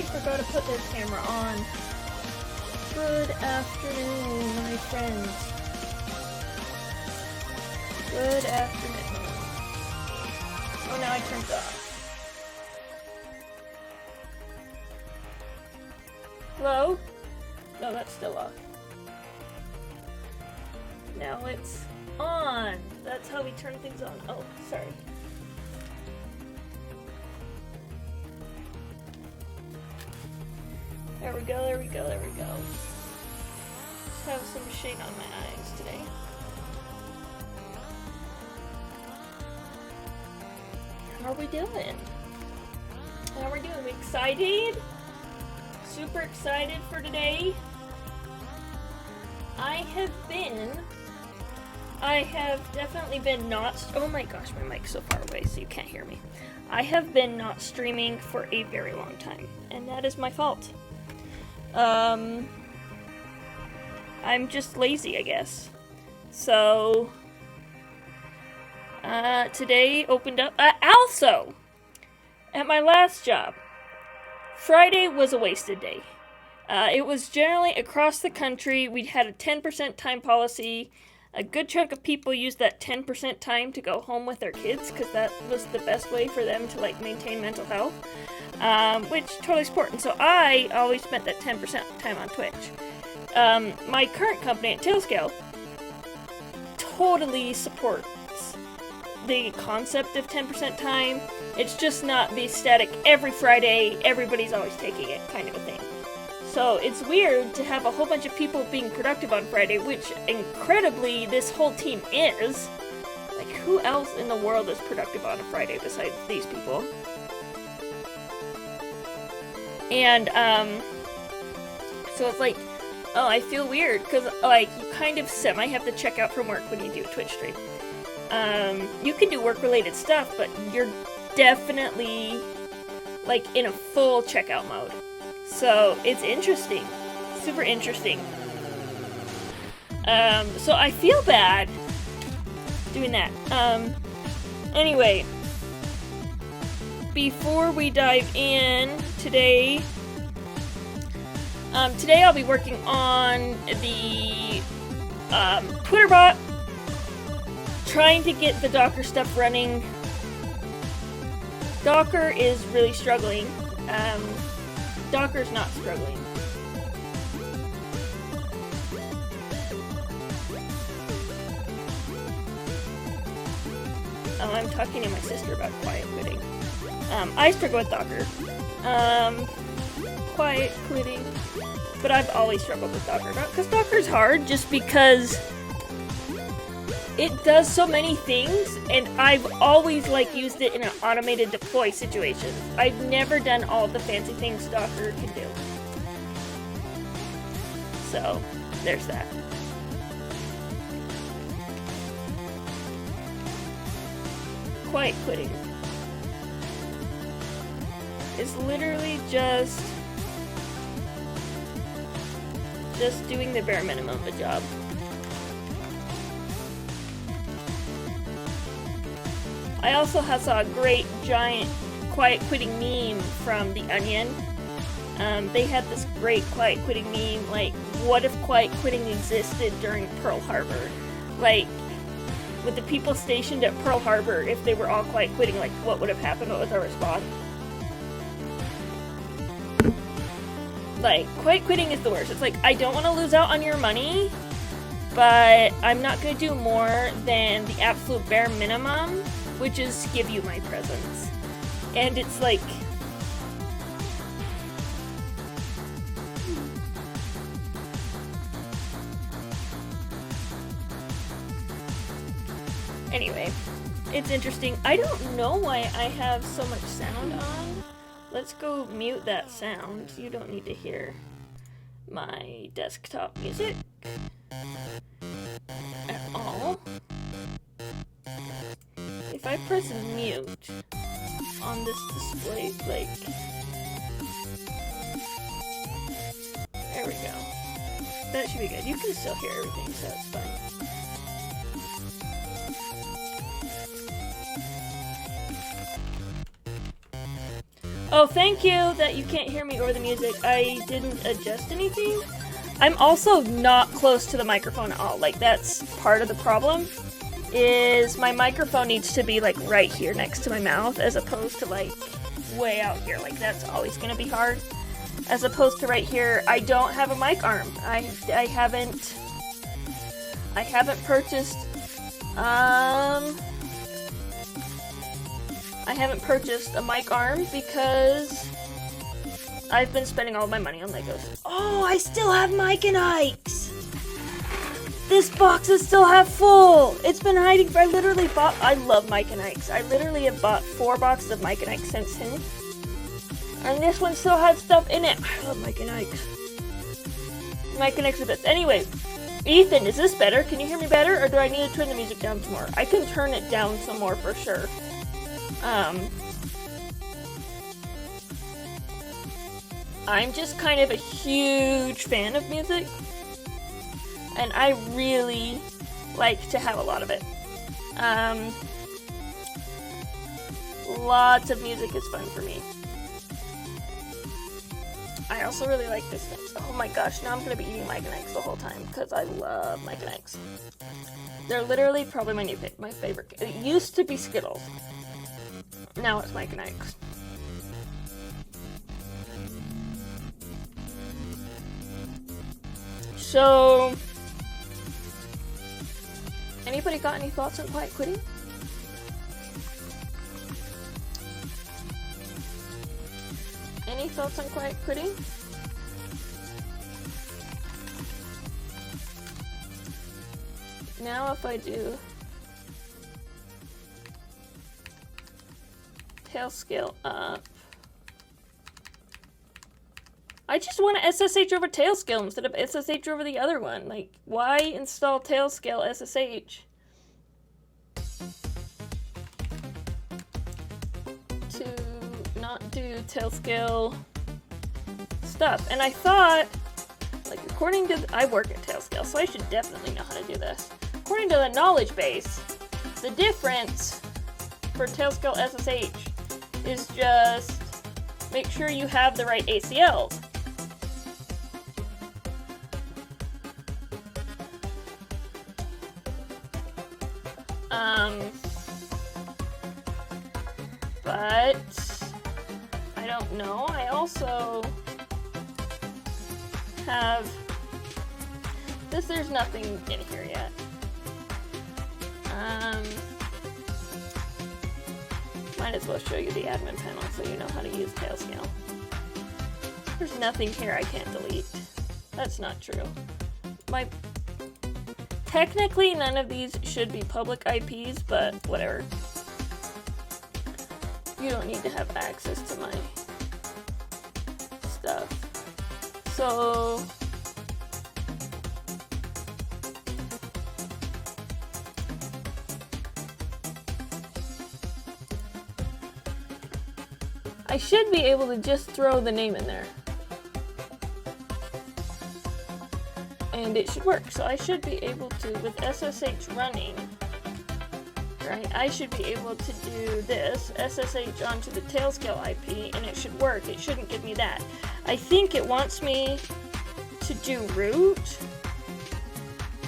forgot to put this camera on. Good afternoon, my friends. Good afternoon. Oh, now I turned it off. Hello? No, that's still off. Now it's on. That's how we turn things on. Oh, sorry. There we go, there we go, there we go. Just have some shade on my eyes today. How are we doing? How are we doing? We excited? Super excited for today? I have definitely been not, oh my gosh, my mic's so far away so you can't hear me. I have been not streaming for a very long time, and that is my fault. I'm just lazy, I guess. So, today opened up, also, at my last job, Friday was a wasted day. It was generally across the country. We had a 10% time policy. A good chunk of people used that 10% time to go home with their kids because that was the best way for them to like maintain mental health, which totally support. And so I always spent that 10% time on Twitch. My current company at Tailscale totally supports the concept of 10% time. It's just not the static every Friday, everybody's always taking it kind of a thing. So it's weird to have a whole bunch of people being productive on Friday, which incredibly this whole team is. Like, who else in the world is productive on a Friday besides these people? And, so it's like, oh, I feel weird, because, like, you kind of semi have to check out from work when you do a Twitch stream. You can do work-related stuff, but you're definitely, like, in a full checkout mode. So, it's interesting. Super interesting. So I feel bad doing that. Anyway, before we dive in today, I'll be working on the Twitter bot, trying to get the Docker stuff running. Docker is really struggling. Docker's not struggling. Oh, I'm talking to my sister about quiet quitting. I struggle with Docker. Quiet quitting. But I've always struggled with Docker. Not because Docker's hard, just because it does so many things, and I've always, like, used it in an automated deploy situation. I've never done all the fancy things Docker can do. So, there's that. Quiet quitting is literally just doing the bare minimum of a job. I also saw a great, giant quiet quitting meme from The Onion. They had this great quiet quitting meme, like, what if quiet quitting existed during Pearl Harbor? Like, with the people stationed at Pearl Harbor, if they were all quiet quitting, like, what would have happened? What was our response? Like, quiet quitting is the worst. It's like, I don't want to lose out on your money, but I'm not going to do more than the absolute bare minimum, which is give you my presents. And it's like, anyway, it's interesting. I don't know why I have so much sound on. Let's go mute that sound. You don't need to hear my desktop music at all. If I press mute on this display, like, there we go. That should be good. You can still hear everything, so that's fine. Oh, thank you that you can't hear me over the music. I didn't adjust anything. I'm also not close to the microphone at all. Like, that's part of the problem, is my microphone needs to be, like, right here next to my mouth, as opposed to, like, way out here. Like, that's always gonna be hard. As opposed to right here, I don't have a mic arm. I haven't purchased, I haven't purchased a mic arm because I've been spending all my money on Legos. Oh, I still have Mike and Ike's! This box is still half full! It's been hiding. I literally bought... I love Mike and Ike's. I literally have bought 4 boxes of Mike and Ike's since then. And this one still had stuff in it. I love Mike and Ike's. Mike and Ike's are best. Anyway, Ethan, is this better? Can you hear me better? Or do I need to turn the music down some more? I can turn it down some more for sure. I'm just kind of a huge fan of music, and I really like to have a lot of it. Lots of music is fun for me. I also really like this thing. Oh my gosh, now I'm gonna be eating Mike and Ike's the whole time because I love Mike and Ike's. They're literally probably my favorite. It used to be Skittles. Now it's Mike and Ike's. So, anybody got any thoughts on quiet quitting? Any thoughts on quiet quitting? Now if I do Tailscale up, I just want to SSH over Tailscale instead of SSH over the other one. Like, why install Tailscale SSH to not do Tailscale stuff? And I thought, like, according to I work at Tailscale, so I should definitely know how to do this. According to the knowledge base, the difference for Tailscale SSH is just make sure you have the right ACLs. But I don't know. I also have this. There's nothing in here yet. Might as well show you the admin panel so you know how to use Tailscale. There's nothing here I can't delete. That's not true. Technically, none of these should be public IPs, but whatever. You don't need to have access to my stuff. So I should be able to just throw the name in there. And it should work. So I should be able to, with SSH running, right, I should be able to do this, SSH onto the Tailscale IP, and it should work. It shouldn't give me that. I think it wants me to do root.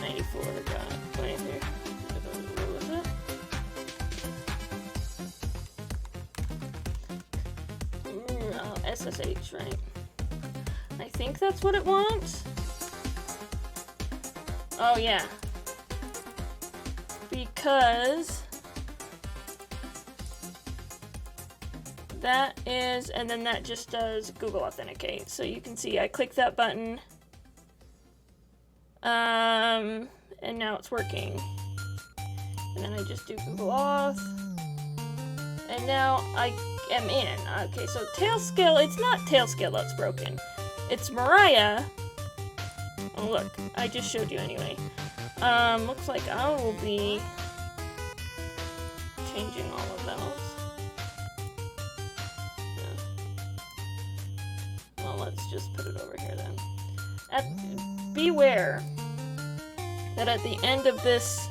94, got 23. What was it? Oh, SSH, right? I think that's what it wants. Oh, yeah. Because that is, and then that just does Google Authenticate. So you can see I click that button, and now it's working. And then I just do Google Auth, and now I am in. Okay, so Tailscale, it's not Tailscale that's broken. It's Mariah. Oh, look, I just showed you anyway. Looks like I will be changing all of those. Yeah. Well, let's just put it over here then. Beware that at the end of this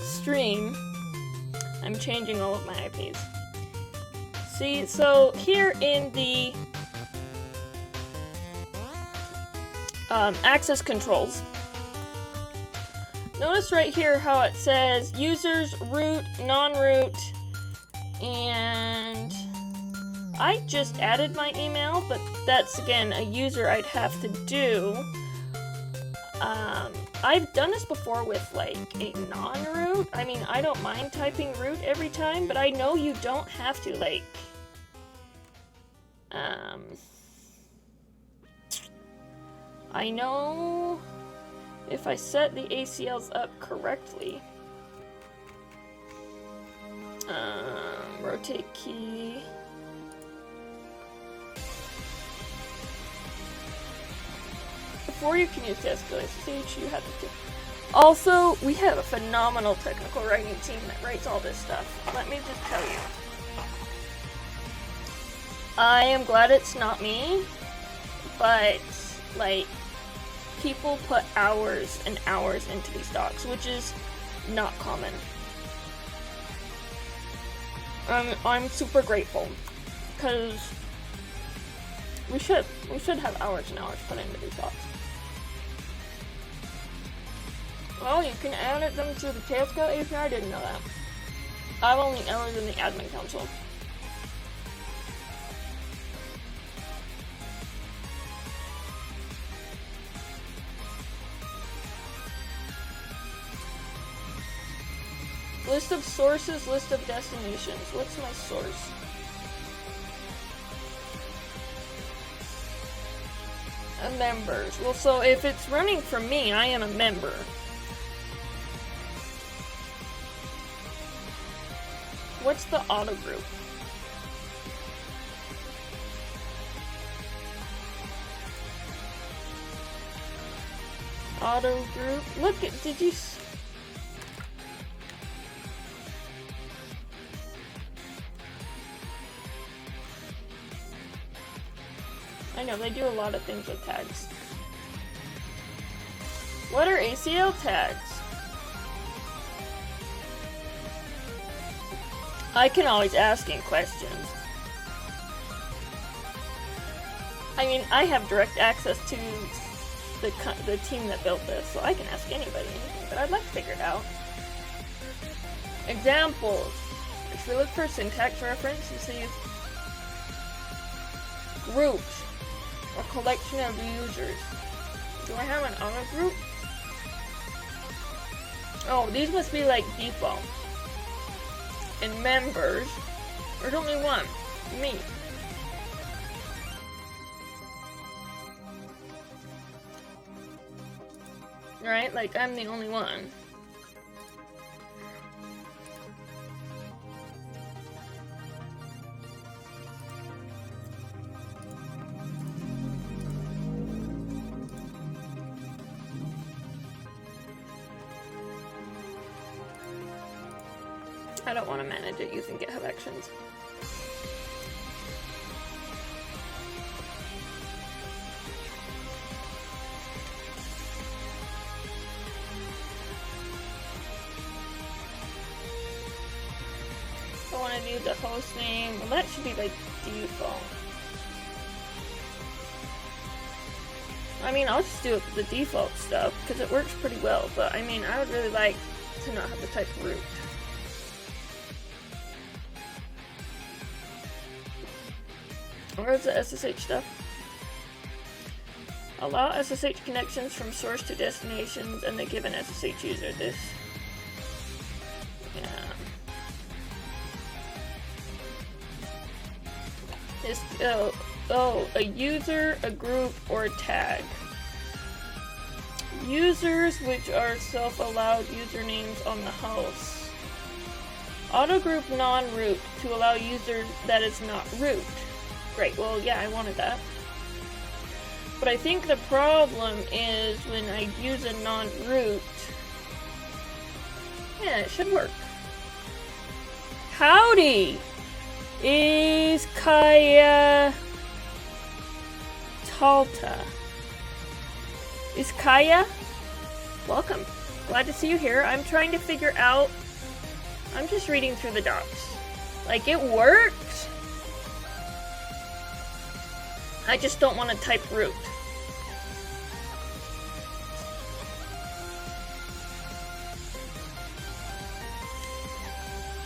stream, I'm changing all of my IPs. See, so here in the access controls, notice right here how it says users, root, non-root, and I just added my email, but that's again a user I'd have to do. I've done this before with like a non-root. I mean, I don't mind typing root every time, but I know you don't have to, like, I know if I set the ACLs up correctly, rotate key, before you can use Tailscale SSH, you have to. Also, we have a phenomenal technical writing team that writes all this stuff. Let me just tell you. I am glad it's not me, but, like, people put hours and hours into these docs, which is not common. I'm super grateful, because we should have hours and hours put into these docs. Well, you can edit them to the Tailscale API. I didn't know that. I've only edited in the admin console. List of sources, list of destinations. What's my source? Members. Well, so if it's running for me, I am a member. What's the auto group? Auto group. Look at, did you? I know, they do a lot of things with tags. What are ACL tags? I can always ask in questions. I mean, I have direct access to the team that built this, so I can ask anybody anything, but I'd like to figure it out. Examples. If we look for syntax reference, you see groups, or collection of users. Do I have an auto group? Oh, these must be like default. And members, there's only one, me. Right? Like, I'm the only one. I don't want to manage it using GitHub Actions. I want to do the host name. Well, that should be like default. I mean, I'll just do the default stuff because it works pretty well. But I mean, I would really like to not have to type root. Where's the SSH stuff? Allow SSH connections from source to destinations and the given SSH user. This, yeah. This, a user, a group, or a tag. Users, which are self-allowed usernames on the host. Auto group non-root to allow users that is not root. Great, well, yeah, I wanted that. But I think the problem is when I use a non-root. Yeah, it should work. Howdy! Is Kaya Talta? Is Kaya? Welcome. Glad to see you here. I'm trying to figure out. I'm just reading through the docs. Like, it works, I just don't want to type root.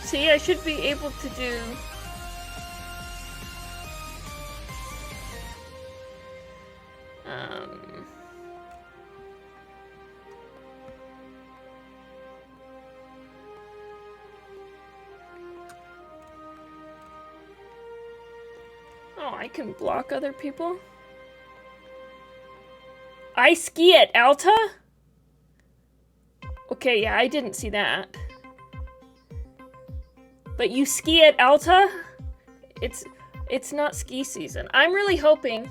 See, I should be able to do... Oh, I can block other people? I ski at Alta? Okay, yeah, I didn't see that. But you ski at Alta? It's not ski season. I'm really hoping,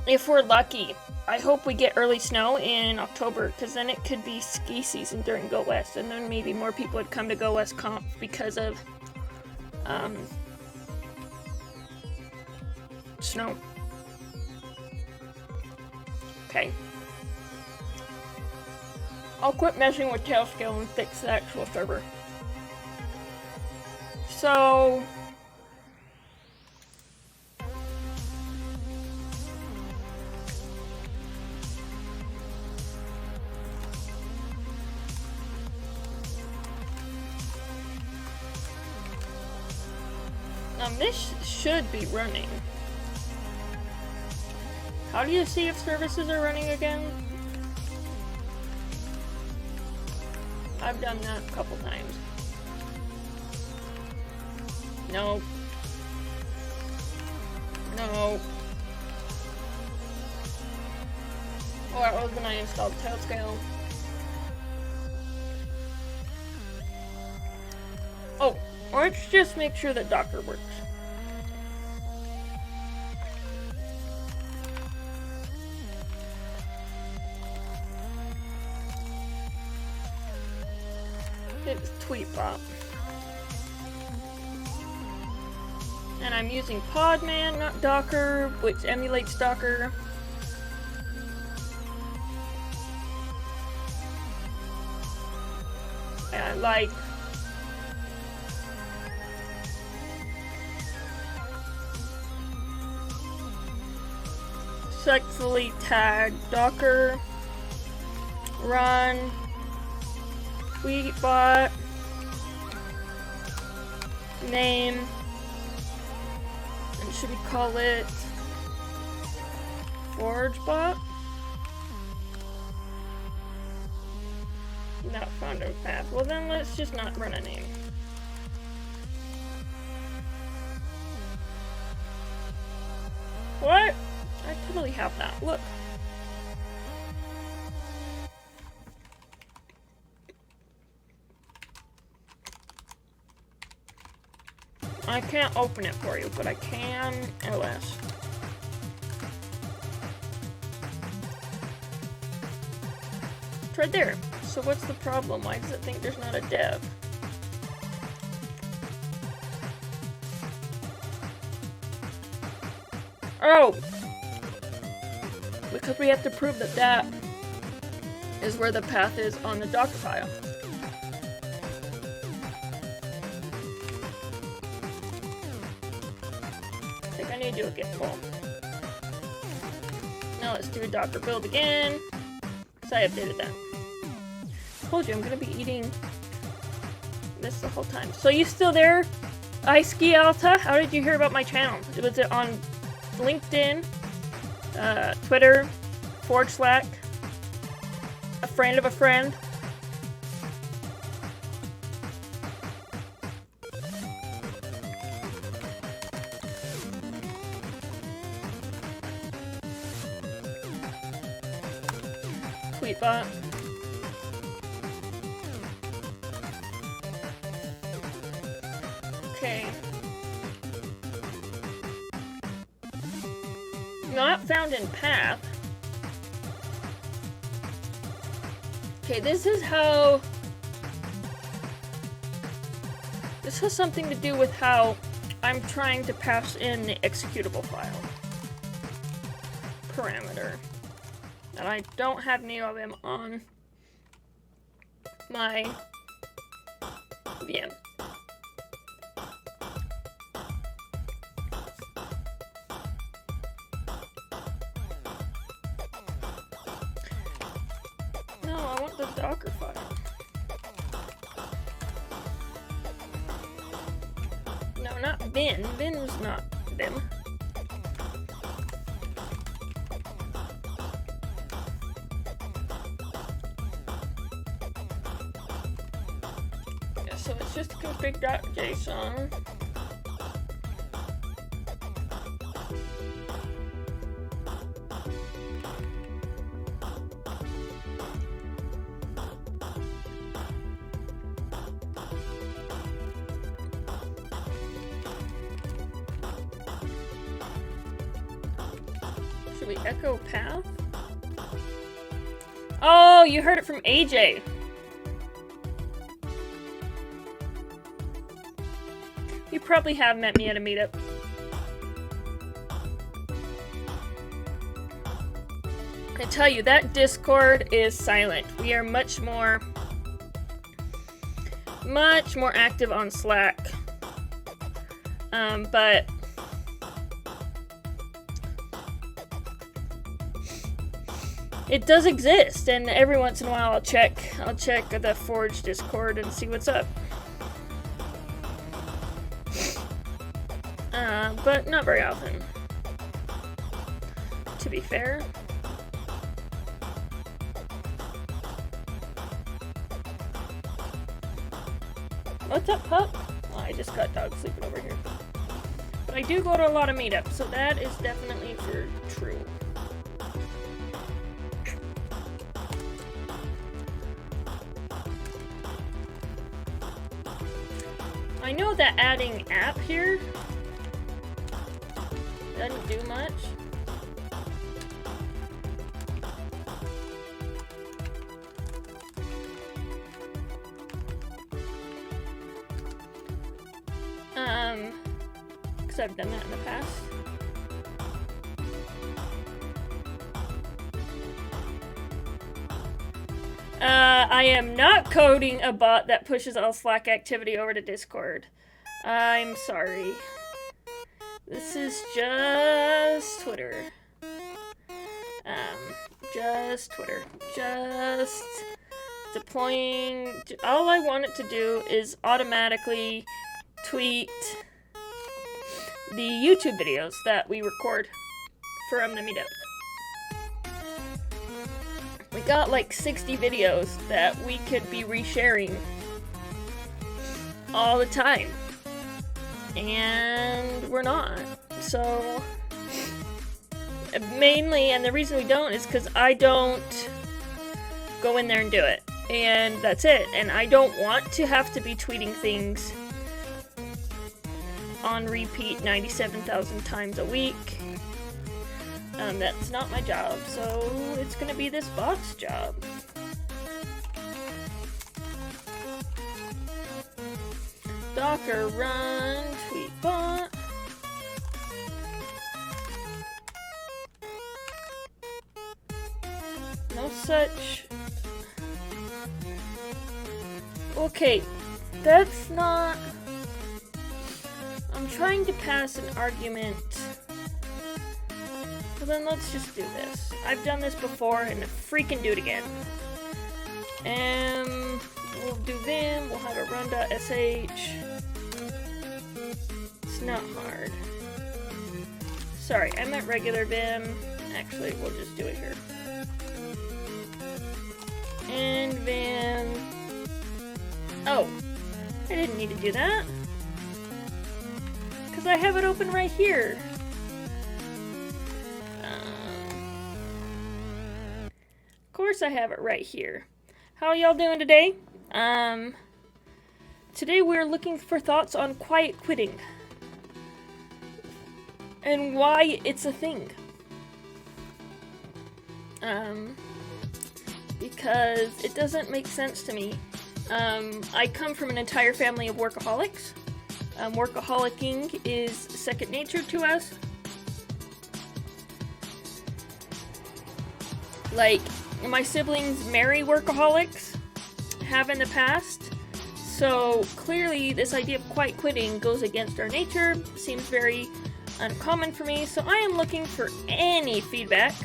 if we're lucky, I hope we get early snow in October, because then it could be ski season during Go West, and then maybe more people would come to Go West Comp because of snow. Okay. I'll quit messing with Tailscale and fix the actual server. So... this should be running. How do you see if services are running again? I've done that a couple times. No. No. Oh, that was when I installed Tailscale. Oh, let's just make sure that Docker works. It's Tweetbot. And I'm using Podman, not Docker, which emulates Docker. And I like successfully tagged Docker run Tweetbot name, and should we call it ForgeBot? Not found a path. Well then let's just not run a name. What? I totally have that. Look. I can't open it for you, but I can LS. It's right there. So what's the problem? Why does it think there's not a dev? Oh! Because we have to prove that that is where the path is on the Docker file. I think I need to do a git pull. Now let's do a Docker build again. So I updated that. Told you I'm gonna be eating this the whole time. So you still there? I Ski Alta? How did you hear about my channel? Was it on LinkedIn, Twitter, Forge Slack, a friend of a friend? Tweetbot. Okay. Not found in path. Okay, this is how... This has something to do with how I'm trying to pass in the executable file parameter. And I don't have any of them on my VM. a Docker file. No, not Vim. Vim was not Vim. Yeah, so it's just config.json. Should we echo path? Oh, you heard it from AJ. You probably have met me at a meetup. I tell you, that Discord is silent. We are much more active on Slack. But it does exist, and every once in a while I'll check the Forge Discord and see what's up. But not very often, to be fair. What's up, pup? Oh, I just got dog sleeping over here. But I do go to a lot of meetups, so that is definitely for true. I know that adding app here doesn't do much. Because I've done that in the past. I am not coding a bot that pushes all Slack activity over to Discord. I'm sorry. This is just Twitter. Just Twitter. Just deploying. All I want it to do is automatically tweet the YouTube videos that we record from the meetup. We got like 60 videos that we could be resharing all the time. And we're not. So, mainly, and the reason we don't is because I don't go in there and do it. And that's it. And I don't want to have to be tweeting things on repeat 97,000 times a week. That's not my job, so it's gonna be this bot's job. Docker run tweet bot. No such. Okay, that's not. I'm trying to pass an argument. Well, then let's just do this. I've done this before and freaking do it again. We'll do Vim, we'll have a run.sh. It's not hard. Sorry, I meant regular Vim. Actually, we'll just do it here. And Vim. Oh, I didn't need to do that. Because I have it open right here. Of course I have it right here. How are y'all doing today? Today we're looking for thoughts on quiet quitting. And why it's a thing. Because it doesn't make sense to me. I come from an entire family of workaholics. Workaholicking is second nature to us. Like, my siblings marry workaholics, have in the past, so clearly this idea of quiet quitting goes against our nature, seems very uncommon for me, so I am looking for any feedback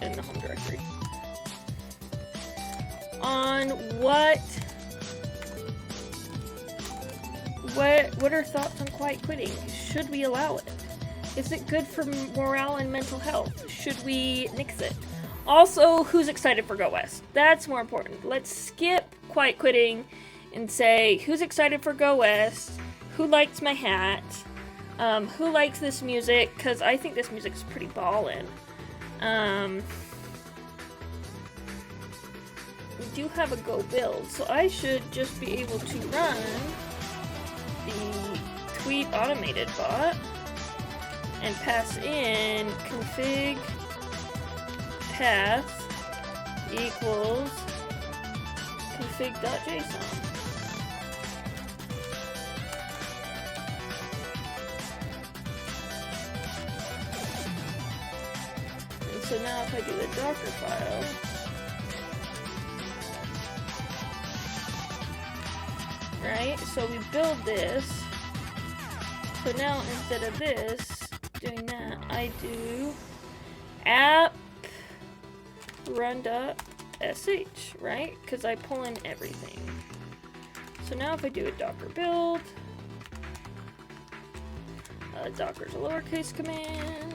in the home directory. On what are thoughts on quiet quitting? Should we allow it? Is it good for morale and mental health? Should we nix it? Also, who's excited for Go West? That's more important. Let's skip quiet quitting and say, who's excited for Go West? Who likes my hat? Who likes this music? Because I think this music's pretty ballin'. We do have a Go build, so I should just be able to run the tweet automated bot and pass in config path equals config.json. And so now if I do the Docker file, right? So we build this. So now instead of this, doing that, I do app run.sh, right? Because I pull in everything. So now if I do a Docker build, Docker's a lowercase command.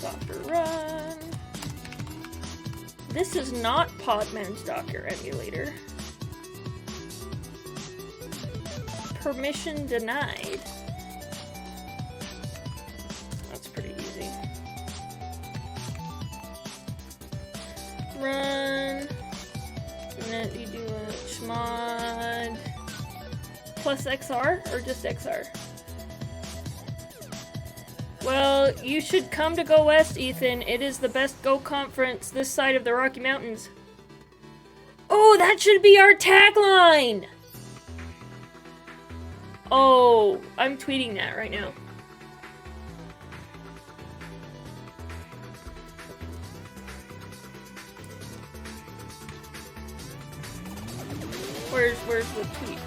Docker run. This is not Podman's Docker emulator. Permission denied. That's pretty easy. Run. And then you do a chmod plus XR or just XR? Well, you should come to Go West, Ethan. It is the best Go conference this side of the Rocky Mountains. Oh, that should be our tagline! Oh, I'm tweeting that right now. Where's the tweet?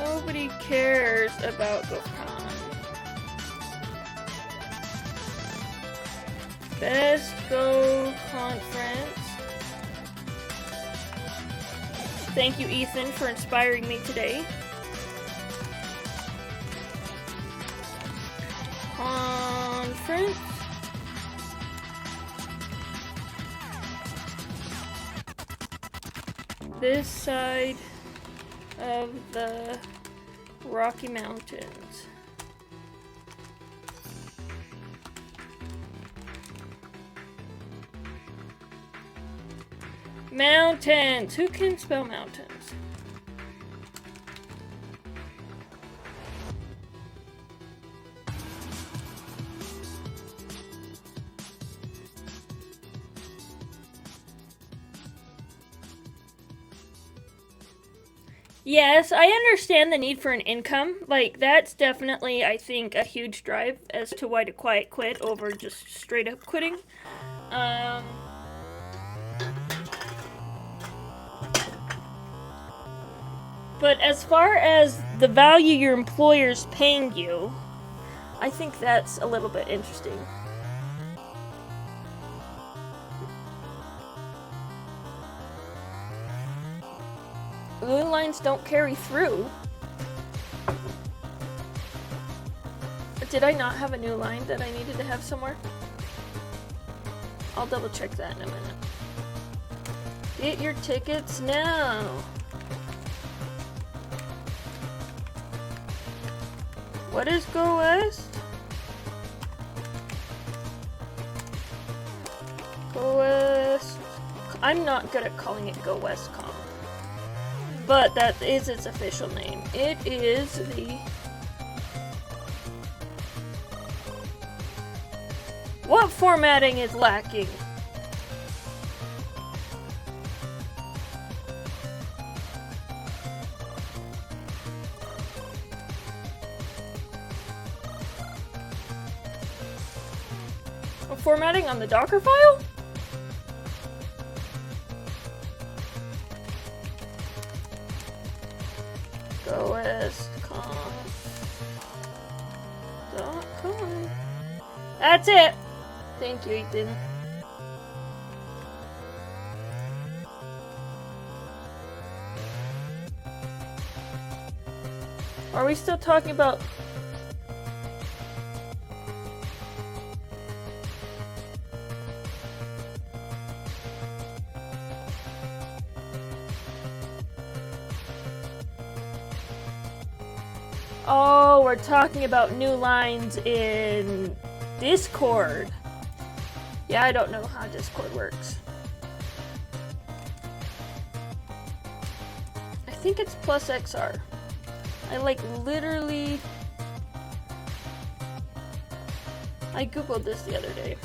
Nobody cares about GoCon. Best Go conference. Thank you, Ethan, for inspiring me today. Conference. This side of the Rocky Mountains. Mountains! Who can spell mountains? Yes, I understand the need for an income. Like, that's definitely, I think, a huge drive as to why to quiet quit over just straight up quitting. But as far as the value your employer's paying you, I think that's a little bit interesting. Glue lines don't carry through. Did I not have a new line that I needed to have somewhere? I'll double check that in a minute. Get your tickets now. What is Go West? Go West. I'm not good at calling it Go West Con. But that is its official name. It is the... What formatting is lacking? formatting on the Docker file? GoSconf.com. That's it. Thank you, Ethan. Are we still talking about... Oh, we're talking about new lines in Discord. Yeah, I don't know how Discord works. I think it's plus XR. I literally... I googled this the other day.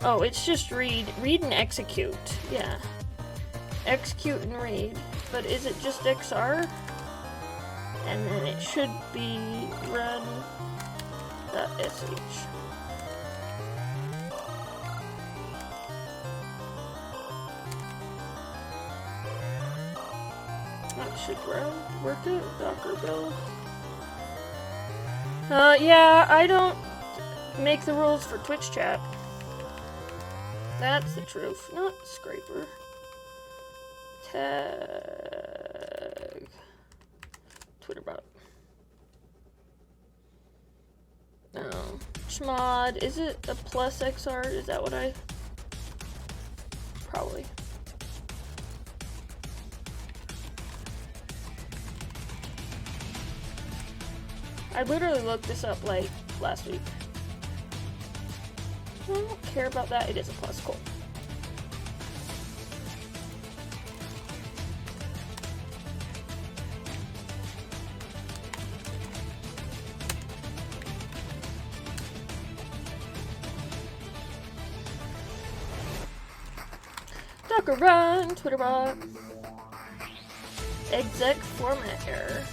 Oh, it's just read and execute. Yeah. Execute and read. But is it just XR? And then it should be run.sh. That should work it. Docker build. Yeah, I don't make the rules for Twitch chat. That's the truth. Not scraper. Tag. Twitterbot. No. Chmod. Is it a plus XR? Is that what I... Probably. I literally looked this up last week. I don't care about that. It is a plus. Cool. Docker run, Twitterbot. Exec format error.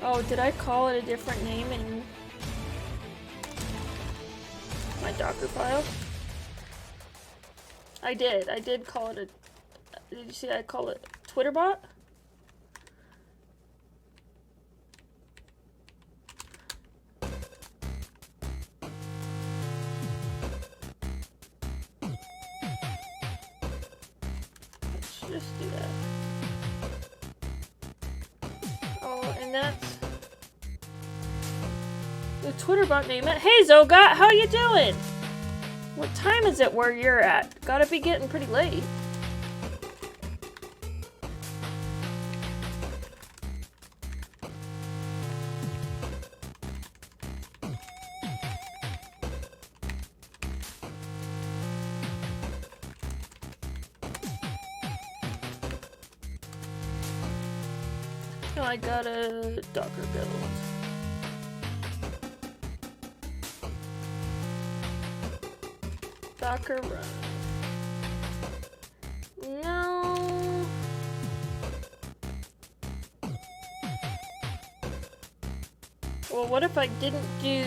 Oh, did I call it a different name in my Docker file? I did. I did call it a... Did you see I call it Twitterbot? Let's just do that. Oh, and that's the Twitterbot name. Hey Zogot, how you doing? What time is it where you're at? Gotta be getting pretty late. Oh, I got a Docker build. Docker run. No. Well, what if I didn't do...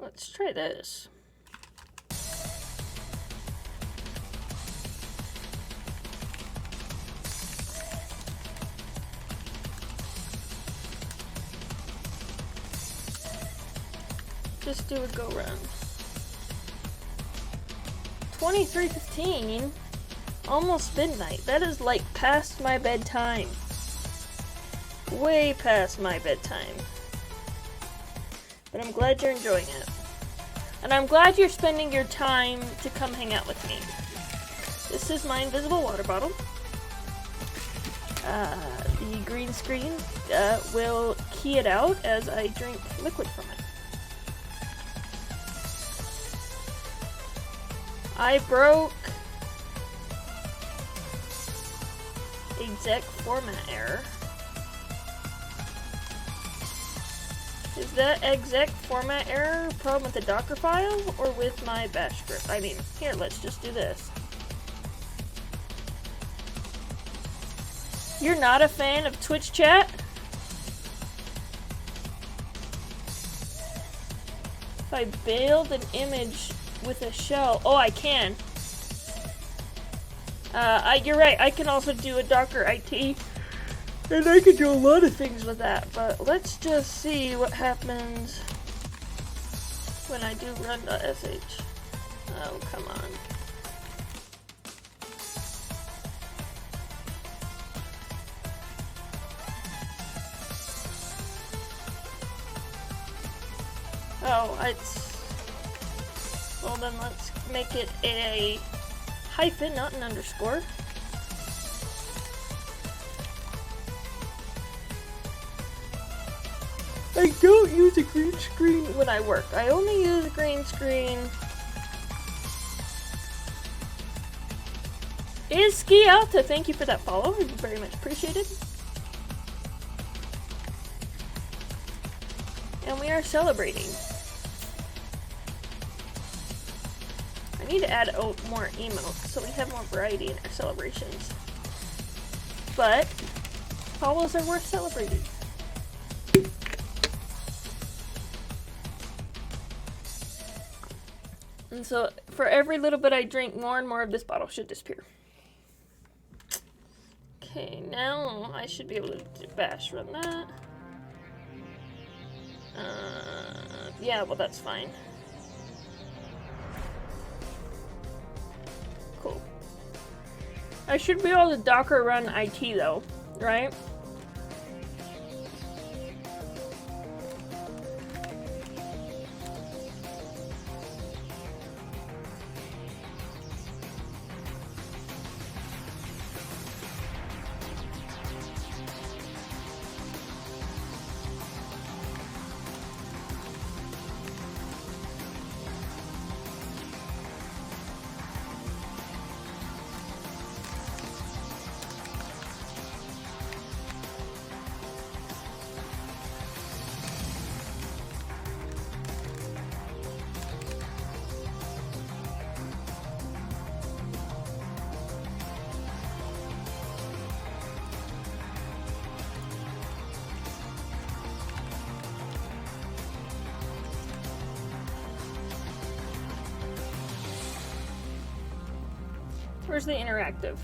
Let's try this. Just do a go run. 23:15, almost midnight. That is past my bedtime. Way past my bedtime. But I'm glad you're enjoying it. And I'm glad you're spending your time to come hang out with me. This is my invisible water bottle. The green screen will key it out as I drink liquid from it. I broke exec format error. Is that exec format error problem with the Docker file or with my bash script? I mean, here, let's just do this. You're not a fan of Twitch chat? If I build an image with a shell, oh, I can. You're right, I can also do a Docker IT, and I can do a lot of things with that, but let's just see what happens when I do run.sh. Oh, come on. Oh, it's... Well, then let's make it a hyphen, not an underscore. I don't use a green screen when I work. I only use a green screen. Is Ski Alta, thank you for that follow. Very much appreciated. And we are celebrating. I need to add more emotes so we have more variety in our celebrations. But follows are worth celebrating. And so for every little bit I drink, more and more of this bottle should disappear. Okay, now I should be able to bash run that. Yeah, well, that's fine. Cool. I should be able to Docker run IT though, right? Where's the interactive?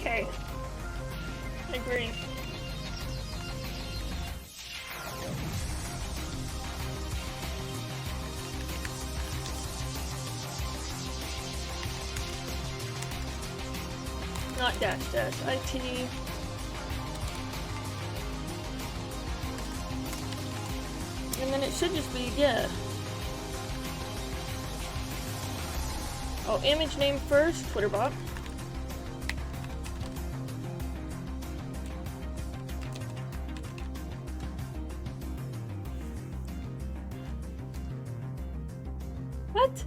Okay. Agree. Not dash IT. And then it should just be, yeah. Oh, image name first, TwitterBot. What?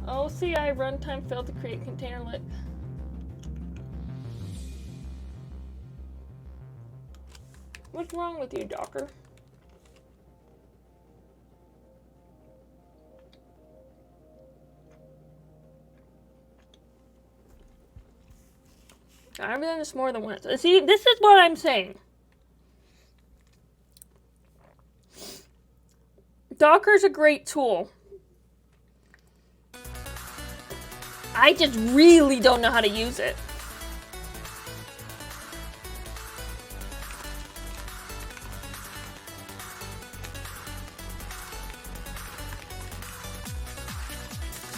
OCI runtime failed to create containerlet. What's wrong with you, Docker? I've done this more than once. See, this is what I'm saying. Docker's a great tool. I just really don't know how to use it.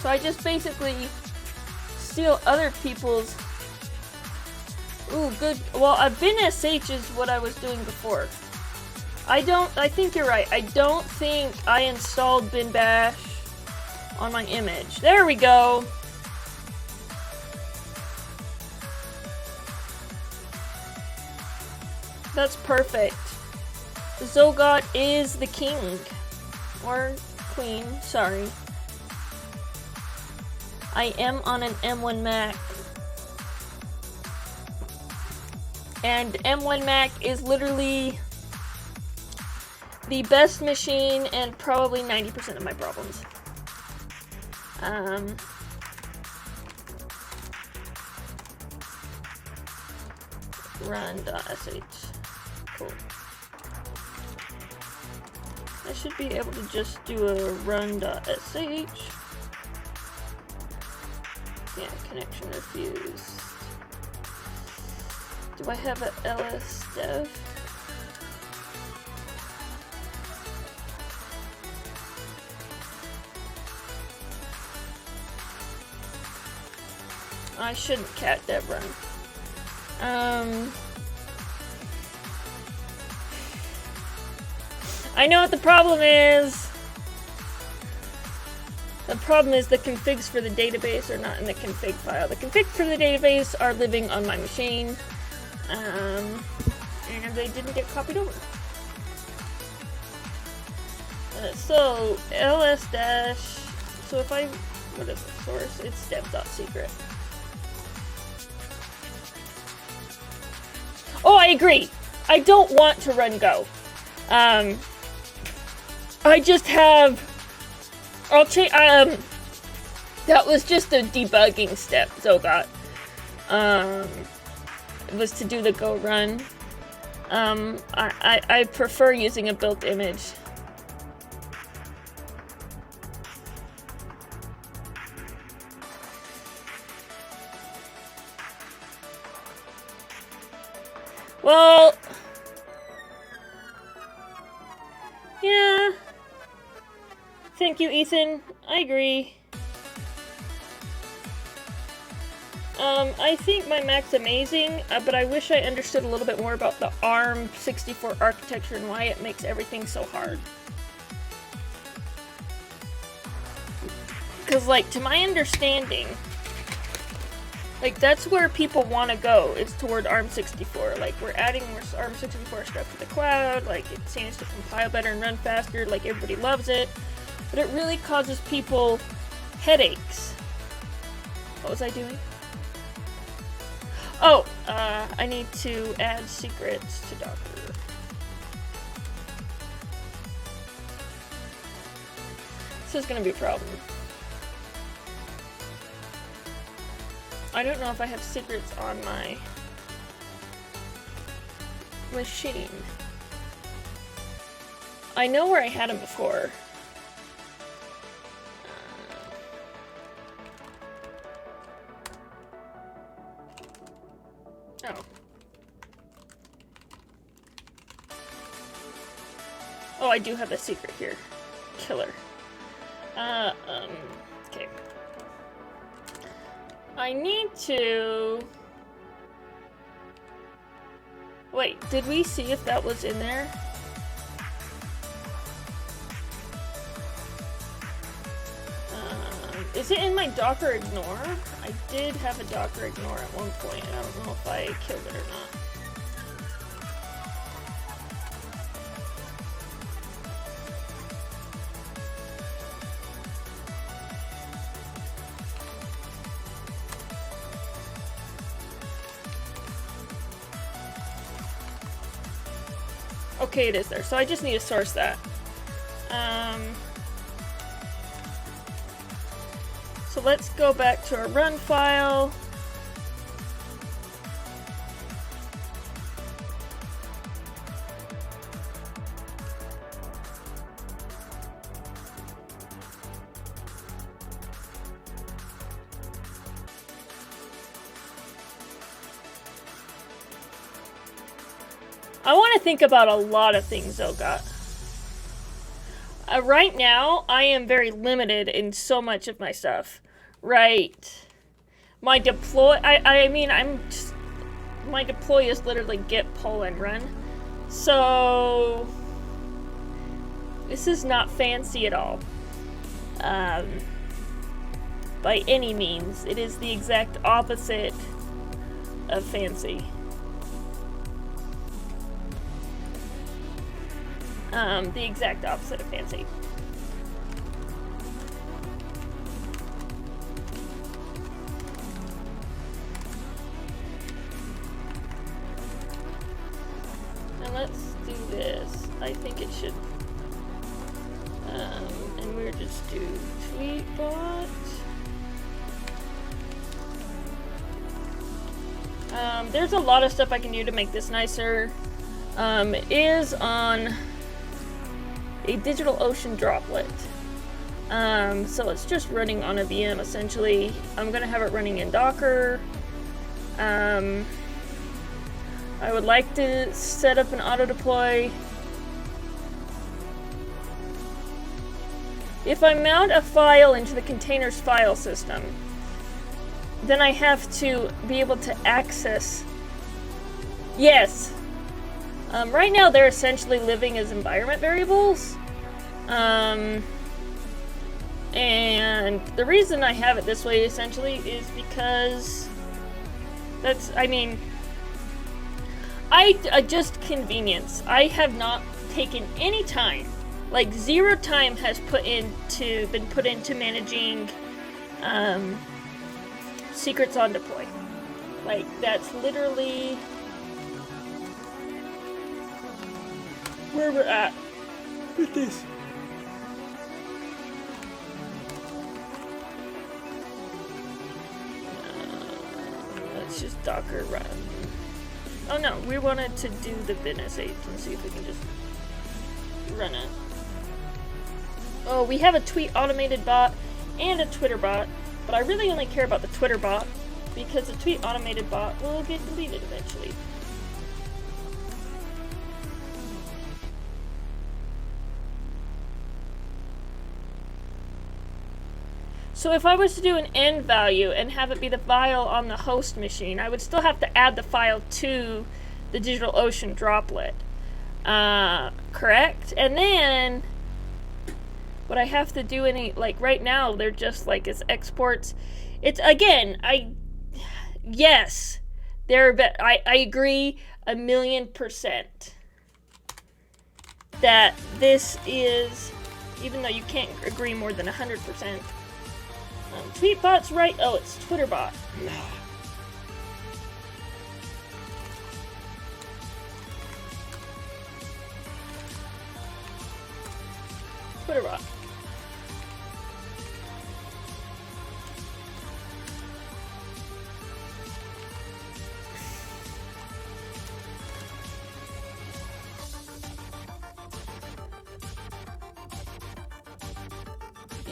So I just basically steal other people's... Ooh, good. Well, a bin SH is what I was doing before. I think you're right. I don't think I installed bin bash on my image. There we go. That's perfect. Zogot is the king. Or queen, sorry. I am on an M1 Mac. And M1 Mac is literally the best machine and probably 90% of my problems. Run.sh. Cool. I should be able to just do a run.sh. Yeah, connection refused. Do I have a ls dev? I shouldn't cat dev run. I know what the problem is. The problem is the configs for the database are not in the config file. The configs for the database are living on my machine. And they didn't get copied over. So, ls dash, so if I, what is the source? It's dev.secret. Oh, I agree. I don't want to run Go. I just have, I'll change, that was just a debugging step, Zogot. Was to do the Go run. I prefer using a built image. Well, yeah. Thank you, Ethan. I agree. I think my Mac's amazing, but I wish I understood a little bit more about the ARM 64 architecture and why it makes everything so hard. Because, like, to my understanding, like, that's where people want to go, is toward ARM 64. Like, we're adding more ARM 64 stuff to the cloud, like, it seems to compile better and run faster, like, everybody loves it. But it really causes people headaches. What was I doing? Oh, I need to add secrets to Docker. This is gonna be a problem. I don't know if I have secrets on my machine. I know where I had them before. Oh. Oh, I do have a secret here. Killer. Okay. I need to... Wait, did we see if that was in there? Is it in my Docker ignore? I did have a Docker ignore at one point. I don't know if I killed it or not. Okay, it is there. So I just need to source that. So let's go back to our run file. I want to think about a lot of things, Zogot. Right now, I am very limited in so much of my stuff. Right. My deploy, I mean, my deploy is literally git pull and run. So, This is not fancy at all. By any means. It is the exact opposite of fancy. The exact opposite of fancy. And let's do this. I think it should. And we'll just do tweetbot. There's a lot of stuff I can do to make this nicer. It is on a DigitalOcean droplet. So it's just running on a VM essentially. I'm gonna have it running in Docker. I would like to set up an auto deploy. If I mount a file into the container's file system, then I have to be able to access. Yes. Right now they're essentially living as environment variables. And the reason I have it this way essentially is because just convenience. I have not taken any time, like zero time has been put into managing secrets on deploy. Like, that's literally where we're at with this. Let's just Docker run. Oh no, we wanted to do the business sh and see if we can just run it. Oh, we have a tweet automated bot and a Twitter bot, but I really only care about the Twitter bot because the tweet automated bot will get deleted eventually. So if I was to do an end value and have it be the file on the host machine, I would still have to add the file to the DigitalOcean droplet. Correct? And then what I have to do like right now, they're just like as exports. It's again, yes, I agree 1,000,000% that this is, even though you can't agree more than 100%. Tweetbot's right. Oh, it's Twitterbot. Twitterbot.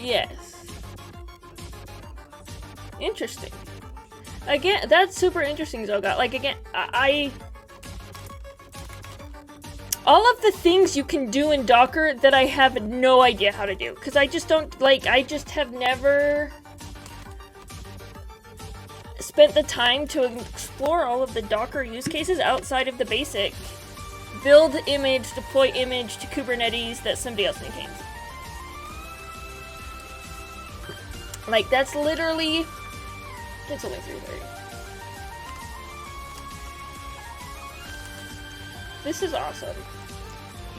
Yes. Interesting. Again, that's super interesting, Zoga. Like, again, all of the things you can do in Docker that I have no idea how to do. Because I just don't, like, I just have never spent the time to explore all of the Docker use cases outside of the basic build image, deploy image to Kubernetes that somebody else maintains. Like, that's literally... It's only 3:30. This is awesome.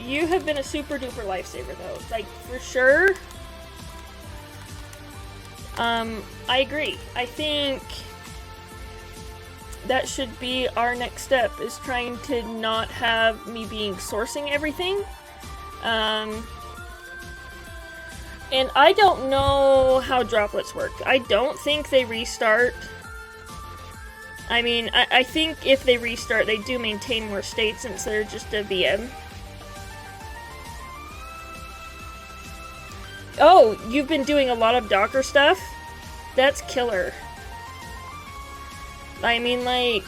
You have been a super duper lifesaver though. Like, for sure. I agree. I think that should be our next step, is trying to not have me sourcing everything. And I don't know how droplets work. I don't think they restart. I mean, I think if they restart, they do maintain more states since they're just a VM. Oh, you've been doing a lot of Docker stuff? That's killer. I mean, like...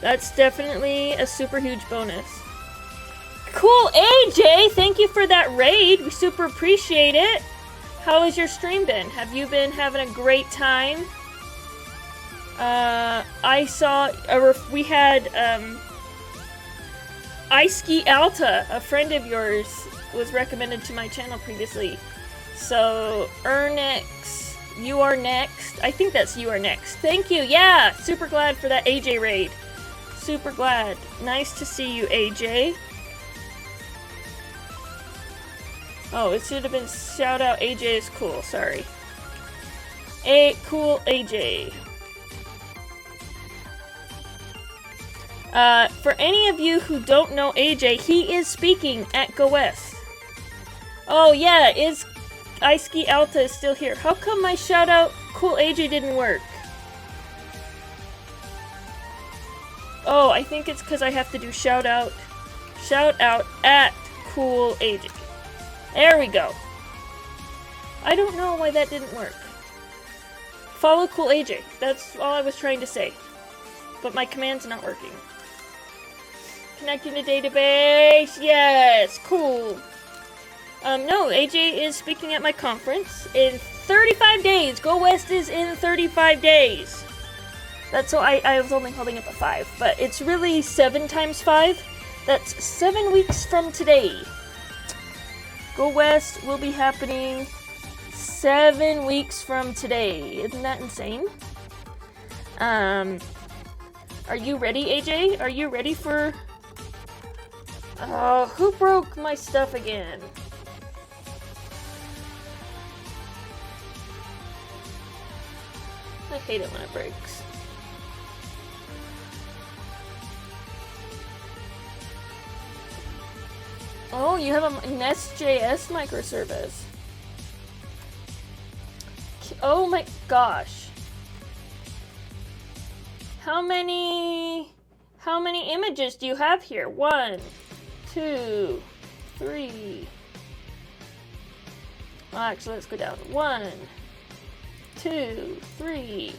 That's definitely a super huge bonus. Cool, AJ! Thank you for that raid. We super appreciate it. How has your stream been? Have you been having a great time? I saw... Iski Alta, a friend of yours, was recommended to my channel previously. So, Ernix, you are next. I think that's you are next. Thank you. Yeah, super glad for that AJ raid. Super glad. Nice to see you, AJ. Oh, it should have been shout out AJ is cool. Sorry. Cool AJ. For any of you who don't know AJ, he is speaking at Go West. Oh yeah, is Iski Alta is still here. How come my shout out Cool AJ didn't work? Oh, I think it's because I have to do shout out at Cool AJ. There we go. I don't know why that didn't work. Follow Cool AJ. That's all I was trying to say. But my command's not working. Connecting to database. Yes, cool. No, AJ is speaking at my conference in 35 days. Go West is in 35 days. That's why I was only holding up a 5, but it's really 7 times 5. That's 7 weeks from today. Go West will be happening 7 weeks from today. Isn't that insane? Are you ready, AJ? Are you ready for... Oh, who broke my stuff again? I hate it when it breaks. Oh, you have a Nest.js microservice. Oh my gosh. How many images do you have here? 1, 2, 3. Well, actually, let's go down. 1, 2, 3,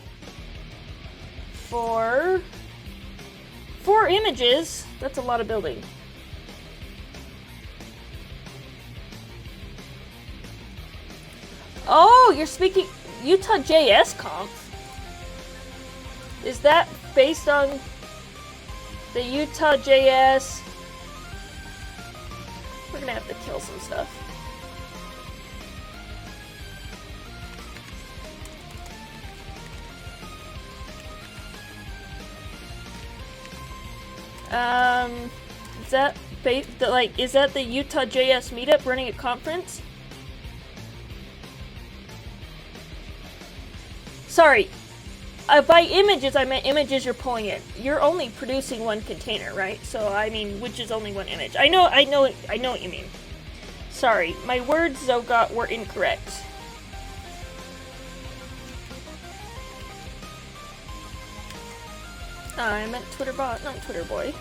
4. 4 images? That's a lot of building. Oh, you're speaking Utah.js conf. Is that based on the Utah.js? We're gonna have to kill some stuff. Is that the Utah.js meetup running a conference? Sorry, by images I meant images you're pulling in. You're only producing 1 container, right? So I mean, which is only 1 image. I know what you mean. Sorry, my words Zogot were incorrect. I meant Twitter bot, not Twitter boy.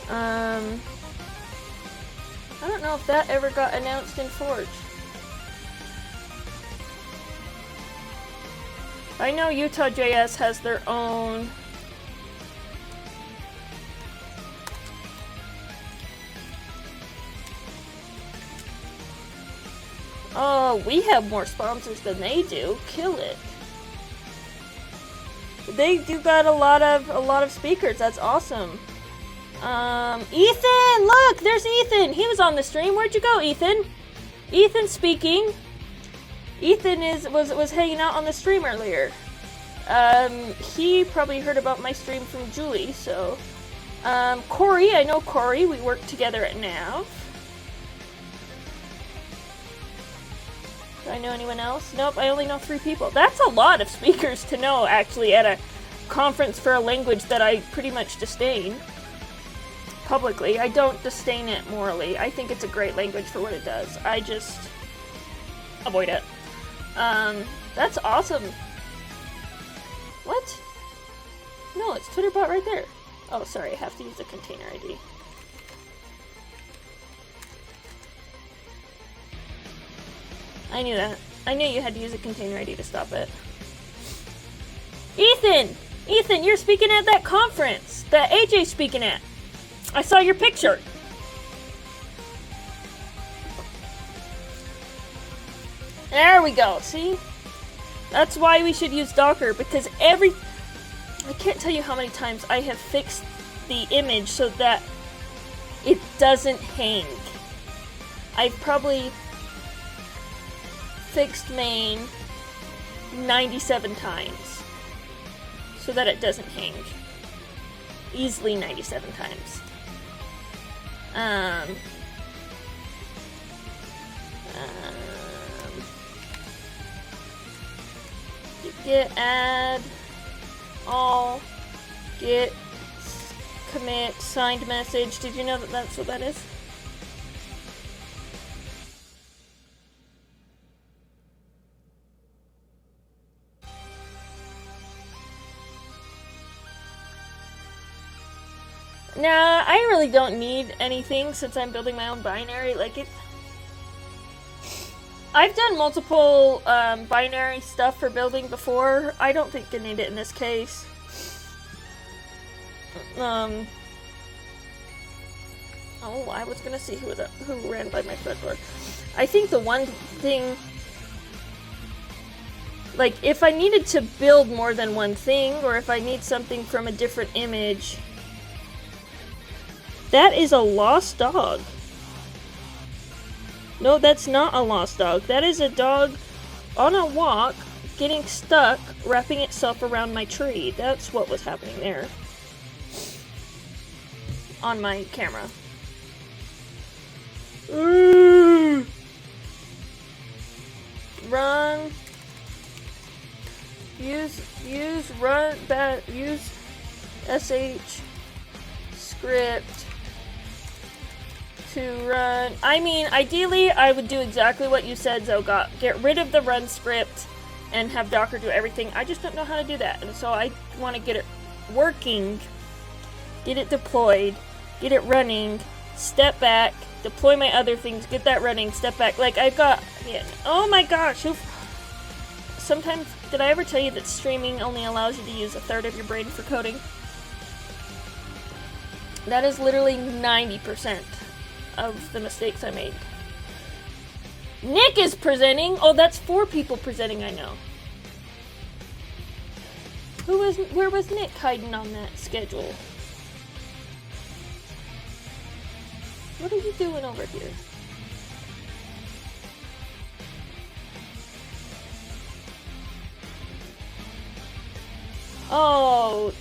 I don't know if that ever got announced in Forge. I know Utah.js has their own... Oh, we have more sponsors than they do. Kill it. They do got a lot of speakers. That's awesome. Ethan, look, there's Ethan. He was on the stream. Where'd you go, Ethan? Ethan speaking. Ethan was hanging out on the stream earlier. He probably heard about my stream from Julie, so. Corey, I know Corey. We work together at Nav. Do I know anyone else? Nope, I only know 3 people. That's a lot of speakers to know, actually, at a conference for a language that I pretty much disdain. Publicly. I don't disdain it morally. I think it's a great language for what it does. I just avoid it. That's awesome. What? No, it's TwitterBot right there. Oh, sorry, I have to use the container ID. I knew that. I knew you had to use a container ID to stop it. Ethan! Ethan, you're speaking at that conference that AJ's speaking at. I saw your picture. There we go, see? That's why we should use Docker, because I can't tell you how many times I have fixed the image so that it doesn't hang. I've probably fixed main 97 times so that it doesn't hang. Easily 97 times. Git add all git commit signed message. Did you know that that's what that is? Nah, I really don't need anything since I'm building my own binary. Like it, I've done multiple binary stuff for building before. I don't think I need it in this case. Oh, I was gonna see who ran by my front door. I think the one thing, like if I needed to build more than one thing, or if I need something from a different image, that is a lost dog. No, that's not a lost dog. That is a dog on a walk, getting stuck, wrapping itself around my tree. That's what was happening there. On my camera. Ooh. Run. Use SSH script to run. I mean, ideally, I would do exactly what you said, Zogot. Get rid of the run script and have Docker do everything. I just don't know how to do that, and so I want to get it working, get it deployed, get it running, step back, deploy my other things, get that running, step back. Like, I've got... Yeah, oh my gosh! Sometimes... Did I ever tell you that streaming only allows you to use a third of your brain for coding? That is literally 90% of the mistakes I made. Nick is presenting! Oh, that's 4 people presenting, I know. Where was Nick hiding on that schedule? What are you doing over here? Oh.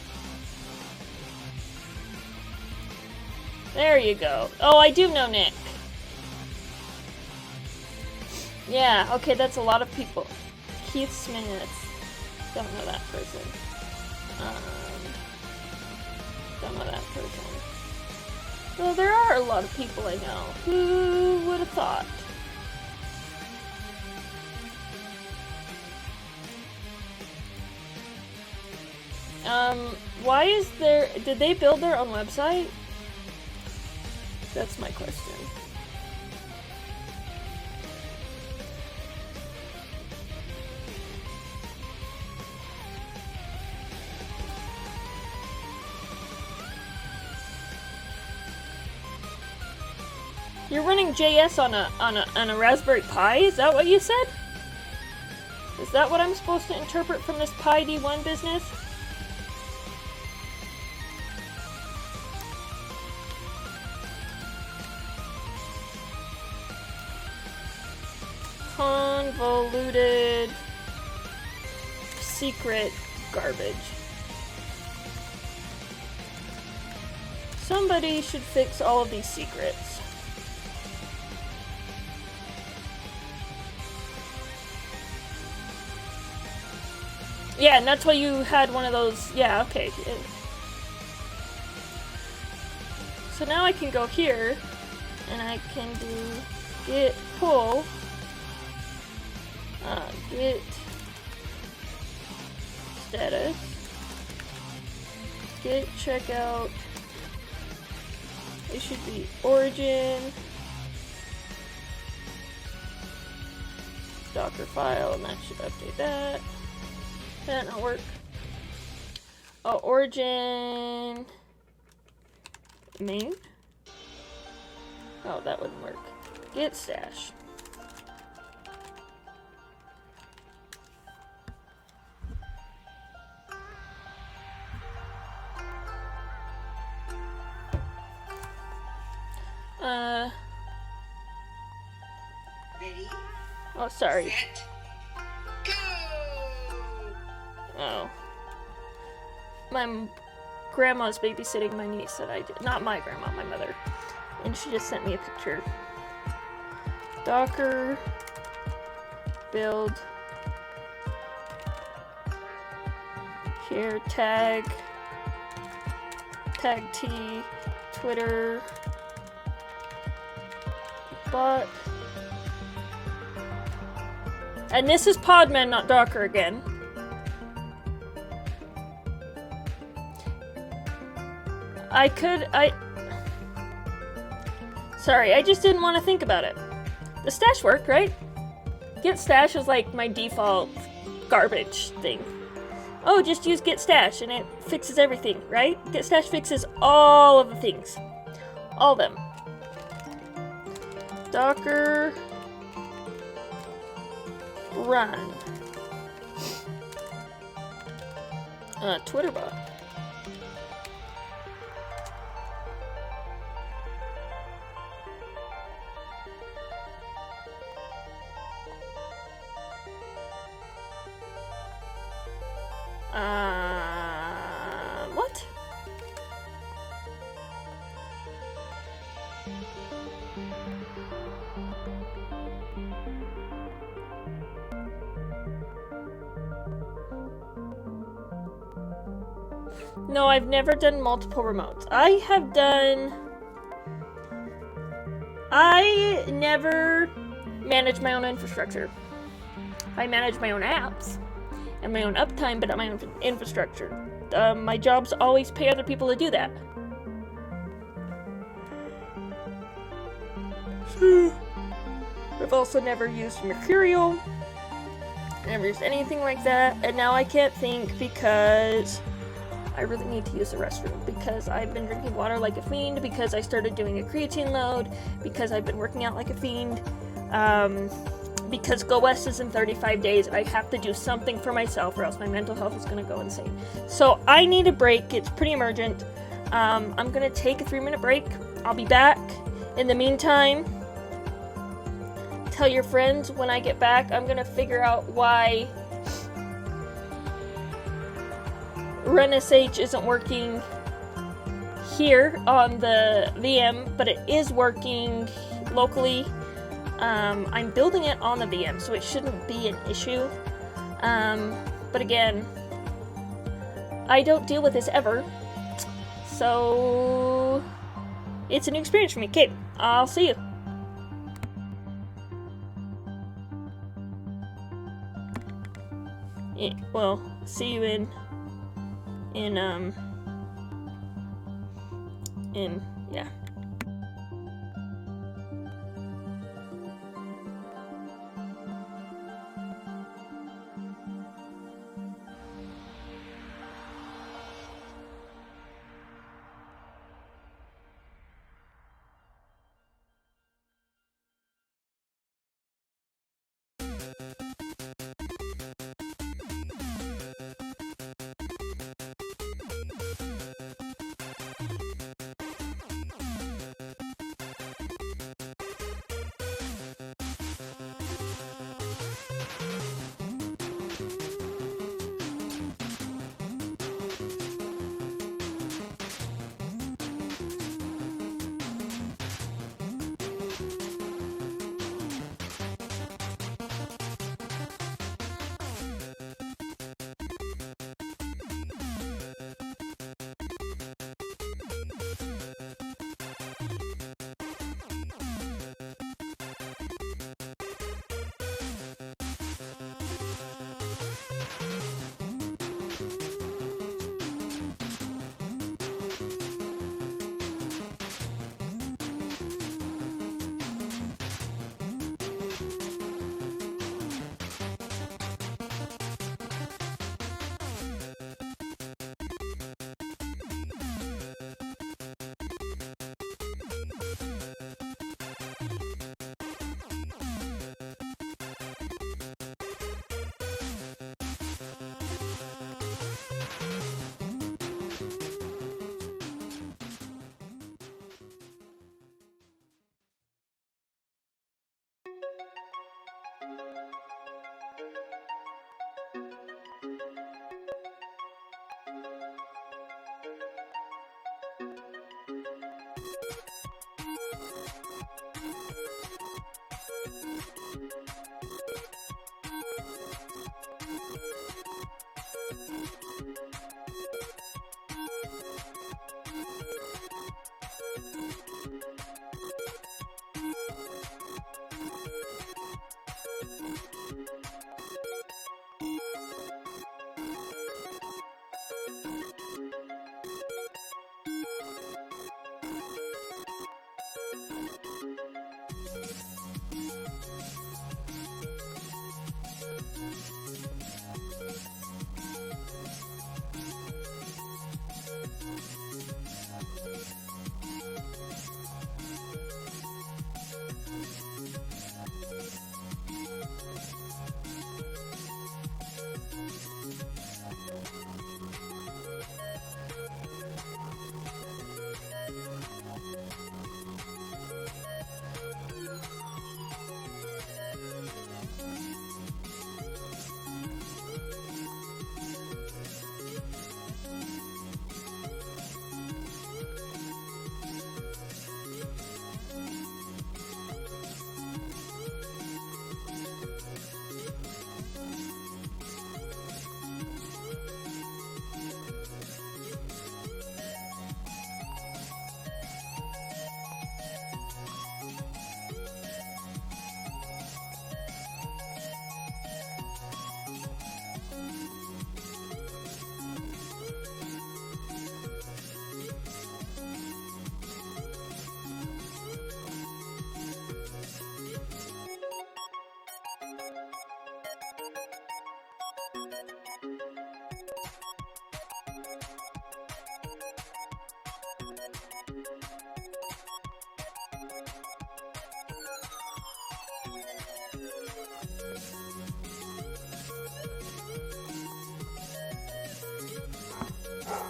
There you go. Oh, I do know Nick. Yeah, okay, that's a lot of people. Keith Smith. Don't know that person. Don't know that person. Well, there are a lot of people I know. Who would have thought? Why is there... Did they build their own website? That's my question. You're running JS on a Raspberry Pi? Is that what you said? Is that what I'm supposed to interpret from this Pi D1 business? Convoluted secret garbage. Somebody should fix all of these secrets. Yeah, and that's why you had one of those. Yeah, okay. So now I can go here and I can do git pull. Git status, git checkout, it should be origin, Docker file, and that should update that. That not work. Oh, origin, main? Oh, that wouldn't work. Git stash. Ready? Oh, sorry. Set. Go! Oh. My grandma's babysitting my niece that I did. Not my grandma, my mother. And she just sent me a picture. Docker. Build. Here, tag. Tag T. Twitter. Bot. And this is Podman, not Docker again. Sorry, I just didn't want to think about it. The stash worked, right? Git stash is like my default garbage thing. Oh, just use git stash and it fixes everything, right? Git stash fixes all of the things. All of them. Docker run. Twitter bot. What? No, I've never done multiple remotes. I never manage my own infrastructure. I manage my own apps and my own uptime, but not my own infrastructure. My job's always pay other people to do that. I've also never used Mercurial. Never used anything like that. And now I can't think because I really need to use the restroom. Because I've been drinking water like a fiend. Because I started doing a creatine load. Because I've been working out like a fiend. Because Go West is in 35 days and I have to do something for myself or else my mental health is going to go insane. So I need a break. It's pretty emergent. I'm going to take a 3-minute break. I'll be back. In the meantime, tell your friends when I get back. I'm going to figure out why RunSH isn't working here on the VM, but it is working locally. I'm building it on the VM, so it shouldn't be an issue. But again, I don't deal with this ever, so it's a new experience for me. Okay, I'll see you. Yeah, well, see you in yeah.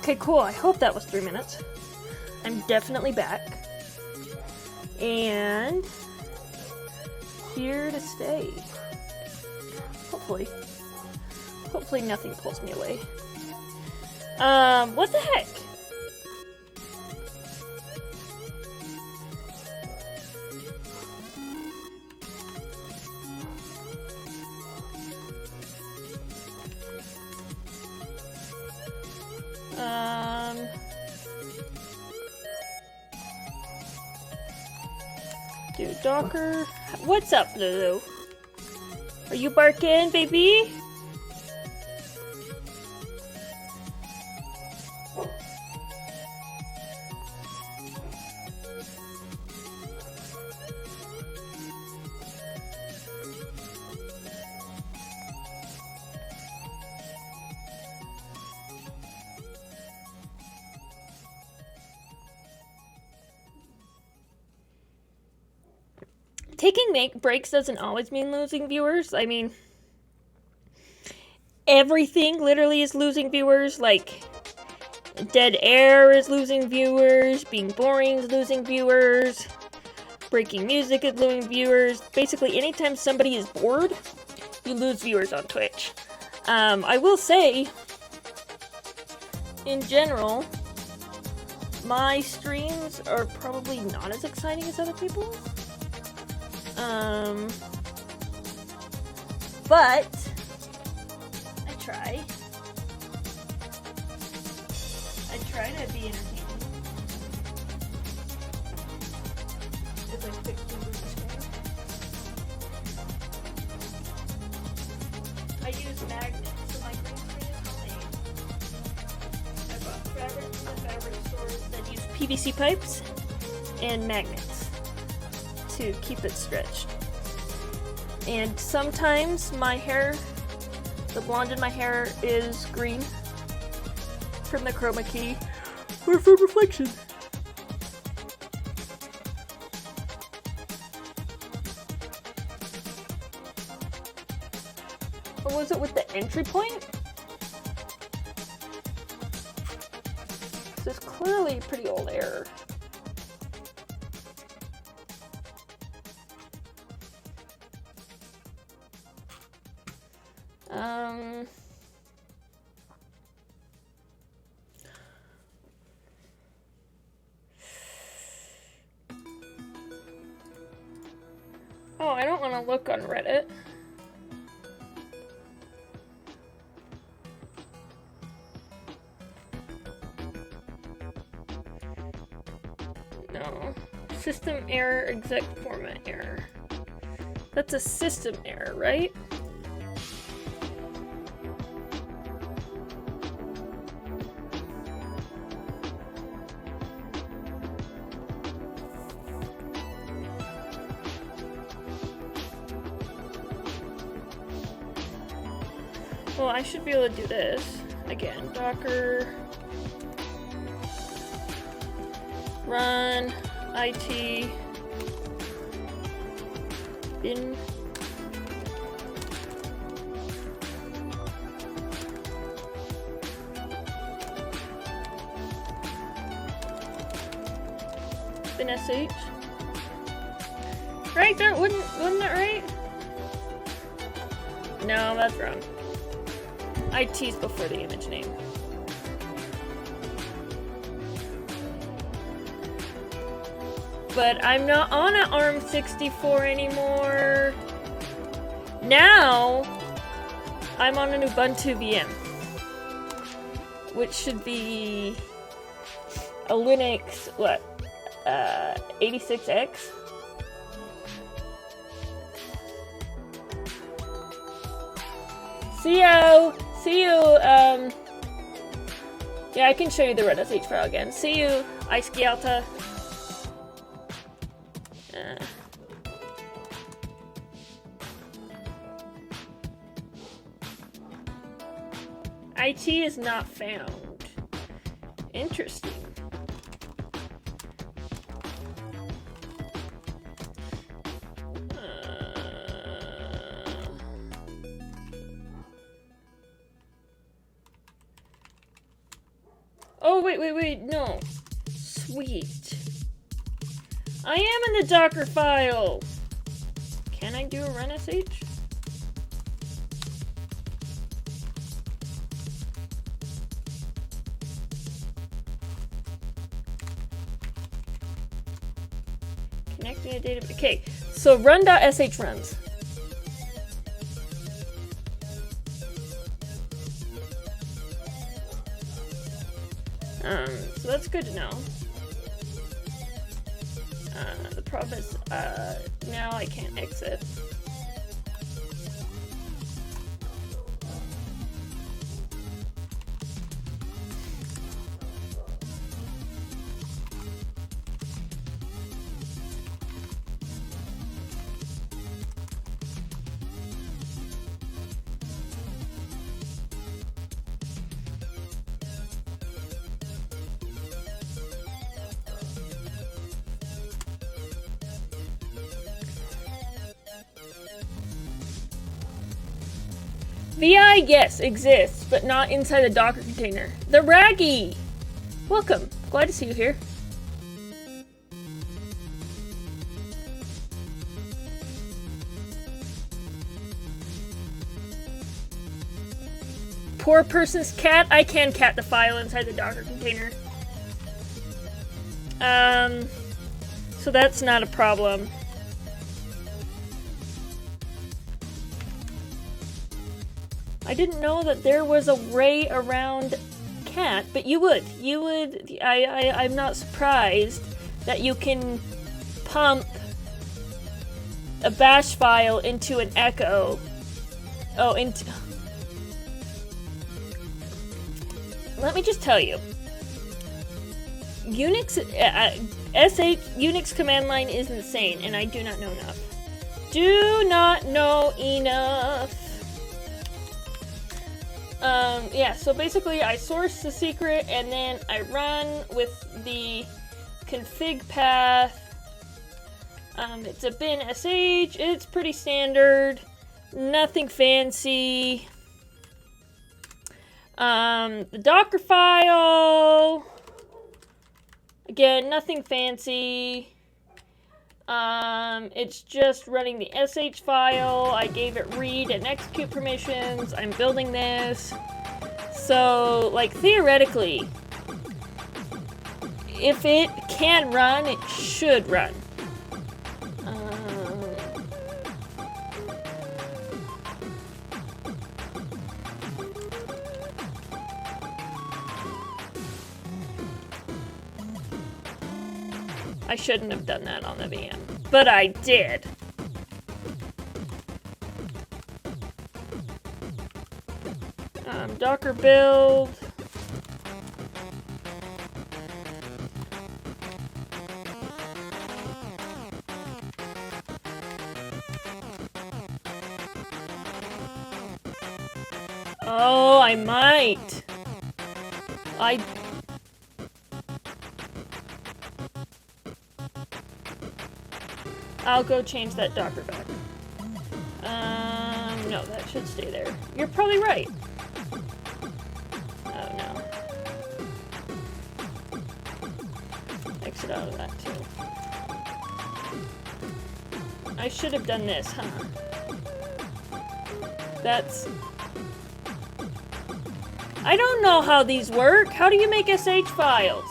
Okay, cool. I hope that was 3 minutes. I'm definitely back. And here to stay. Hopefully. Hopefully nothing pulls me away. What the heck? Dude, Docker. What's up, Lulu? Are you barking, baby? Taking breaks doesn't always mean losing viewers. I mean, everything literally is losing viewers. Like, dead air is losing viewers, being boring is losing viewers, breaking music is losing viewers. Basically, anytime somebody is bored, you lose viewers on Twitch. I will say, in general, my streams are probably not as exciting as other people's. But I try. I try to be entertaining. As I fix the screen. I use magnets, so my green screen is homemade. I bought fabric from the fabric stores that use PVC pipes and magnets to keep it stretched. And sometimes my hair, the blonde in my hair is green from the chroma key or from reflection. Or was it with the entry point? This is clearly a pretty old error. Oh, I don't want to look on Reddit. No. System error, exec format error. That's a system error, right? Well, I should be able to do this. Again, Docker run it bin sh. Right there, wasn't that right? No, that's wrong. IT's before the image name. But I'm not on an ARM64 anymore. Now, I'm on an Ubuntu VM. Which should be a Linux, 86X? See you, yeah, I can show you the Red SH file again. See you, Icegialta. IT is not found. Interesting. Oh, wait, no. Sweet. I am in the Docker file. Can I do a run SH? Connecting a database. Okay, so run.sh runs. So that's good to know. The problem is, now I can't exit. VI, yes, exists, but not inside the Docker container. The Raggy! Welcome. Glad to see you here. Poor person's cat. I can cat the file inside the Docker container. So that's not a problem. I didn't know that there was a way around cat, but you would. I'm not surprised that you can pump a bash file into an echo. Let me just tell you. Unix command line is insane, and I do not know enough. Yeah, so basically I source the secret and then I run with the config path. It's a bin sh, it's pretty standard, nothing fancy. The Docker file, again, nothing fancy. It's just running the SH file. I gave it read and execute permissions. I'm building this. So, like, theoretically, if it can run, it should run. I shouldn't have done that on the VM, but I did. Docker build. Oh, I might. I'll go change that Docker back. No, that should stay there. You're probably right. Oh, no. Exit out of that, too. I should have done this, huh? That's... I don't know how these work. How do you make SH files?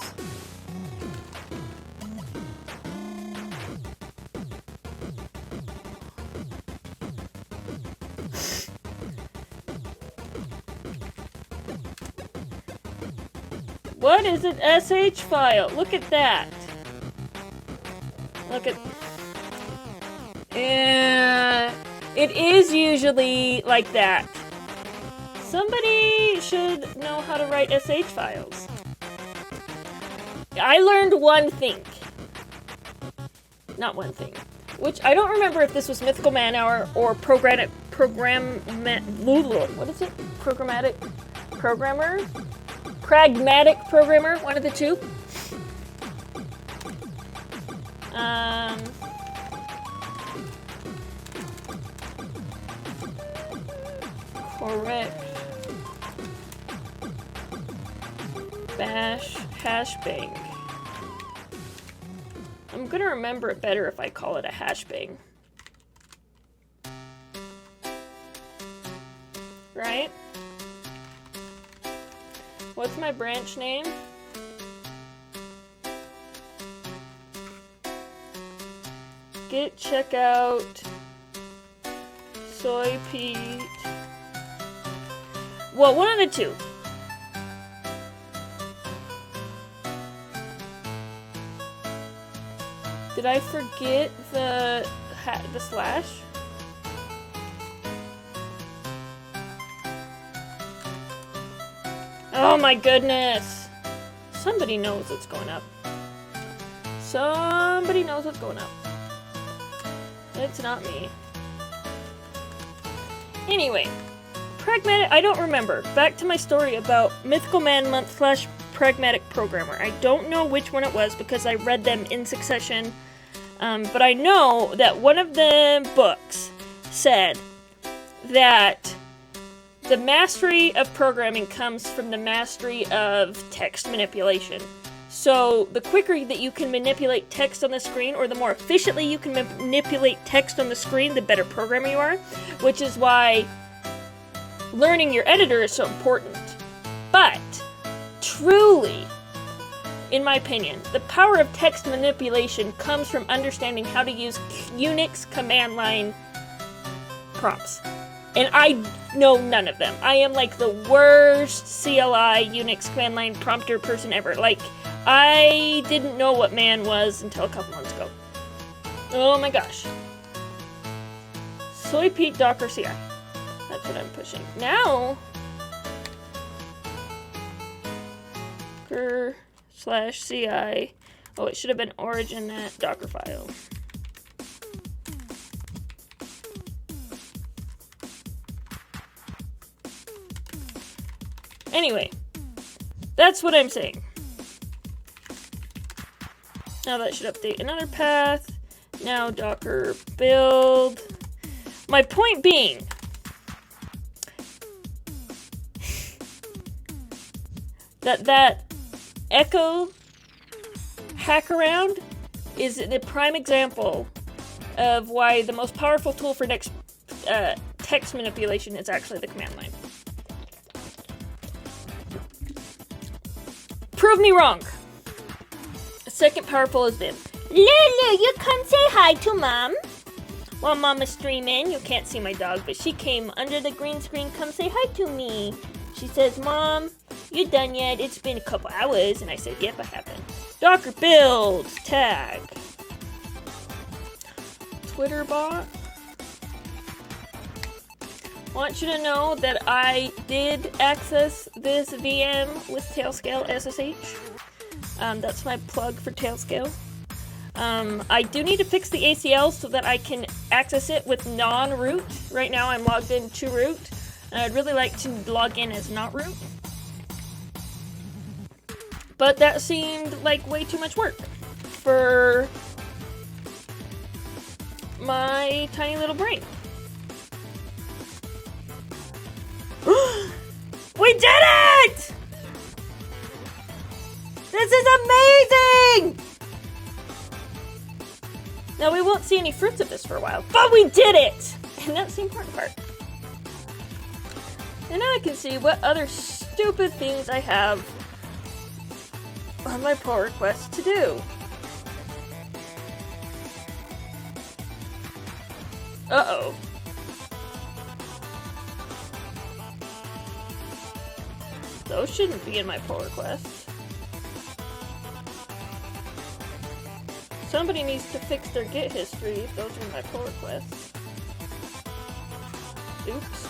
What is an SH file? Look at that. Look at... it is usually like that. Somebody should know how to write SH files. I learned one thing. Not one thing. Which, I don't remember if this was Mythical Man-Hour or Pragmatic Programmer? Pragmatic Programmer, one of the two. Correct. Bash hashbang. I'm gonna remember it better if I call it a hashbang. Right? What's my branch name? Git checkout soy peat. Well, one of the two. Did I forget the slash? Oh my goodness! Somebody knows what's going up. Somebody knows what's going up. It's not me. Anyway, pragmatic, I don't remember. Back to my story about Mythical Man Month / Pragmatic Programmer. I don't know which one it was because I read them in succession. But I know that one of the books said that the mastery of programming comes from the mastery of text manipulation. So the quicker that you can manipulate text on the screen, or the more efficiently you can manipulate text on the screen, the better programmer you are, which is why learning your editor is so important. But truly, in my opinion, the power of text manipulation comes from understanding how to use Unix command line prompts. And I know none of them. I am like the worst CLI Unix command line prompter person ever. Like, I didn't know what man was until a couple months ago. Oh my gosh. Soy peat Docker CI. That's what I'm pushing. Now, Docker/CI. Oh, it should have been origin that Docker file. Anyway, that's what I'm saying. Now that should update another path. Now Docker build. My point being, that echo hack around is the prime example of why the most powerful tool for text manipulation is actually the command line. Prove me wrong. Second powerful is Vim. Lulu, you come say hi to Mom. While Mom is streaming, you can't see my dog, but she came under the green screen, come say hi to me. She says, Mom, you done yet? It's been a couple hours. And I said, yep, I have been. Docker build, tag. Twitter bot. Want you to know that I did access this VM with Tailscale SSH. That's my plug for Tailscale. I do need to fix the ACL so that I can access it with non-root. Right now I'm logged in to root, and I'd really like to log in as not root. But that seemed like way too much work for my tiny little brain. We did it! This is amazing! Now, we won't see any fruits of this for a while, but we did it! And that's the important part. And now I can see what other stupid things I have on my pull request to do. Uh-oh. Those shouldn't be in my pull request. Somebody needs to fix their Git history if those are my pull requests. Oops.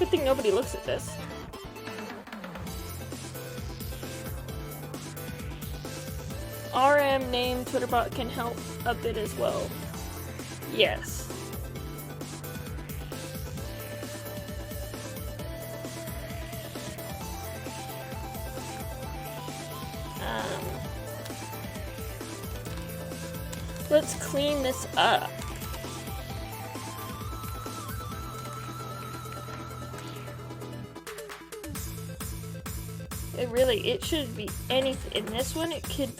Good thing nobody looks at this. RM name Twitterbot can help a bit as well. Yes. Let's clean this up. It should be anything. In this one, it could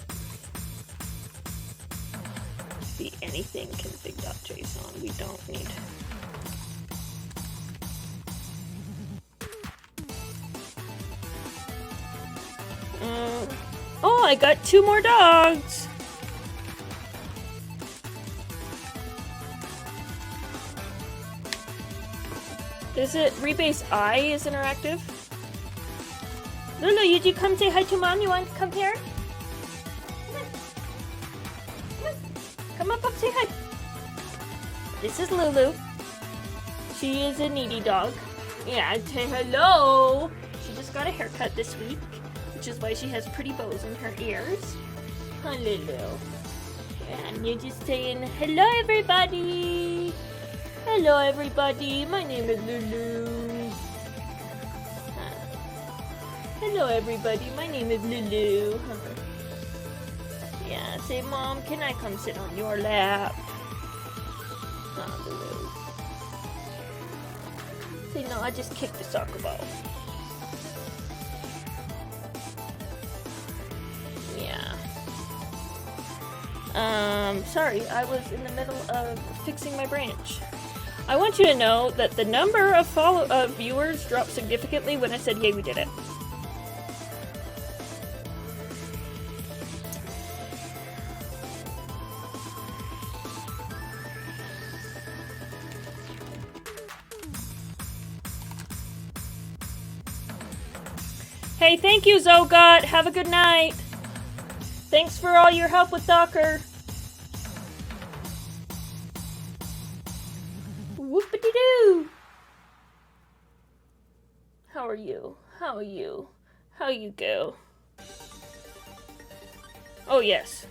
be anything config.json. We don't need. Oh, I got 2 more dogs. Is it Rebase I is interactive? Lulu, you do come say hi to Mom? You want to come here? Come on. Come on. Come up, say hi. This is Lulu. She is a needy dog. Yeah, say hello. She just got a haircut this week, which is why she has pretty bows in her ears. Hi, Lulu. And you're just saying, hello, everybody. Hello, everybody. My name is Lulu. Hello, everybody. My name is Lulu. Yeah, say, Mom, can I come sit on your lap? Oh, Lulu. Say, no, I just kicked the soccer ball. Yeah. Sorry, I was in the middle of fixing my branch. I want you to know that the number of viewers dropped significantly when I said, yay, we did it. Hey, thank you, Zogot. Have a good night. Thanks for all your help with Docker. Whoopity-doo. How are you? How are you? How you go? Oh, yes.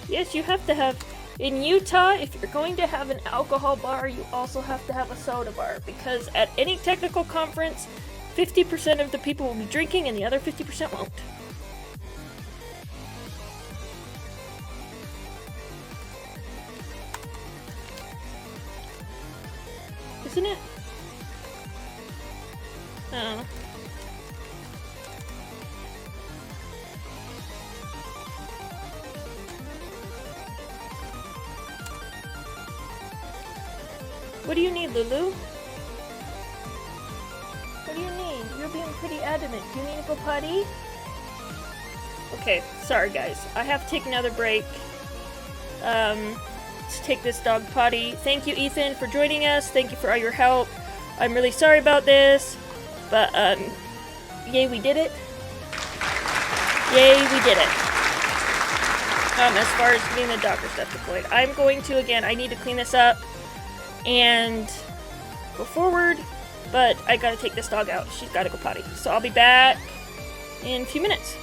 Yes, you have to have, in Utah, if you're going to have an alcohol bar, you also have to have a soda bar, because at any technical conference, 50% of the people will be drinking and the other 50% won't. isn't it? Oh. What do you need, Lulu? What do you need? You're being pretty adamant. Do you need to go potty? Okay, sorry guys. I have to take another break. To take this dog potty. Thank you, Ethan, for joining us. Thank you for all your help. I'm really sorry about this, but yay, we did it. Yay, we did it. As far as getting the doctor stuff deployed, I'm going to again. I need to clean this up and go forward, but I gotta take this dog out. She's gotta go potty. So I'll be back in a few minutes.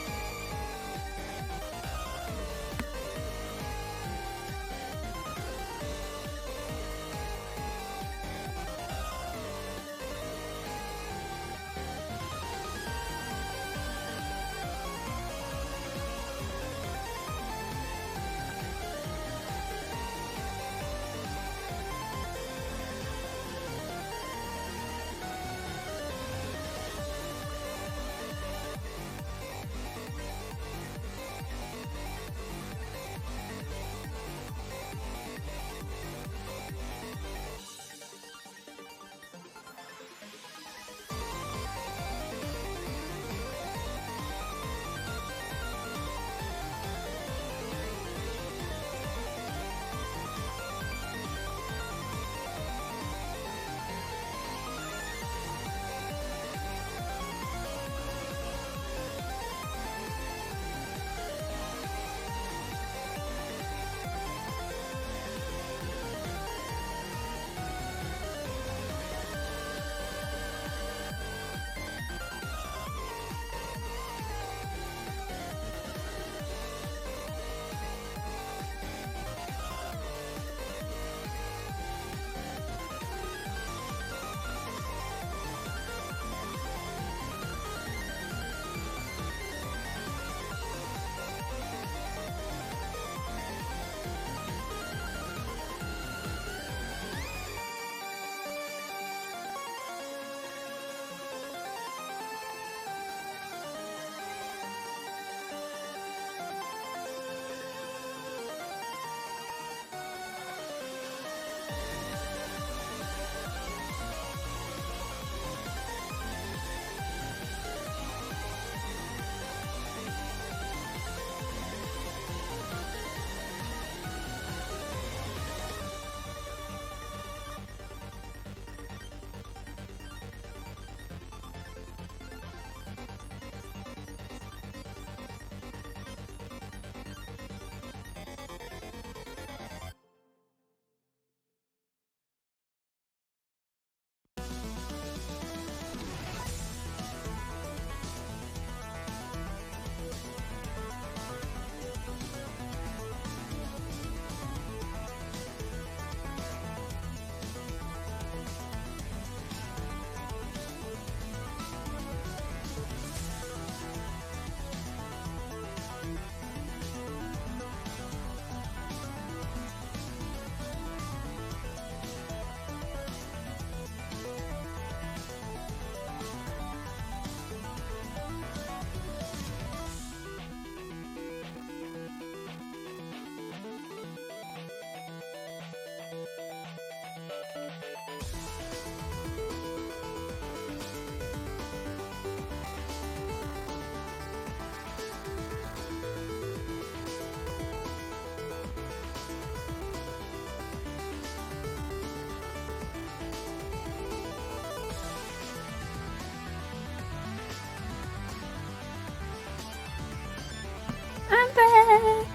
I'm back.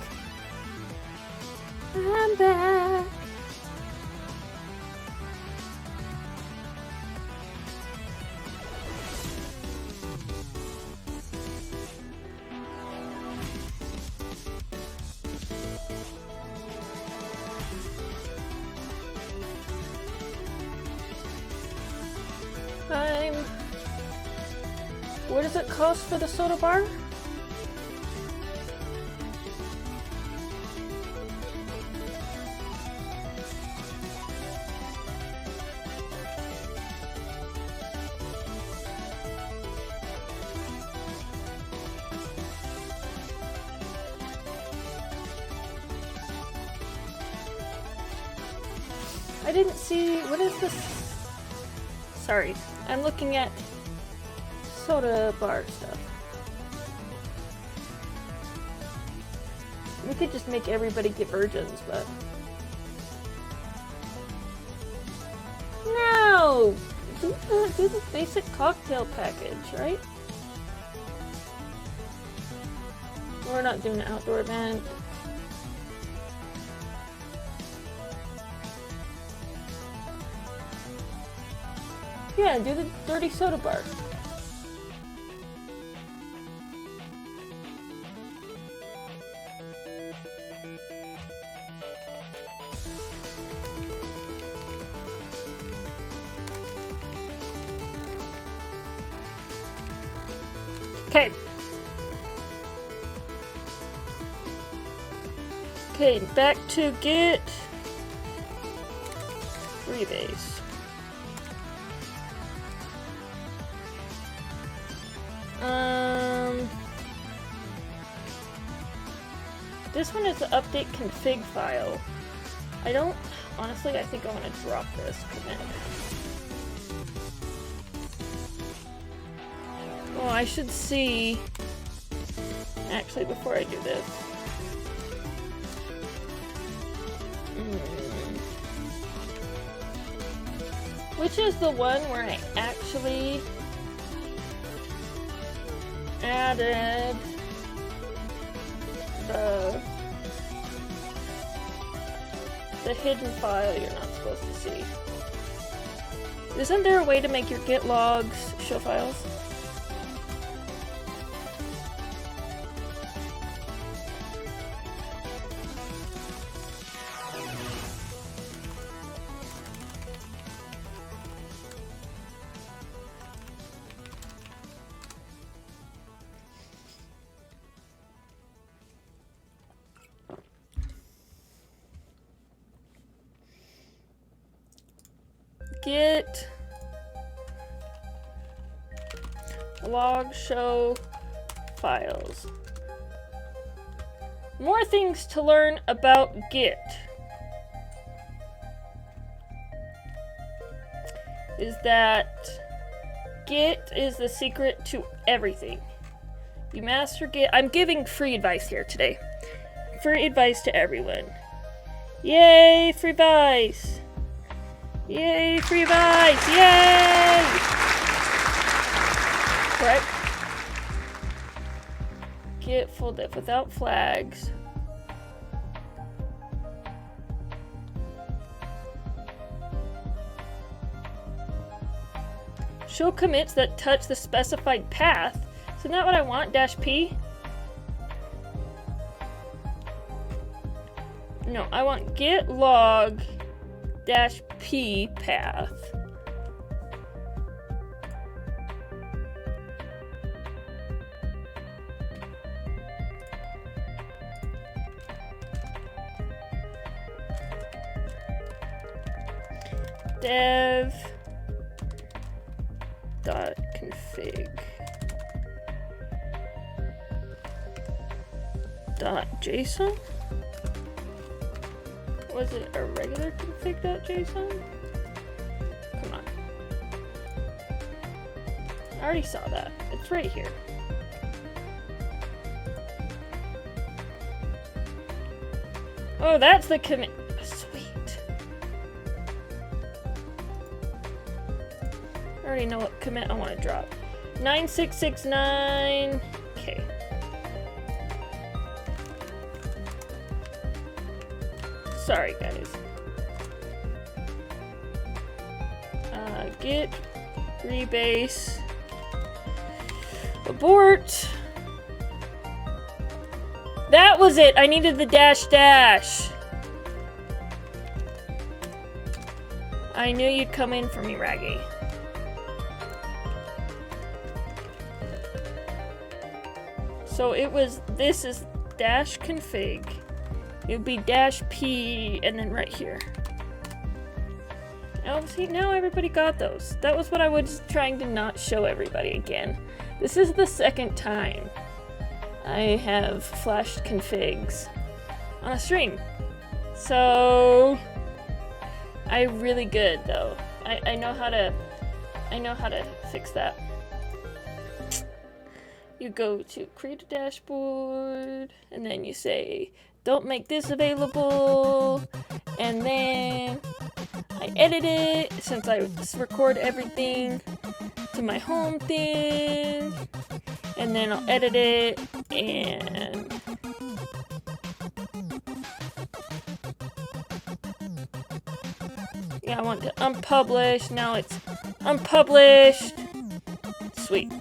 I'm back. What does it cost for the soda bar? I didn't see, what is this? Sorry, I'm looking at soda bar stuff. We could just make everybody get virgins, but... No! Do the basic cocktail package, right? We're not doing an outdoor event. Yeah, do the dirty soda bar. Okay. Okay, back to Git rebase. This one is the update config file. Honestly, I think I want to drop this commit. Oh, I should see, actually, before I do this. Which is the one where I actually added the hidden file you're not supposed to see? Isn't there a way to make your Git logs show files? Git log show files. More things to learn about Git is that Git is the secret to everything. You master Git. I'm giving free advice here today. Free advice to everyone. Yay, free advice! Yay, free advice! Yay! Correct. Git full diff without flags. Show commits that touch the specified path. Isn't that what I want? -P? No, I want git log -P path. Dev dot config dot JSON. Was it a regular config.json? Come on. I already saw that. It's right here. Oh, that's the commit. Sweet. I already know what commit I want to drop. 9669. Okay. Sorry, guys. Git rebase abort. That was it. I needed the --. I knew you'd come in for me, Raggy. So it was. This is -config. It would be -P and then right here. Oh, see, now everybody got those. That was what I was trying to not show everybody again. This is the second time I have flashed configs on a stream. So, I'm really good though. I know how to fix that. You go to create a dashboard, and then you say, don't make this available, and then I edit it since I record everything to my home thing, and then I'll edit it, and yeah, I want to unpublish. Now it's unpublished. Sweet.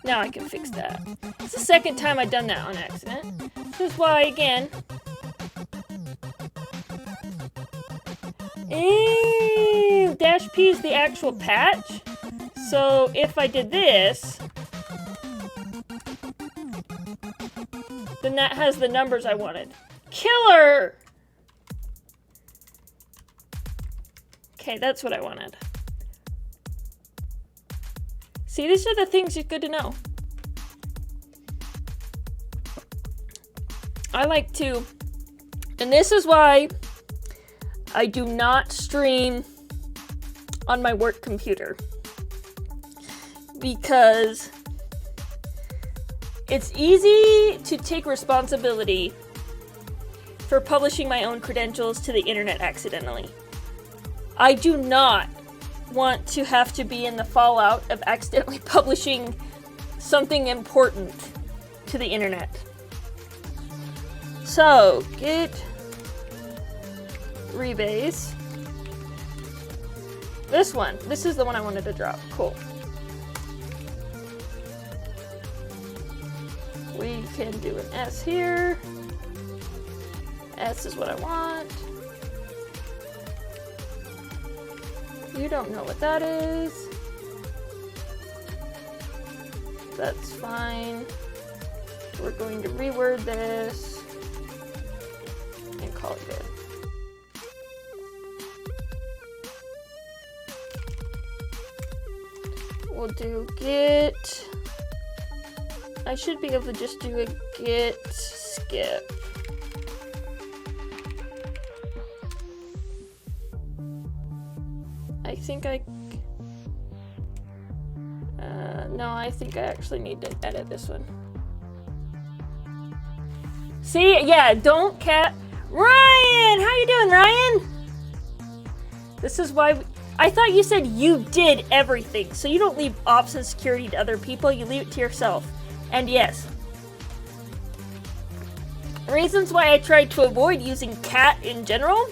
Now I can fix that. It's the second time I've done that on accident. This is why, again. Ew, dash P is the actual patch. So if I did this, then that has the numbers I wanted. Killer! Okay, that's what I wanted. See, these are the things you're good to know. I like to, and this is why I do not stream on my work computer. Because it's easy to take responsibility for publishing my own credentials to the internet accidentally. I do not want to have to be in the fallout of accidentally publishing something important to the internet. So, git rebase. This one. This is the one I wanted to drop. Cool. We can do an S here. S is what I want. You don't know what that is. That's fine. We're going to reword this and call it good. We'll do git. I should be able to just do a git skip. No, I think I actually need to edit this one. See, yeah, don't cat. Ryan, how you doing, Ryan? This is why I thought you said you did everything, so you don't leave ops and security to other people, you leave it to yourself. And yes, reasons why I tried to avoid using cat in general.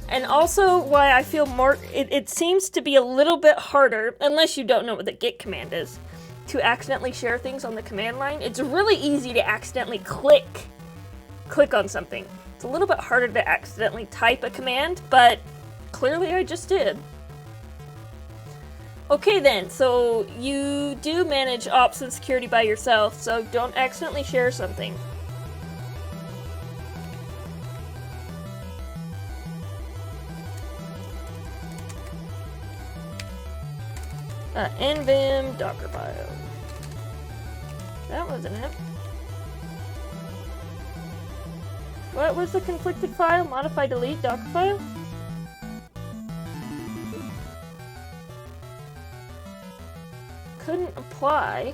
And also why I feel more, it seems to be a little bit harder, unless you don't know what the git command is, to accidentally share things on the command line. It's really easy to accidentally click on something. It's a little bit harder to accidentally type a command, but clearly I just did. Okay then, so you do manage ops and security by yourself, so don't accidentally share something. Nvim Dockerfile. That wasn't it. What was the conflicted file? Modify, delete, Dockerfile? Couldn't apply.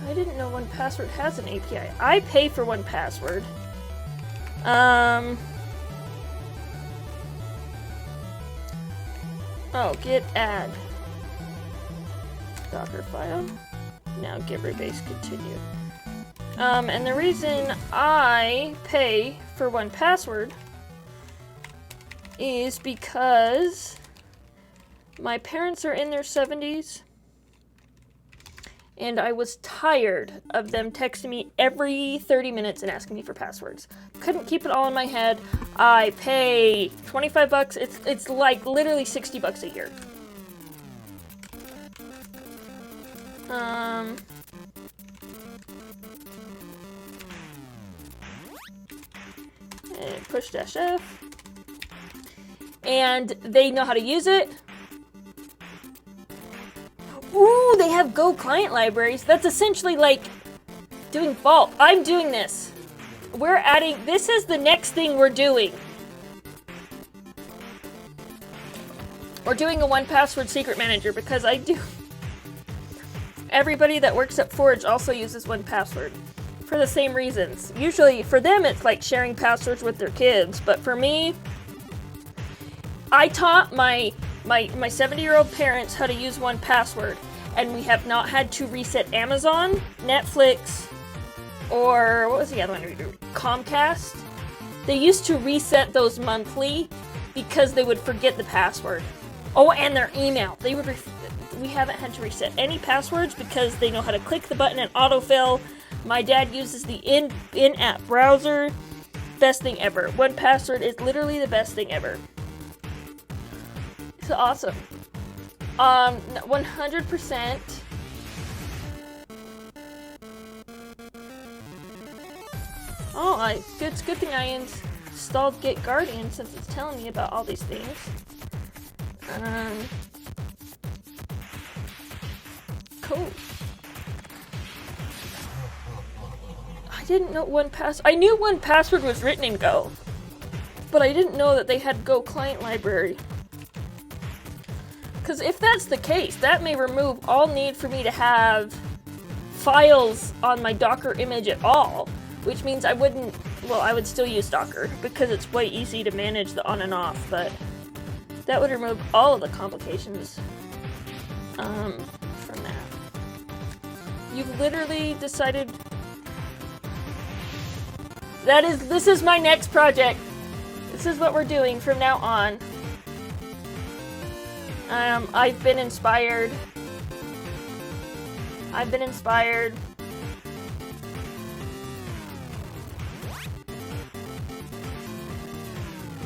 I didn't know 1Password has an API. I pay for 1Password. Oh, git add Dockerfile. Now git rebase continue. And the reason I pay for 1Password is because my parents are in their 70s. And I was tired of them texting me every 30 minutes and asking me for passwords. Couldn't keep it all in my head. I pay $25. It's like literally $60 a year. push-f. And they know how to use it. Ooh, they have Go client libraries. That's essentially like doing Vault. I'm doing this. We're adding, this is the next thing we're doing. We're doing a 1Password secret manager because I do. Everybody that works at Forge also uses 1Password for the same reasons. Usually for them it's like sharing passwords with their kids, but for me, I taught my 70-year-old parents how to use 1Password, and we have not had to reset Amazon, Netflix, or what was the other one we do? Comcast. They used to reset those monthly because they would forget the password. Oh, and their email. We haven't had to reset any passwords because they know how to click the button and autofill. My dad uses the in-app browser. Best thing ever. 1Password is literally the best thing ever. It's awesome. 100%. Oh, it's good thing I installed Git Guardian since it's telling me about all these things. Cool. I didn't know 1Password. I knew 1Password was written in Go, but I didn't know that they had Go client library. Because if that's the case, that may remove all need for me to have files on my Docker image at all, which means I would still use Docker because it's way easy to manage the on and off, but that would remove all of the complications from that. You've literally decided this is my next project. This is what we're doing from now on. I've been inspired.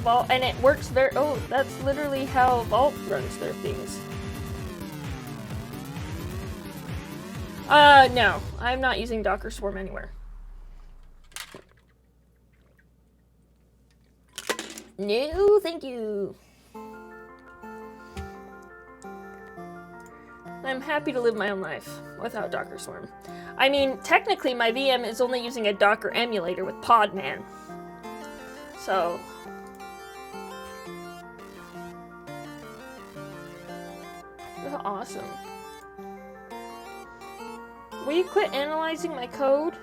Vault, and it works very, that's literally how Vault runs their things. No, I'm not using Docker Swarm anywhere. No, thank you. I'm happy to live my own life without Docker Swarm. I mean, technically my VM is only using a Docker emulator with Podman. So... that's awesome. Will you quit analyzing my code?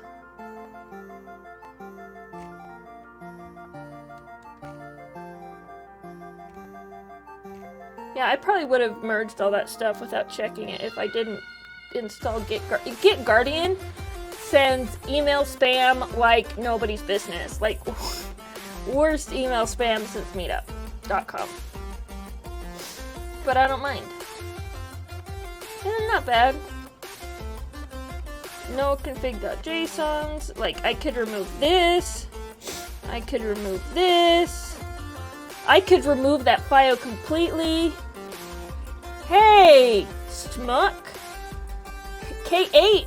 Yeah, I probably would have merged all that stuff without checking it if I didn't install Git Guardian sends email spam like nobody's business. Like, worst email spam since meetup.com. But I don't mind. Not bad. No config.jsons. Like, I could remove this. I could remove this. I could remove that file completely. Hey, Smuck. K8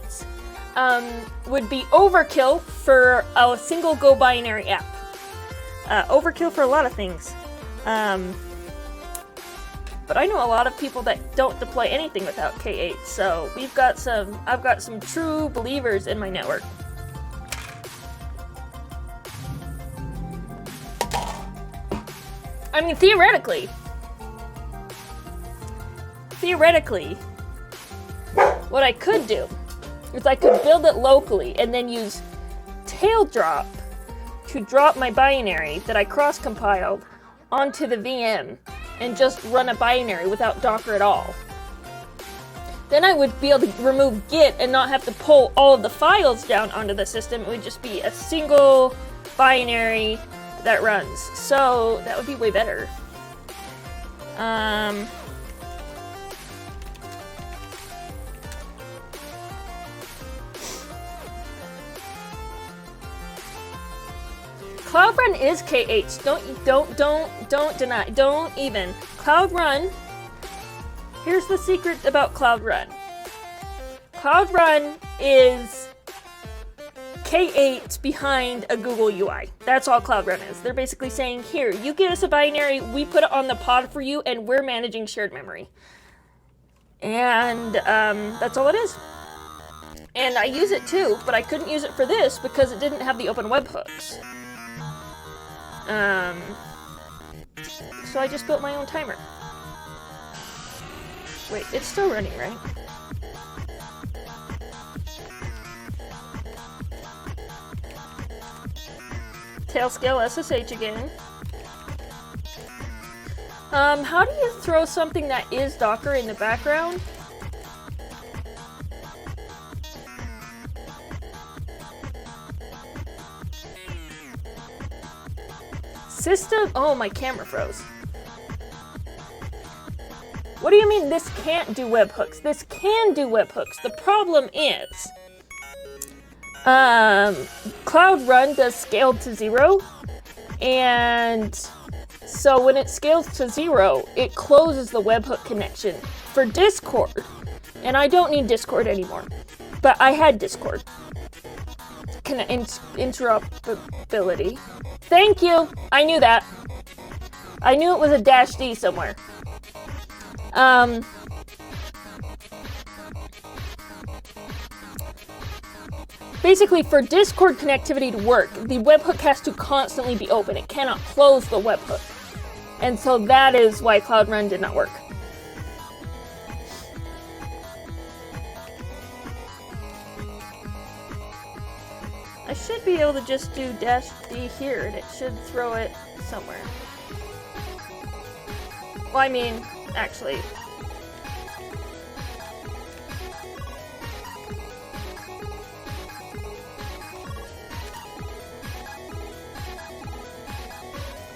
would be overkill for a single Go binary app. Overkill for a lot of things. But I know a lot of people that don't deploy anything without K8, so I've got some true believers in my network. I mean, theoretically, what I could do is I could build it locally and then use Taildrop to drop my binary that I cross-compiled onto the VM and just run a binary without Docker at all. Then I would be able to remove Git and not have to pull all of the files down onto the system. It would just be a single binary that runs. So that would be way better. Cloud Run is K8. Don't deny. Don't even. Cloud Run. Here's the secret about Cloud Run. Cloud Run is K8 behind a Google UI. That's all Cloud Run is. They're basically saying, here, you give us a binary, we put it on the pod for you, and we're managing shared memory. And that's all it is. And I use it too, but I couldn't use it for this because it didn't have the open webhooks. So I just built my own timer. Wait, it's still running, right? Tailscale SSH again. How do you throw something that is Docker in the background? System, oh, my camera froze. What do you mean this can't do webhooks? This can do webhooks. The problem is, Cloud Run does scale to 0, and so when it scales to 0, it closes the webhook connection for Discord, and I don't need Discord anymore, but I had Discord. Interoperability. Thank you! I knew that. I knew it was a -D somewhere. Basically, for Discord connectivity to work, the webhook has to constantly be open. It cannot close the webhook. And so that is why Cloud Run did not work. I should be able to just do -D here, and it should throw it somewhere. Well, I mean, actually.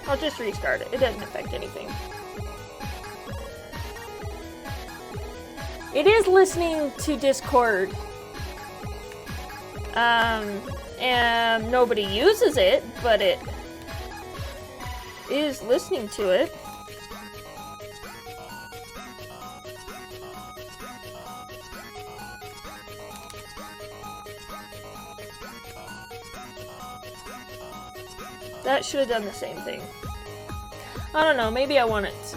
I'll just restart it. It doesn't affect anything. It is listening to Discord. And nobody uses it, but it is listening to it. That should have done the same thing. I don't know, maybe I want it.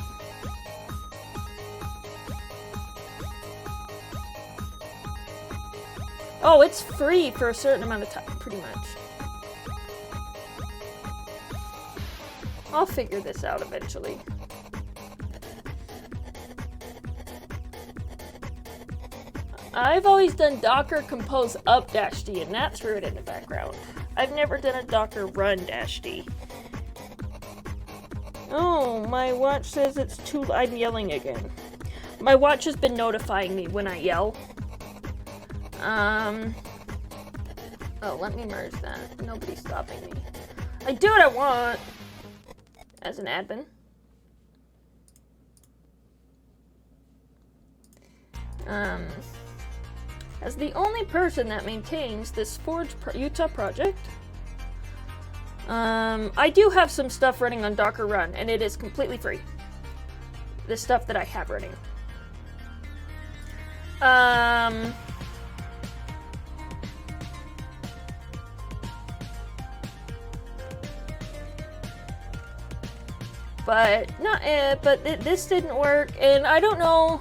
Oh, it's free for a certain amount of time, pretty much. I'll figure this out eventually. I've always done Docker compose up -D, and that threw it in the background. I've never done a Docker run -D. Oh, my watch says it's too. I'm yelling again. My watch has been notifying me when I yell. Oh, let me merge that. Nobody's stopping me. I do what I want as an admin. As the only person that maintains this Forge Utah project, I do have some stuff running on Docker Run, and it is completely free. The stuff that I have running. But this didn't work, and I don't know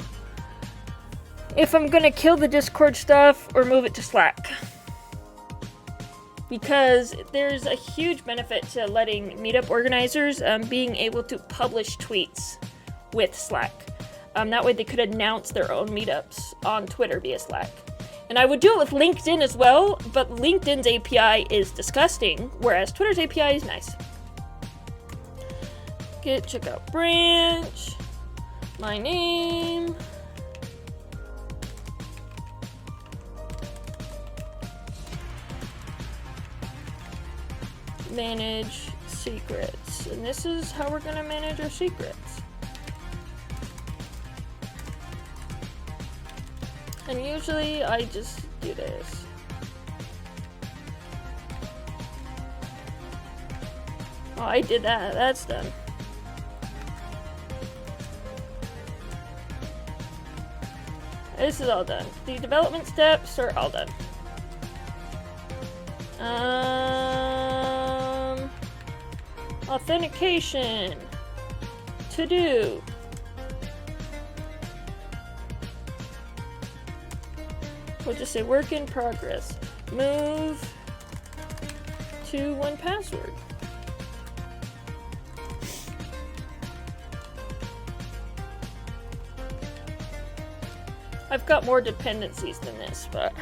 if I'm gonna kill the Discord stuff or move it to Slack. Because there's a huge benefit to letting meetup organizers being able to publish tweets with Slack. That way they could announce their own meetups on Twitter via Slack. And I would do it with LinkedIn as well, but LinkedIn's API is disgusting, whereas Twitter's API is nice. Check out branch, my name, manage secrets, and this is how we're gonna manage our secrets. And usually I just do this. Oh, I did that, that's done. This is all done. The development steps are all done. Authentication. To do. We'll just say work in progress. Move to 1Password. I've got more dependencies than this, but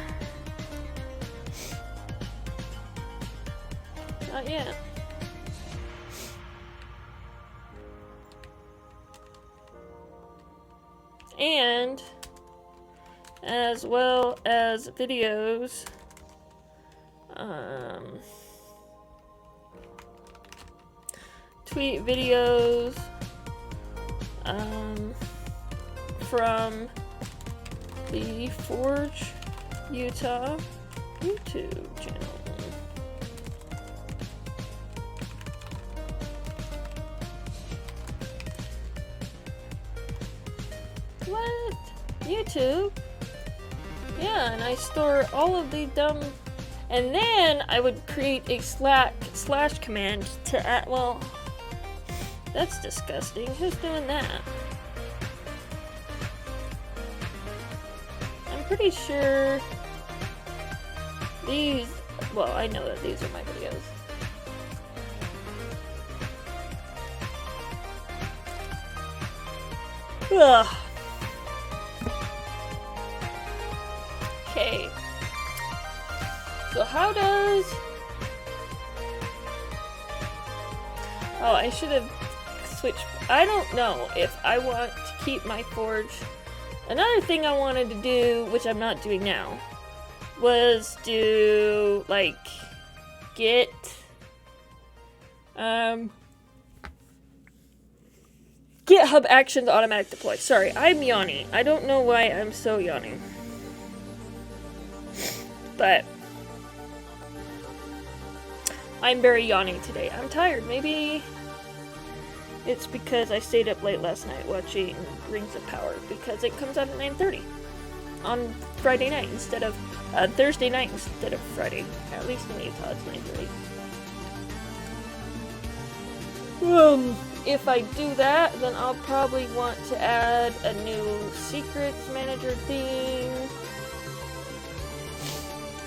not yet. And as well as videos, tweet videos from the Forge Utah YouTube channel. What? YouTube? Yeah, and I store all of the dumb... And then I would create a slash command to add... Well, that's disgusting. Who's doing that? I'm pretty sure these... Well, I know that these are my videos. Ugh. Okay. So how does... Oh, I should have switched... I don't know if I want to keep my Forge... Another thing I wanted to do, which I'm not doing now, was do, like, get... GitHub Actions Automatic Deploy. Sorry, I'm yawning. I don't know why I'm so yawning. But I'm very yawning today. I'm tired. Maybe it's because I stayed up late last night watching Rings of Power, because it comes out at 9:30 on Friday night instead of Thursday night instead of Friday. At least in Utah, it's 9:30. If I do that, then I'll probably want to add a new secrets manager thing.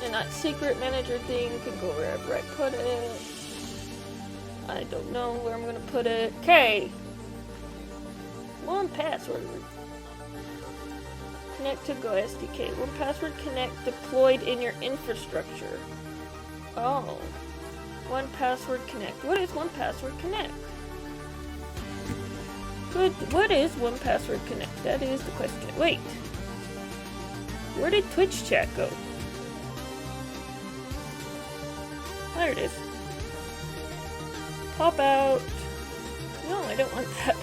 And that secret manager thing can go wherever I put it. I don't know where I'm gonna put it. Okay. 1Password. Connect to Go SDK. 1Password Connect deployed in your infrastructure. Oh. 1Password Connect. What is 1Password Connect? What is 1Password Connect? That is the question. Wait. Where did Twitch chat go? There it is. Pop out. No, I don't want that.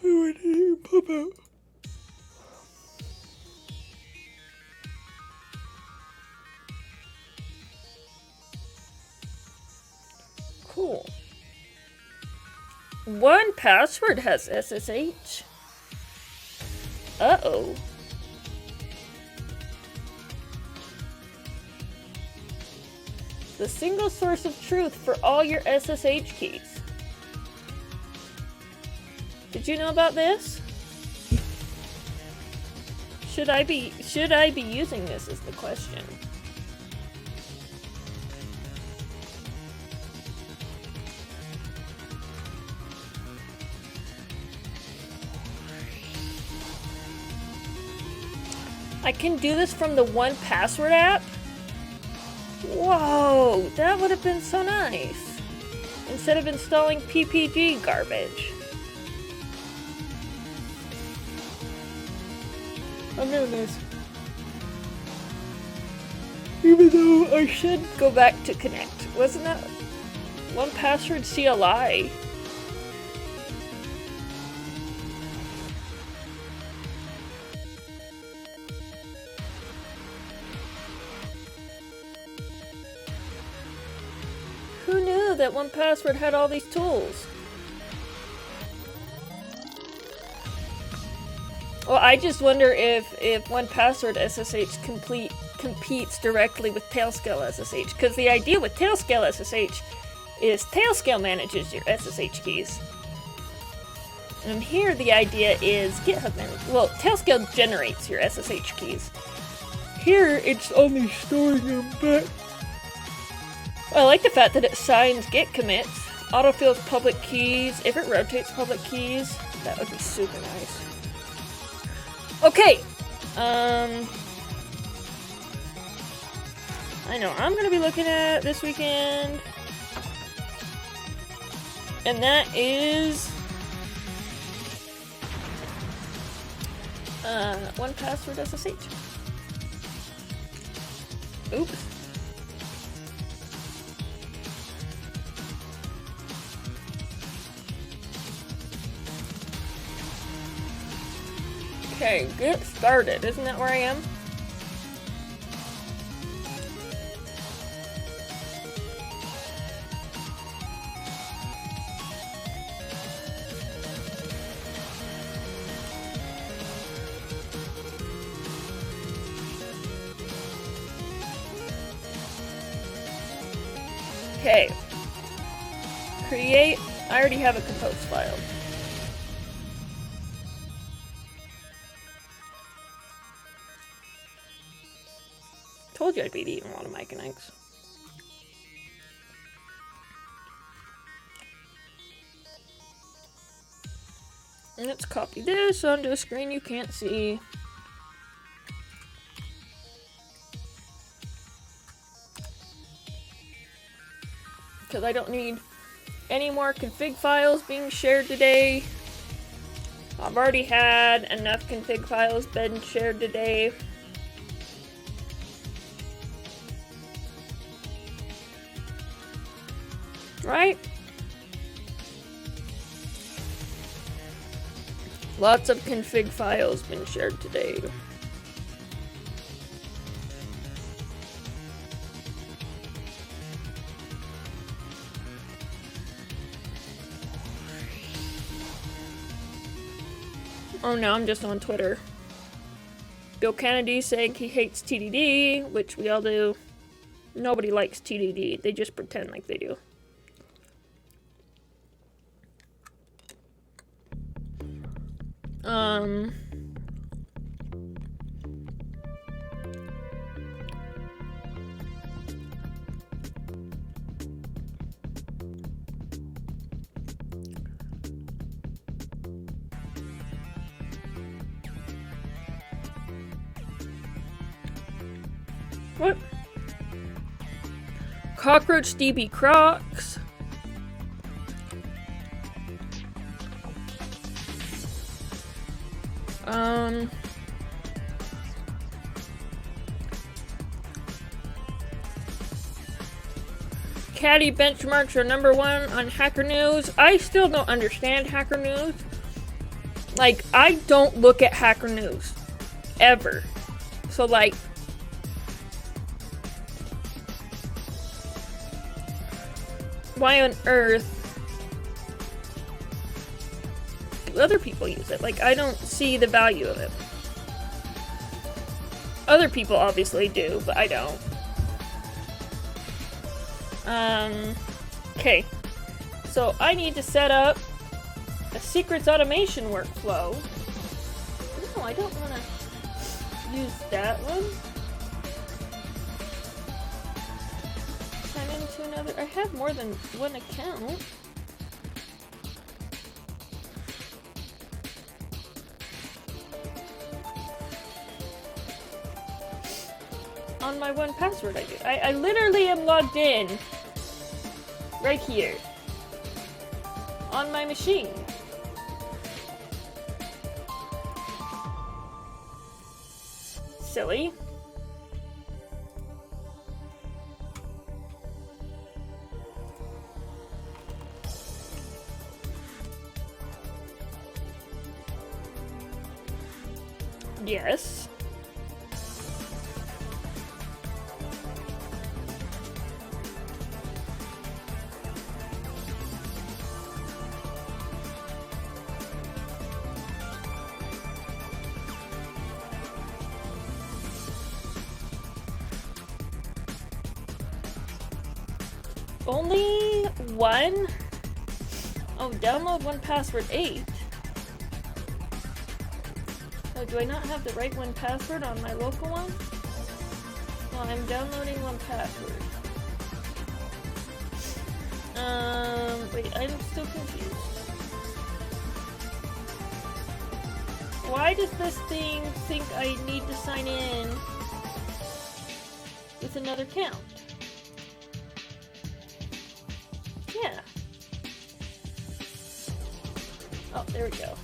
I want to pop out. Cool. 1Password has SSH. Uh-oh. The single source of truth for all your SSH keys. Did you know about this? Should I be using this is the question. I can do this from the 1Password app? Whoa, that would have been so nice. Instead of installing PPG garbage. I'm doing this. Even though I should go back to Connect. Wasn't that 1Password CLI? Who knew that 1Password had all these tools? Well, I just wonder if 1Password SSH competes directly with Tailscale SSH, because the idea with Tailscale SSH is Tailscale manages your SSH keys. And here the idea is GitHub manages. Well, Tailscale generates your SSH keys. Here it's only storing them, but I like the fact that it signs Git commits, autofills public keys. If it rotates public keys, that would be super nice. Okay, I know I'm gonna be looking at this weekend, and that is 1Password SSH. Oops. Okay, get started. Isn't that where I am? Okay. Create. I already have a compose file. Told you I'd be eating a lot of my connects. And let's copy this onto a screen you can't see. Because I don't need any more config files being shared today. I've already had enough config files been shared today. Right? Lots of config files been shared today. Oh no, I'm just on Twitter. Bill Kennedy saying he hates TDD, which we all do. Nobody likes TDD. They just pretend like they do. What? Cockroach DB Crocs. Caddy benchmarks are #1 on Hacker News. I still don't understand Hacker News. Like, I don't look at Hacker News. Ever. So, like, why on earth do other people use it? Like, I don't see the value of it. Other people obviously do, but I don't. Okay. So I need to set up a secrets automation workflow. No, I don't want to use that one. Sign into another. I have more than one account. On my 1Password I do. I literally am logged in right here on my machine. Silly. Yes. Only one? Oh, download 1Password 8. Oh, do I not have the right 1Password on my local one? Well, I'm downloading 1Password. Wait, I'm still confused. Why does this thing think I need to sign in with another account? Yeah. Oh, there we go.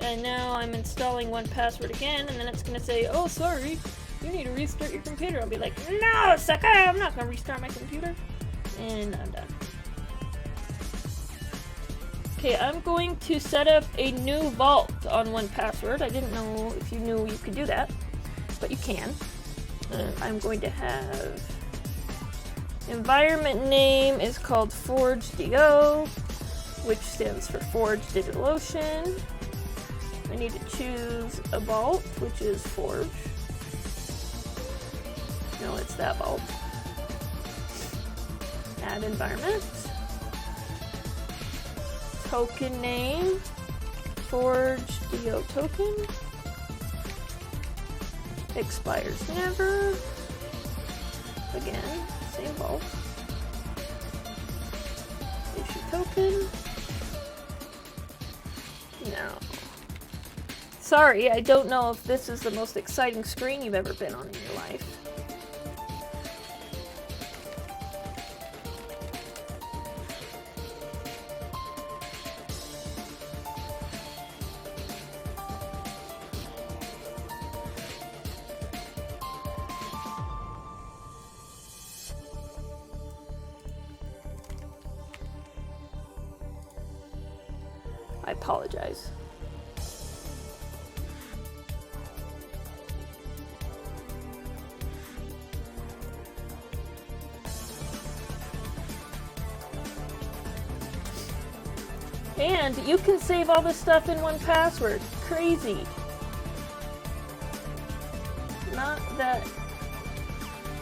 And now I'm installing 1Password again, and then it's gonna say, oh, sorry, you need to restart your computer. I'll be like, no, sucker, I'm not gonna restart my computer. And I'm done. Okay, I'm going to set up a new vault on 1Password. I didn't know if you knew you could do that, but you can. I'm going to have environment name is called ForgeDO, which stands for Forge Digital Ocean. I need to choose a vault, which is Forge. No, it's that vault. Add environment. Token name, ForgeDO token. Expires never. Again, same vault. Issue token. No. Sorry, I don't know if this is the most exciting screen you've ever been on in your life. I apologize. And you can save all this stuff in 1Password. Crazy. Not that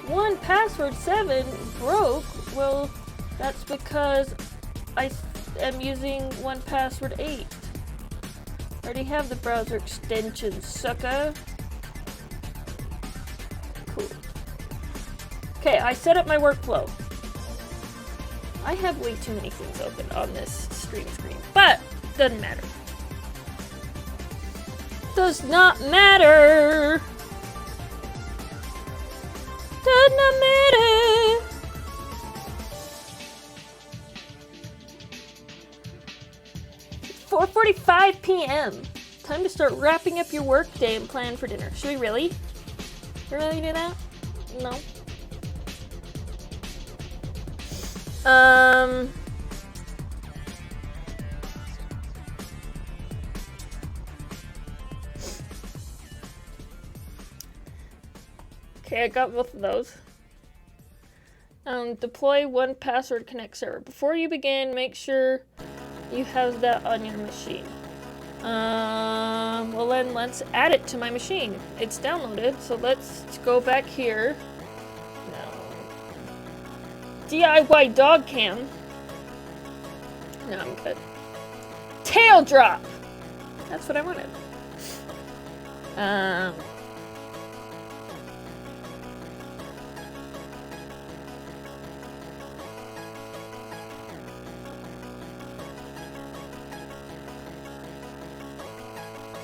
1Password 7 broke. Well, that's because I am using 1Password 8. I already have the browser extension, sucker. Cool. Okay, I set up my workflow. I have way too many things open on this stream screen, but doesn't matter. Does not matter. Does not matter. It's 4:45 p.m. Time to start wrapping up your work day and plan for dinner. Should we really? Really do that? No. Okay, I got both of those. Deploy 1Password Connect server. Before you begin, make sure you have that on your machine. Well then let's add it to my machine. It's downloaded, so let's go back here. DIY dog cam. No, I'm good. Taildrop! That's what I wanted.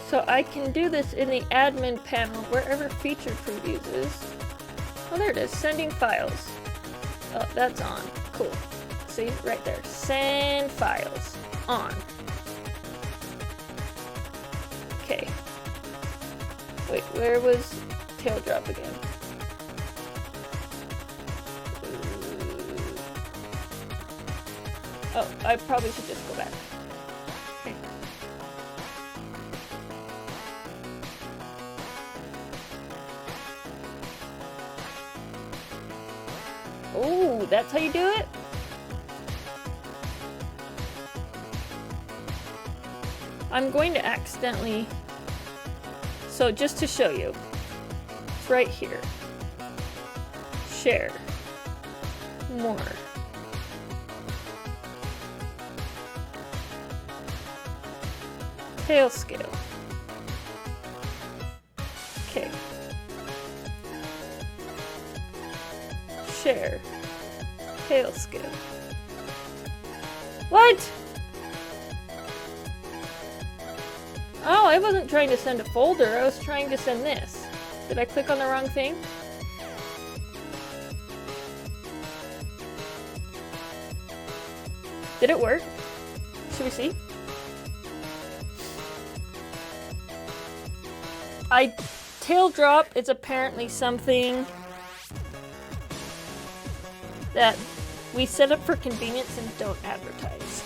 So I can do this in the admin panel wherever feature previews is. Oh, there it is. Sending files. Oh, that's on. Cool. See? Right there. Send files. On. Okay. Wait, where was Taildrop again? Oh, I probably should just go back. Okay. Oh, that's how you do it? I'm going to accidentally... So just to show you, it's right here. Share. more. Tailscale. Okay. Share. Tailscale. What? Oh, I wasn't trying to send a folder. I was trying to send this. Did I click on the wrong thing? Did it work? Should we see? Taildrop is apparently something that we set up for convenience and don't advertise.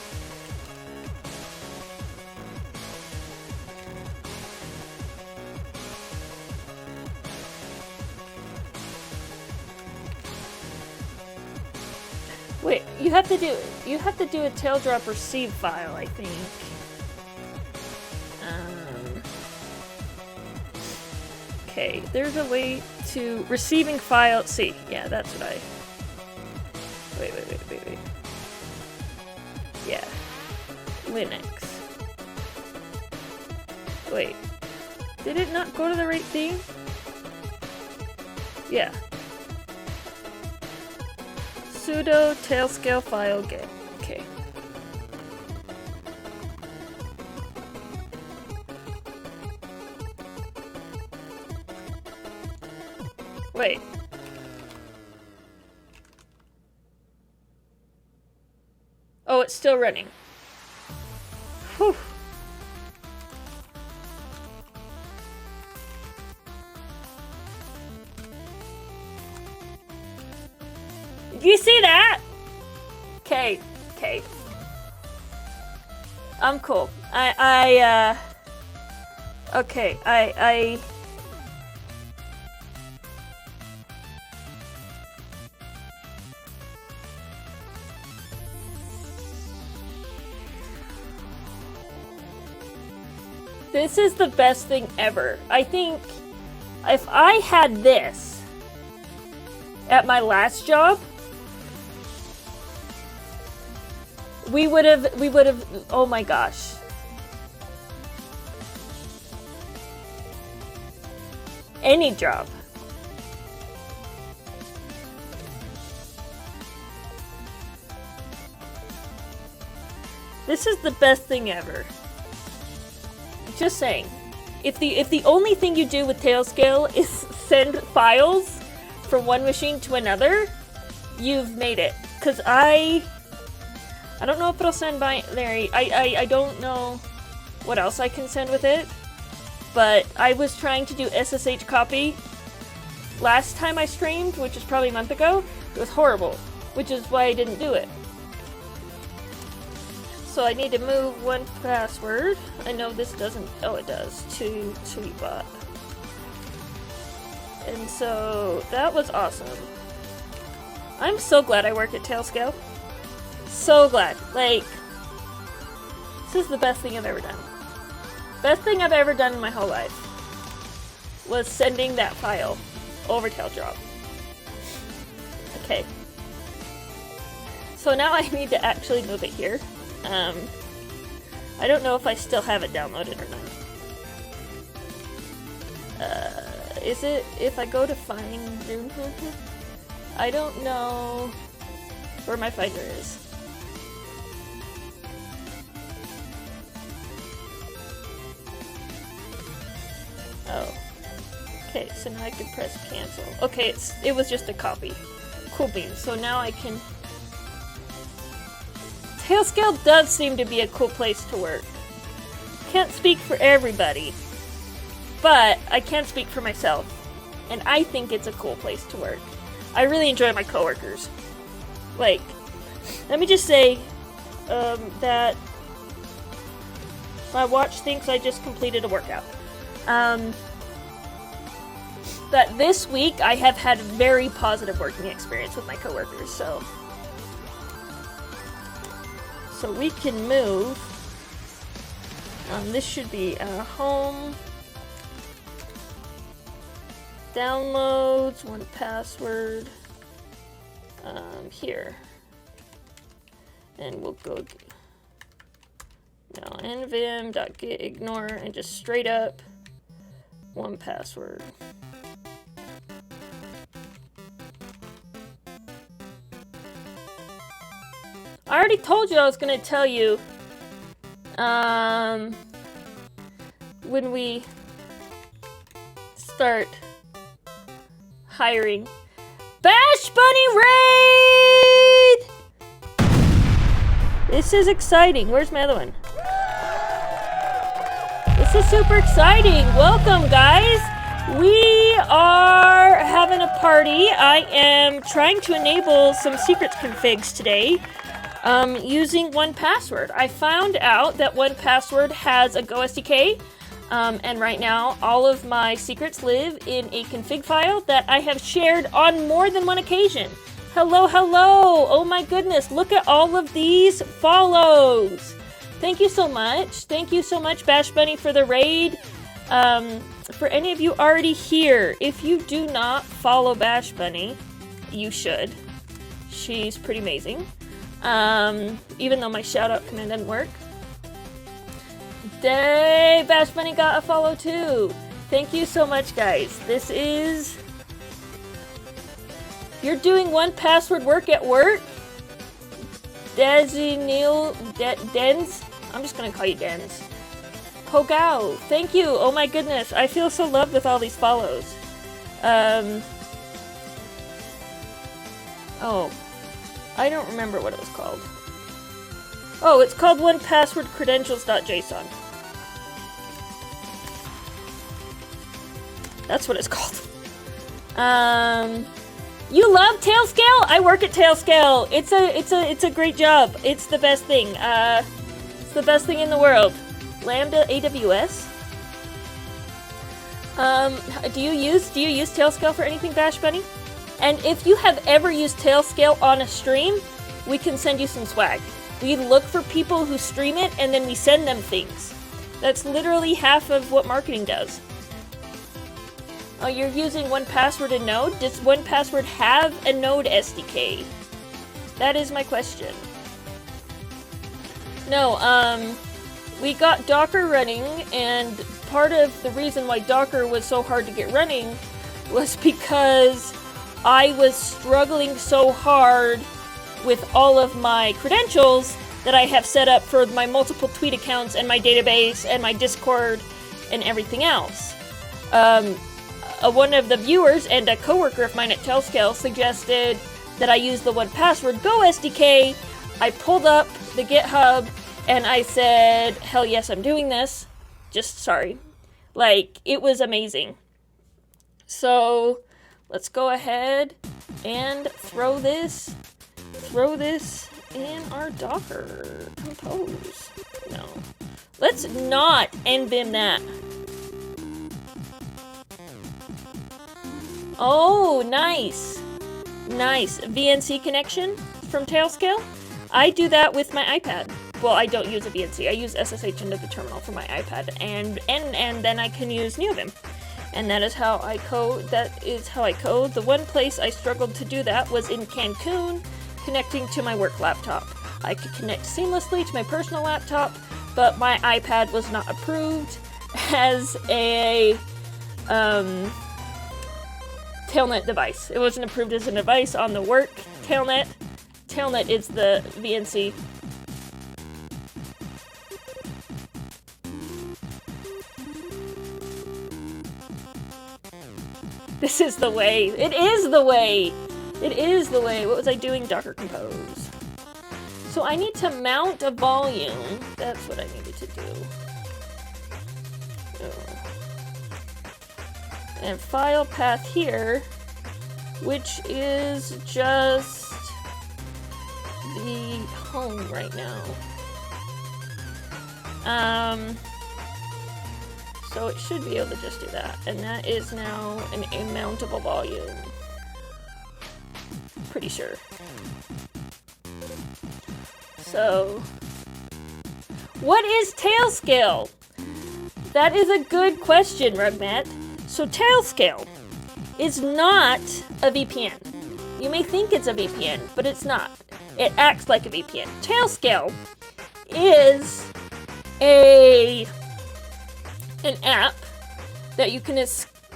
Wait, you have to do a Taildrop receive file, I think. Okay, there's a way to receiving file. See, yeah, that's what I. Wait. Yeah, Linux. Wait, did it not go to the right thing? Yeah. Sudo tailscale file get. Okay. Wait. Oh, it's still running. Whew. You see that? Okay. I'm cool. Okay, This is the best thing ever. I think if I had this at my last job, we would have, oh my gosh. Any job. This is the best thing ever. Just saying. If the only thing you do with Tailscale is send files from one machine to another, you've made it. Cause I don't know if it'll send binary. I don't know what else I can send with it. But I was trying to do SSH copy last time I streamed, which is probably a month ago. It was horrible, which is why I didn't do it. So I need to move one password. I know this doesn't, oh it does, to Tweetbot. And so that was awesome. I'm so glad I work at Tailscale. So glad. Like, this is the best thing I've ever done. Best thing I've ever done in my whole life was sending that file over Taildrop. Okay. So now I need to actually move it here. I don't know if I still have it downloaded or not. Is it, if I go to find, I don't know where my finder is. Oh. Okay, so now I can press cancel. Okay, it was just a copy. Cool beans. So now I can... Tailscale does seem to be a cool place to work. Can't speak for everybody, but I can speak for myself. And I think it's a cool place to work. I really enjoy my coworkers. Like, let me just say that my watch thinks I just completed a workout. That this week I have had very positive working experience with my coworkers, so we can move. This should be home, downloads, one password. here. And we'll go now nvim.get_ignore and just straight up 1Password. I already told you I was going to tell you when we start hiring. Bash Bunny Raid! This is exciting. Where's my other one? This is super exciting. Welcome, guys. We are having a party. I am trying to enable some secrets configs today. Using 1Password. I found out that 1Password has a Go SDK, and right now all of my secrets live in a config file that I have shared on more than one occasion. Hello, hello! Oh my goodness, look at all of these follows! Thank you so much. Thank you so much, Bash Bunny, for the raid. For any of you already here, if you do not follow Bash Bunny, you should. She's pretty amazing. Even though my shout-out command didn't work. Day, Bash Bunny got a follow too. Thank you so much, guys. This is... You're doing 1Password work at work? Dens? I'm just gonna call you Dens. Pogao, thank you. Oh my goodness, I feel so loved with all these follows. Oh. I don't remember what it was called. Oh, it's called 1Password credentials.json. That's what it's called. You love Tailscale? I work at Tailscale. It's a great job. It's the best thing. It's the best thing in the world. Lambda AWS. Do you use Tailscale for anything, Bash Bunny? And if you have ever used Tailscale on a stream, we can send you some swag. We look for people who stream it, and then we send them things. That's literally half of what marketing does. Oh, you're using 1Password and Node? Does 1Password have a Node SDK? That is my question. No, we got Docker running, and part of the reason why Docker was so hard to get running was because I was struggling so hard with all of my credentials that I have set up for my multiple tweet accounts and my database and my Discord and everything else. One of the viewers and a coworker of mine at Tailscale suggested that I use the 1Password Go SDK. I pulled up the GitHub and I said, hell yes, I'm doing this. Just sorry. Like, it was amazing. So... let's go ahead and throw this in our Docker compose. No. Let's not nvim that. Oh, nice. Nice. VNC connection from Tailscale. I do that with my iPad. Well, I don't use a VNC. I use SSH into the terminal for my iPad, and then I can use NeoVim. And that is how I code. The one place I struggled to do that was in Cancun, connecting to my work laptop. I could connect seamlessly to my personal laptop, but my iPad was not approved as a Tailnet device. It wasn't approved as a device on the work Tailnet. Tailnet is the VNC. This is the way. It is the way. It is the way. What was I doing? Docker compose. So I need to mount a volume. That's what I needed to do. And file path here, which is just the home right now. So it should be able to just do that. And that is now an immountable volume. Pretty sure. So, what is Tailscale? That is a good question, Rugmat. So Tailscale is not a VPN. You may think it's a VPN, but it's not. It acts like a VPN. Tailscale is an app that you can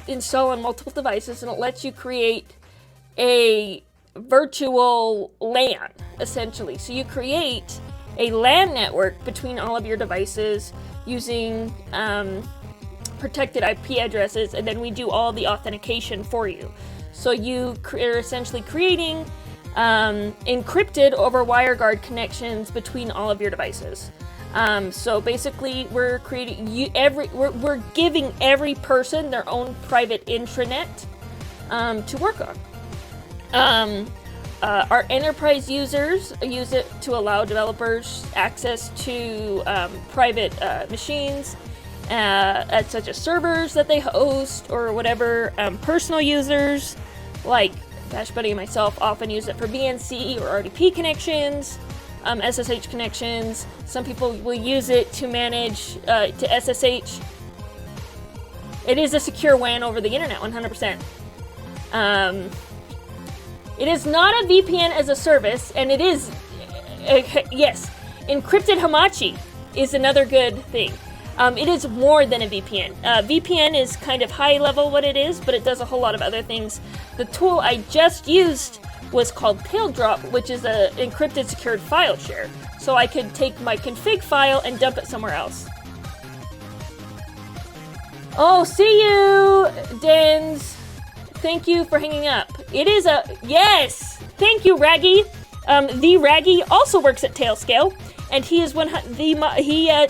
install on multiple devices, and it lets you create a virtual LAN, essentially. So you create a LAN network between all of your devices using protected IP addresses, and then we do all the authentication for you. So you are essentially creating encrypted over WireGuard connections between all of your devices. So basically, we're creating we're giving every person their own private intranet to work on. Our enterprise users use it to allow developers access to private machines, such as servers that they host or whatever. Personal users, like Bash Buddy and myself, often use it for VNC or RDP connections, SSH connections. Some people will use it to manage to SSH. It is a secure WAN over the internet, 100%. It is not a VPN as a service, and it is, yes, encrypted Hamachi is another good thing. It is more than a VPN. VPN is kind of high level what it is, but it does a whole lot of other things. The tool I just used was called Taildrop, which is an encrypted secured file share. So I could take my config file and dump it somewhere else. Oh, see you, Dens. Thank you for hanging up. It is a, yes! Thank you, Raggy. The Raggy also works at Tailscale, and he is he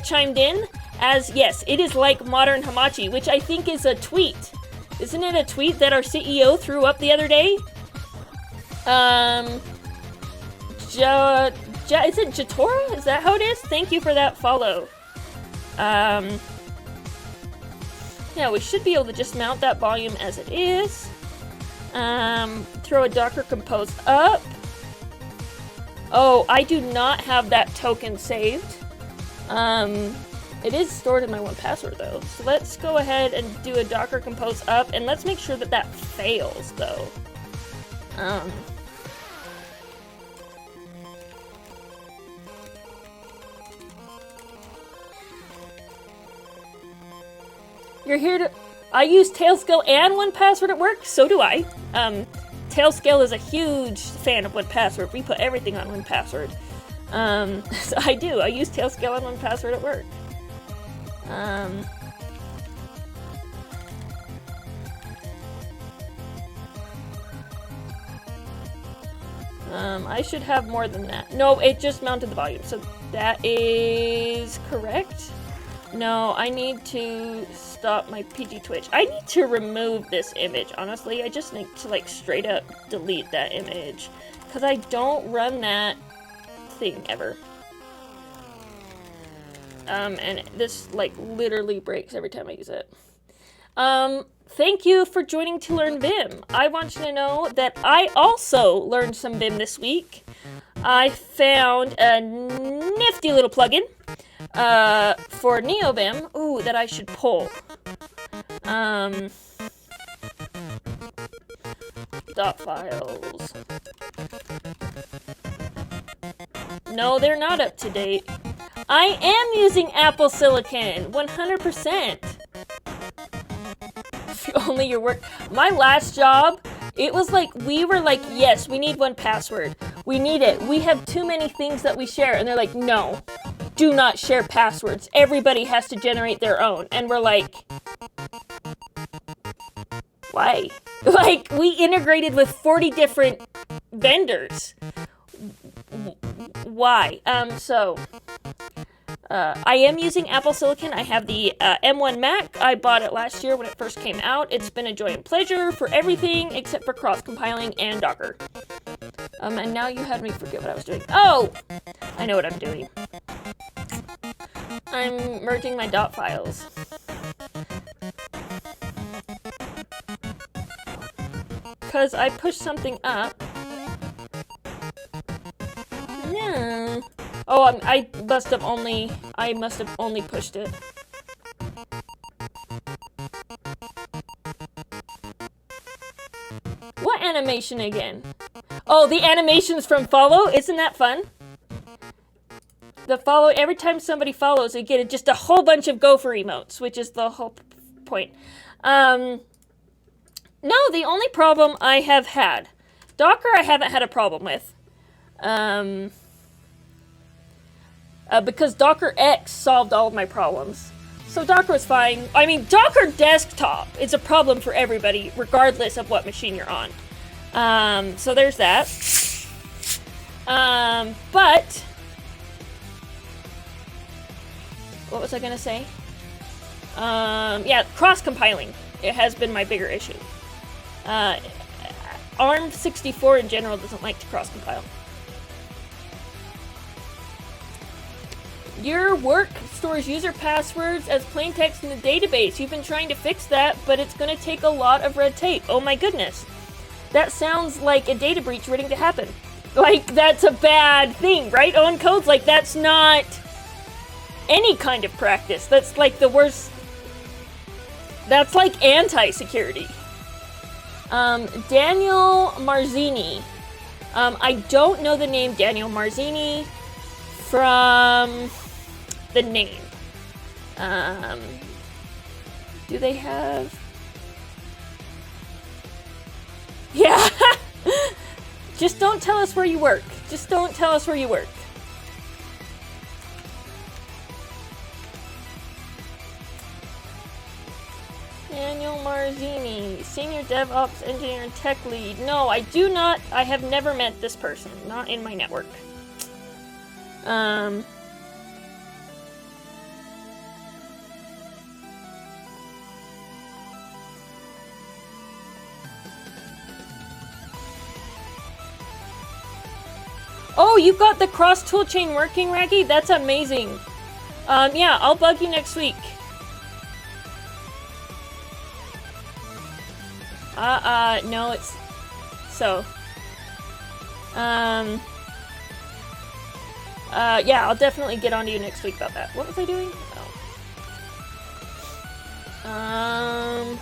chimed in as, yes, it is like modern Hamachi, which I think is a tweet. Isn't it a tweet that our CEO threw up the other day? Is it Jatora? Is that how it is? Thank you for that follow. Yeah, we should be able to just mount that volume as it is. Throw a Docker Compose up. Oh, I do not have that token saved. It is stored in my 1Password though. So let's go ahead and do a Docker Compose up, and let's make sure that that fails though. You're here to... I use Tailscale and 1Password at work, so do I. Tailscale is a huge fan of 1Password. We put everything on 1Password. So I do. I use Tailscale and 1Password at work. I should have more than that. No, it just mounted the volume, so that is correct. No, I need to stop my PG Twitch. I need to remove this image, honestly. I just need to, like, straight up delete that image. Because I don't run that thing ever. And this, like, literally breaks every time I use it. Thank you for joining to learn Vim. I want you to know that I also learned some Vim this week. I found a nifty little plugin for NeoVim, that I should pull. Dot files. No, they're not up to date. I am using Apple Silicon, 100%. If only your work. My last job, it was like, we were like, yes, we need 1Password. We need it. We have too many things that we share. And they're like, no, do not share passwords. Everybody has to generate their own. And we're like, why? Like, we integrated with 40 different vendors. Why? I am using Apple Silicon. I have the M1 Mac. I bought it last year when it first came out. It's been a joy and pleasure for everything except for cross-compiling and Docker. And now you had me forget what I was doing. Oh! I know what I'm doing. I'm merging my dot files. Because I pushed something up. No. Oh, I must have only pushed it. What animation again? Oh, the animations from follow, isn't that fun? The follow, every time somebody follows, they get just a whole bunch of gopher emotes, which is the whole point. No, the only problem I have had, Docker I haven't had a problem with. Because Docker X solved all of my problems. So Docker was fine. I mean, Docker Desktop is a problem for everybody, regardless of what machine you're on. So there's that. But what was I gonna say? Yeah, cross-compiling. It has been my bigger issue. ARM64 in general doesn't like to cross-compile. Your work stores user passwords as plain text in the database. You've been trying to fix that, but it's going to take a lot of red tape. Oh my goodness. That sounds like a data breach waiting to happen. Like, that's a bad thing, right? On codes, like, that's not any kind of practice. That's like the worst. That's like anti-security. Daniel Marzini. I don't know the name Daniel Marzini from the name. Do they have... Yeah. Just don't tell us where you work. Just don't tell us where you work. Daniel Marzini, Senior DevOps Engineer and Tech Lead. No, I do not. I have never met this person. Not in my network. Oh, you got the cross toolchain working, Raggy? That's amazing. Yeah, I'll bug you next week. No, it's... So. Yeah, I'll definitely get on to you next week about that. What was I doing? Oh.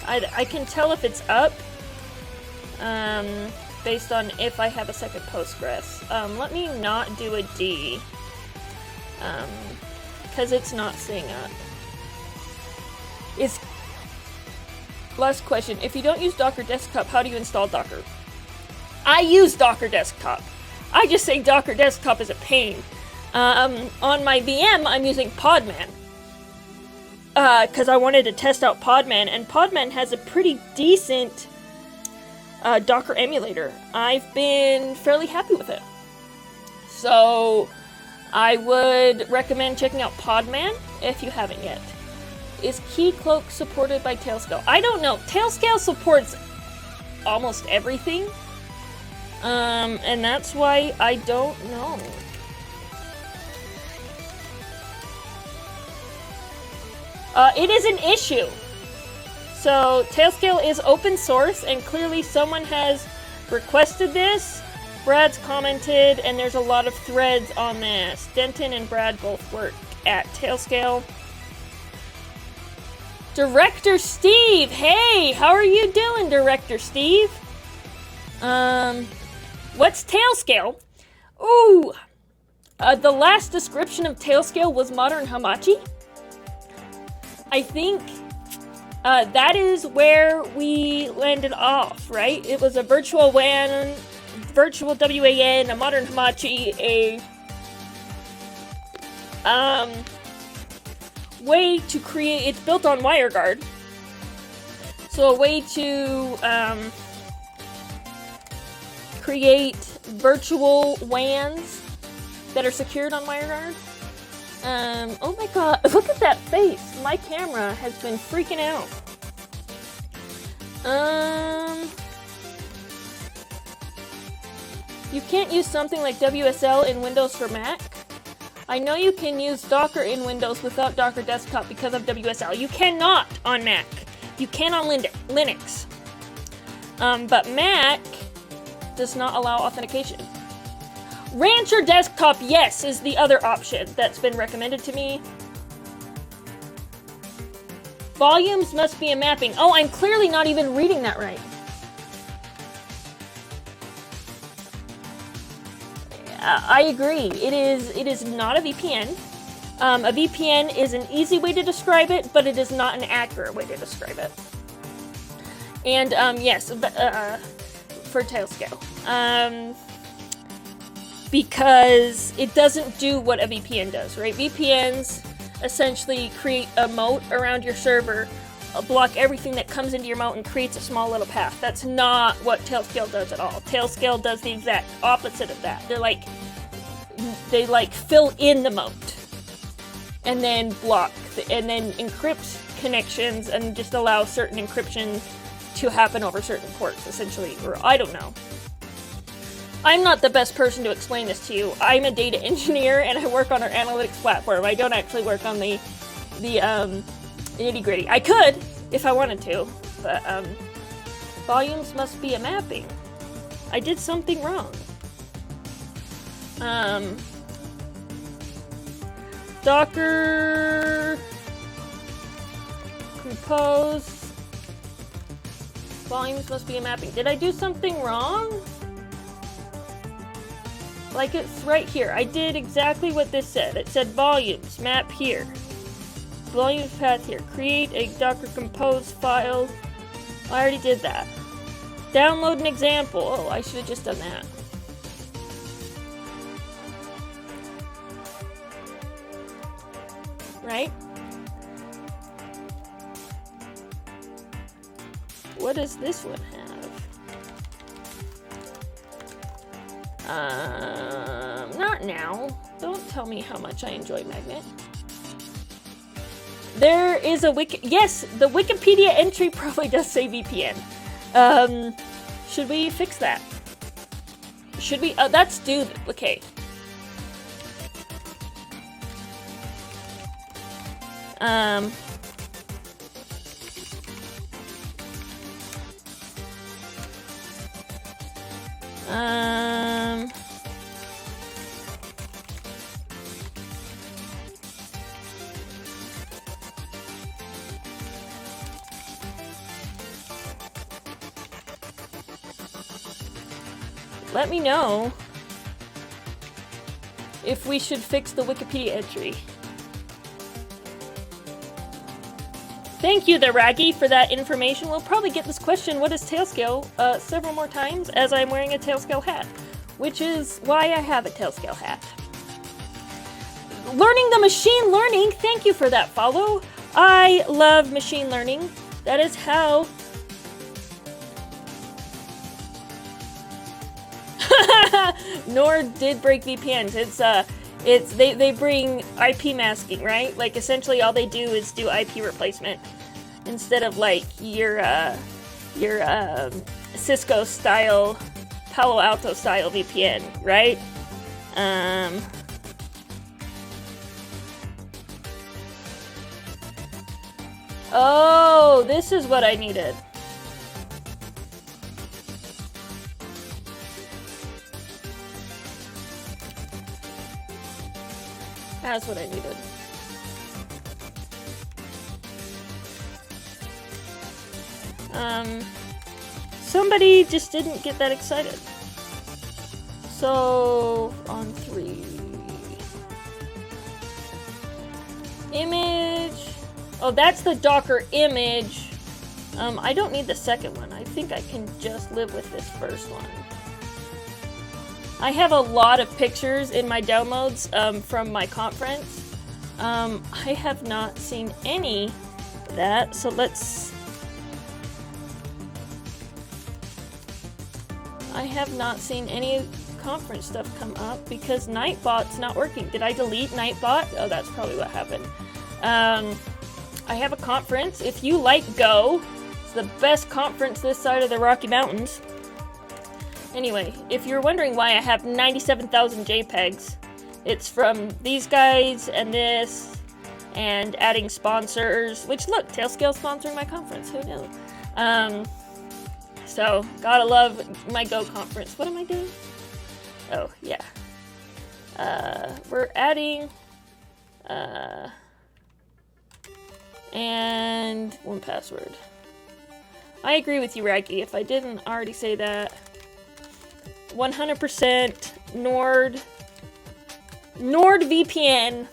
I can tell if it's up. Based on if I have a second Postgres. Let me not do a D. Because it's not staying up. Last question. If you don't use Docker Desktop, how do you install Docker? I use Docker Desktop. I just say Docker Desktop is a pain. On my VM, I'm using Podman. Because I wanted to test out Podman, and Podman has a pretty decent Docker emulator. I've been fairly happy with it. So, I would recommend checking out Podman if you haven't yet. Is Keycloak supported by Tailscale? I don't know. Tailscale supports almost everything. And that's why I don't know. It is an issue. So, Tailscale is open source, and clearly someone has requested this. Brad's commented, and there's a lot of threads on this. Denton and Brad both work at Tailscale. Director Steve! Hey, how are you doing, Director Steve? What's Tailscale? Ooh! The last description of Tailscale was Modern Hamachi. I think that is where we landed off, right? It was a virtual WAN, virtual WAN, a Modern Hamachi, a way to create, it's built on WireGuard. So a way to create virtual WANs that are secured on WireGuard. Oh my god, look at that face. My camera has been freaking out. You can't use something like WSL in Windows for Mac. I know you can use Docker in Windows without Docker Desktop because of WSL. You cannot on Mac. You can on Linux. But Mac does not allow authentication. Rancher Desktop, yes, is the other option that's been recommended to me. Volumes must be a mapping. Oh, I'm clearly not even reading that right. I agree. It is not a VPN. A VPN is an easy way to describe it, but it is not an accurate way to describe it. And yes, for Tailscale. Because it doesn't do what a VPN does, right? VPNs essentially create a moat around your server, block everything that comes into your moat, and creates a small little path. That's not what Tailscale does at all. Tailscale does the exact opposite of that. They fill in the moat, and then block, and then encrypt connections, and just allow certain encryption to happen over certain ports, essentially. Or I don't know. I'm not the best person to explain this to you. I'm a data engineer, and I work on our analytics platform. I don't actually work on the nitty-gritty. I could, if I wanted to, but volumes must be a mapping. I did something wrong. Docker compose volumes must be a mapping. Did I do something wrong? Like, it's right here. I did exactly what this said. It said volumes, map here. Volumes path here. Create a Docker compose file. I already did that. Download an example. Oh, I should have just done that. Right? What does this one have? Not now. Don't tell me how much I enjoy Magnet. There is a yes, the Wikipedia entry probably does say VPN. Should we fix that? Should we? That's due. Okay. Let me know if we should fix the Wikipedia entry. Thank you there, Raggy, for that information. We'll probably get this question, what is Tailscale, several more times as I'm wearing a Tailscale hat, which is why I have a Tailscale hat. Learning the machine learning, thank you for that follow. I love machine learning. That is how... Nord did break VPNs. They bring IP masking, right? Like, essentially all they do is do IP replacement instead of like your Cisco style, Palo Alto style VPN, right? Oh, this is what I needed. That's what I needed. Somebody just didn't get that excited. So, on 3. Image. Oh, that's the Docker image. I don't need the second one. I think I can just live with this first one. I have a lot of pictures in my downloads from my conference. I have not seen any of that, so I have not seen any conference stuff come up because Nightbot's not working. Did I delete Nightbot? Oh, that's probably what happened. I have a conference. If you like Go, it's the best conference this side of the Rocky Mountains. Anyway, if you're wondering why I have 97,000 JPEGs, it's from these guys and this, and adding sponsors, which look, Tailscale sponsoring my conference, who knew? So, gotta love my Go conference. What am I doing? Oh, yeah. We're adding, and 1Password. I agree with you, Raggy. If I didn't already say that, 100% Nord NordVPN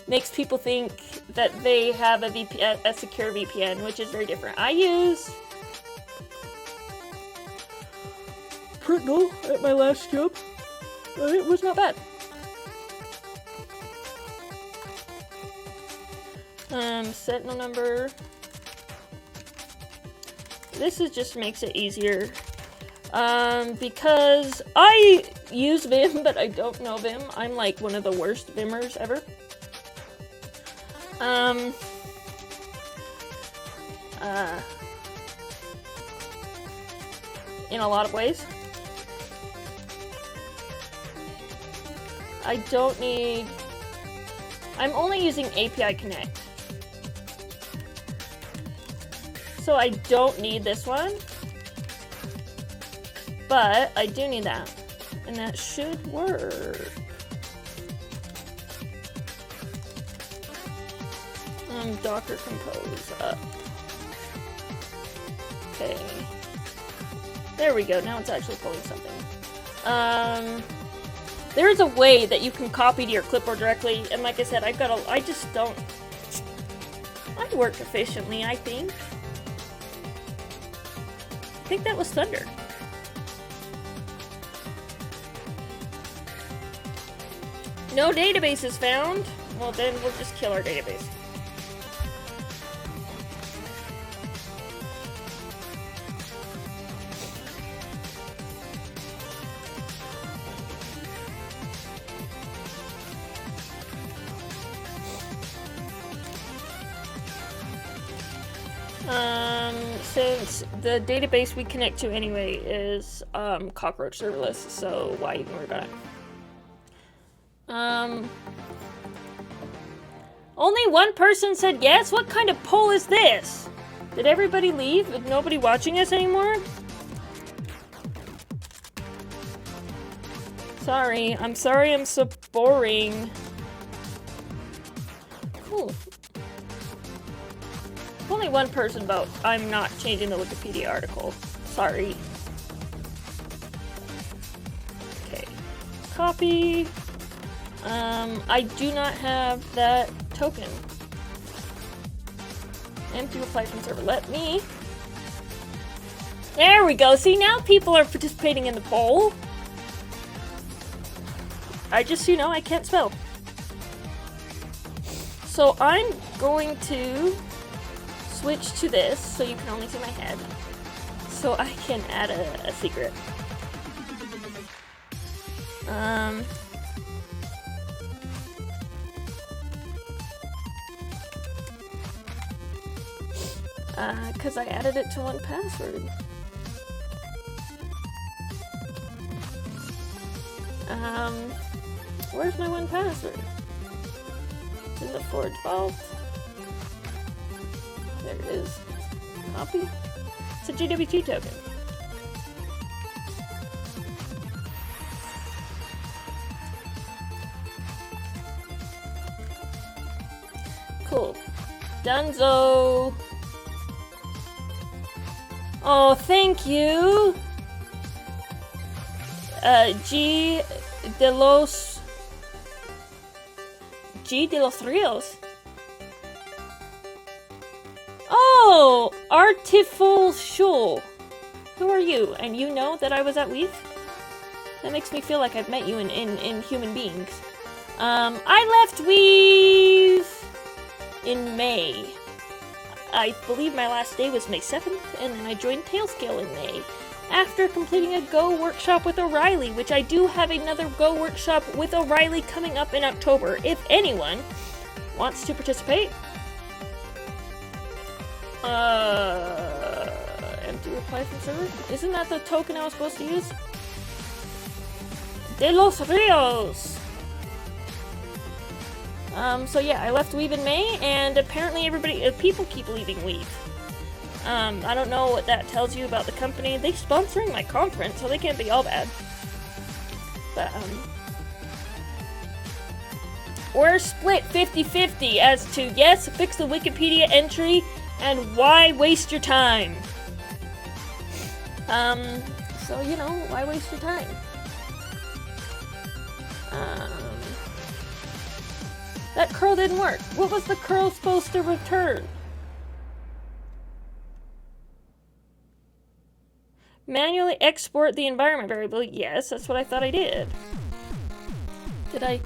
makes people think that they have a secure VPN, which is very different. I use Pritnell at my last job. It was not bad. Sentinel number. This just makes it easier. Because I use Vim, but I don't know Vim. I'm like one of the worst Vimmers ever. In a lot of ways. I don't need... I'm only using API Connect. So I don't need this one. But I do need that. And that should work. Docker compose up. Okay. There we go. Now it's actually pulling something. There's a way that you can copy to your clipboard directly, and like I said, I just don't... I work efficiently, I think. I think that was Thunder. No database is found. Well, then we'll just kill our database. Since the database we connect to anyway is cockroach serverless, so why even worry about it? Only one person said yes? What kind of poll is this? Did everybody leave with nobody watching us anymore? Sorry, I'm so boring. Cool. Only one person vote. I'm not changing the Wikipedia article. Sorry. Okay. Copy. I do not have that token. Empty reply from server. Let me. There we go. See, now people are participating in the poll. I just, I can't spell. So I'm going to switch to this so you can only see my head. So I can add a secret. Because I added it to 1Password. Where's my 1Password? It's in the forge vault. There it is. Copy. It's a GWT token. Cool. Dunzo. Oh, thank you. G de los Rios. Oh, Artificial. Who are you? And you know that I was at Weave? That makes me feel like I've met you in human beings. I left Weave in May. I believe my last day was May 7th, and then I joined Tailscale in May. After completing a Go workshop with O'Reilly, which I do have another Go workshop with O'Reilly coming up in October, if anyone wants to participate. Empty reply from server? Isn't that the token I was supposed to use? De los Rios! So yeah, I left Weave in May, and apparently people keep leaving Weave. I don't know what that tells you about the company. They're sponsoring my conference, so they can't be all bad. But, we're split 50-50 as to yes, fix the Wikipedia entry, and why waste your time? So, why waste your time? That curl didn't work. What was the curl supposed to return? Manually export the environment variable. Yes, that's what I thought I did. Did I?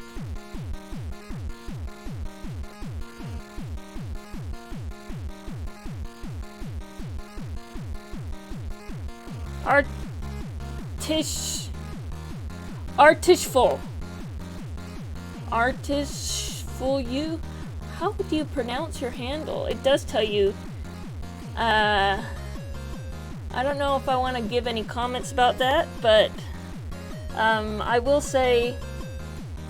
Artishful you? How would you pronounce your handle? It does tell you. I don't know if I want to give any comments about that, but I will say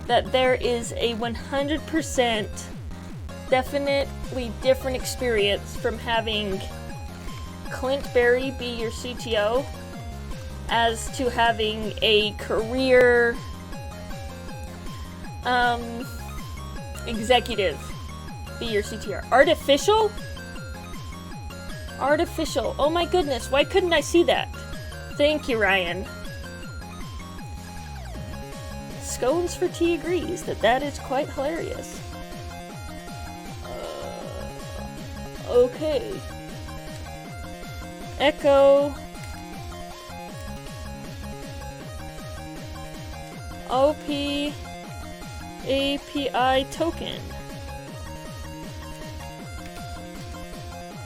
that there is a 100% definitely different experience from having Clint Berry be your CTO as to having a career executive be your CTO. Artificial. Oh my goodness, why couldn't I see that? Thank you, Ryan. Scones for Tea agrees that is quite hilarious. Okay. Echo. OP API token.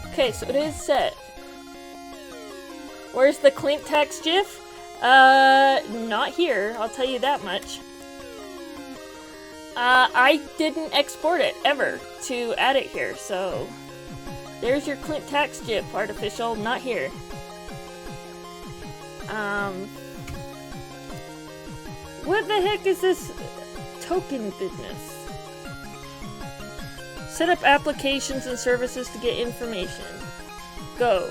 Okay, so it is set. Where's the Clint text GIF? Not here, I'll tell you that much. I didn't export it ever to add it here, so there's your Clint tax GIF, artificial, not here. What the heck is this token business? Set up applications and services to get information. Go.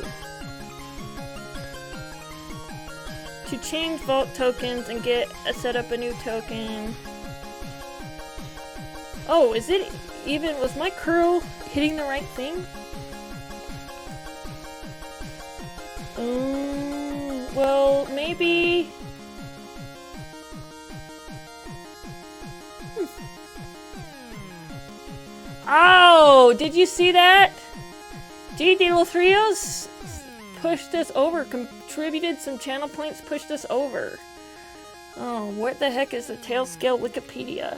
To change vault tokens and set up a new token. Oh, is it even, was my curl hitting the right thing? Well, maybe... Oh, did you see that? GD3Os pushed us over, contributed some channel points, pushed us over. Oh, what the heck is the Tailscale Wikipedia?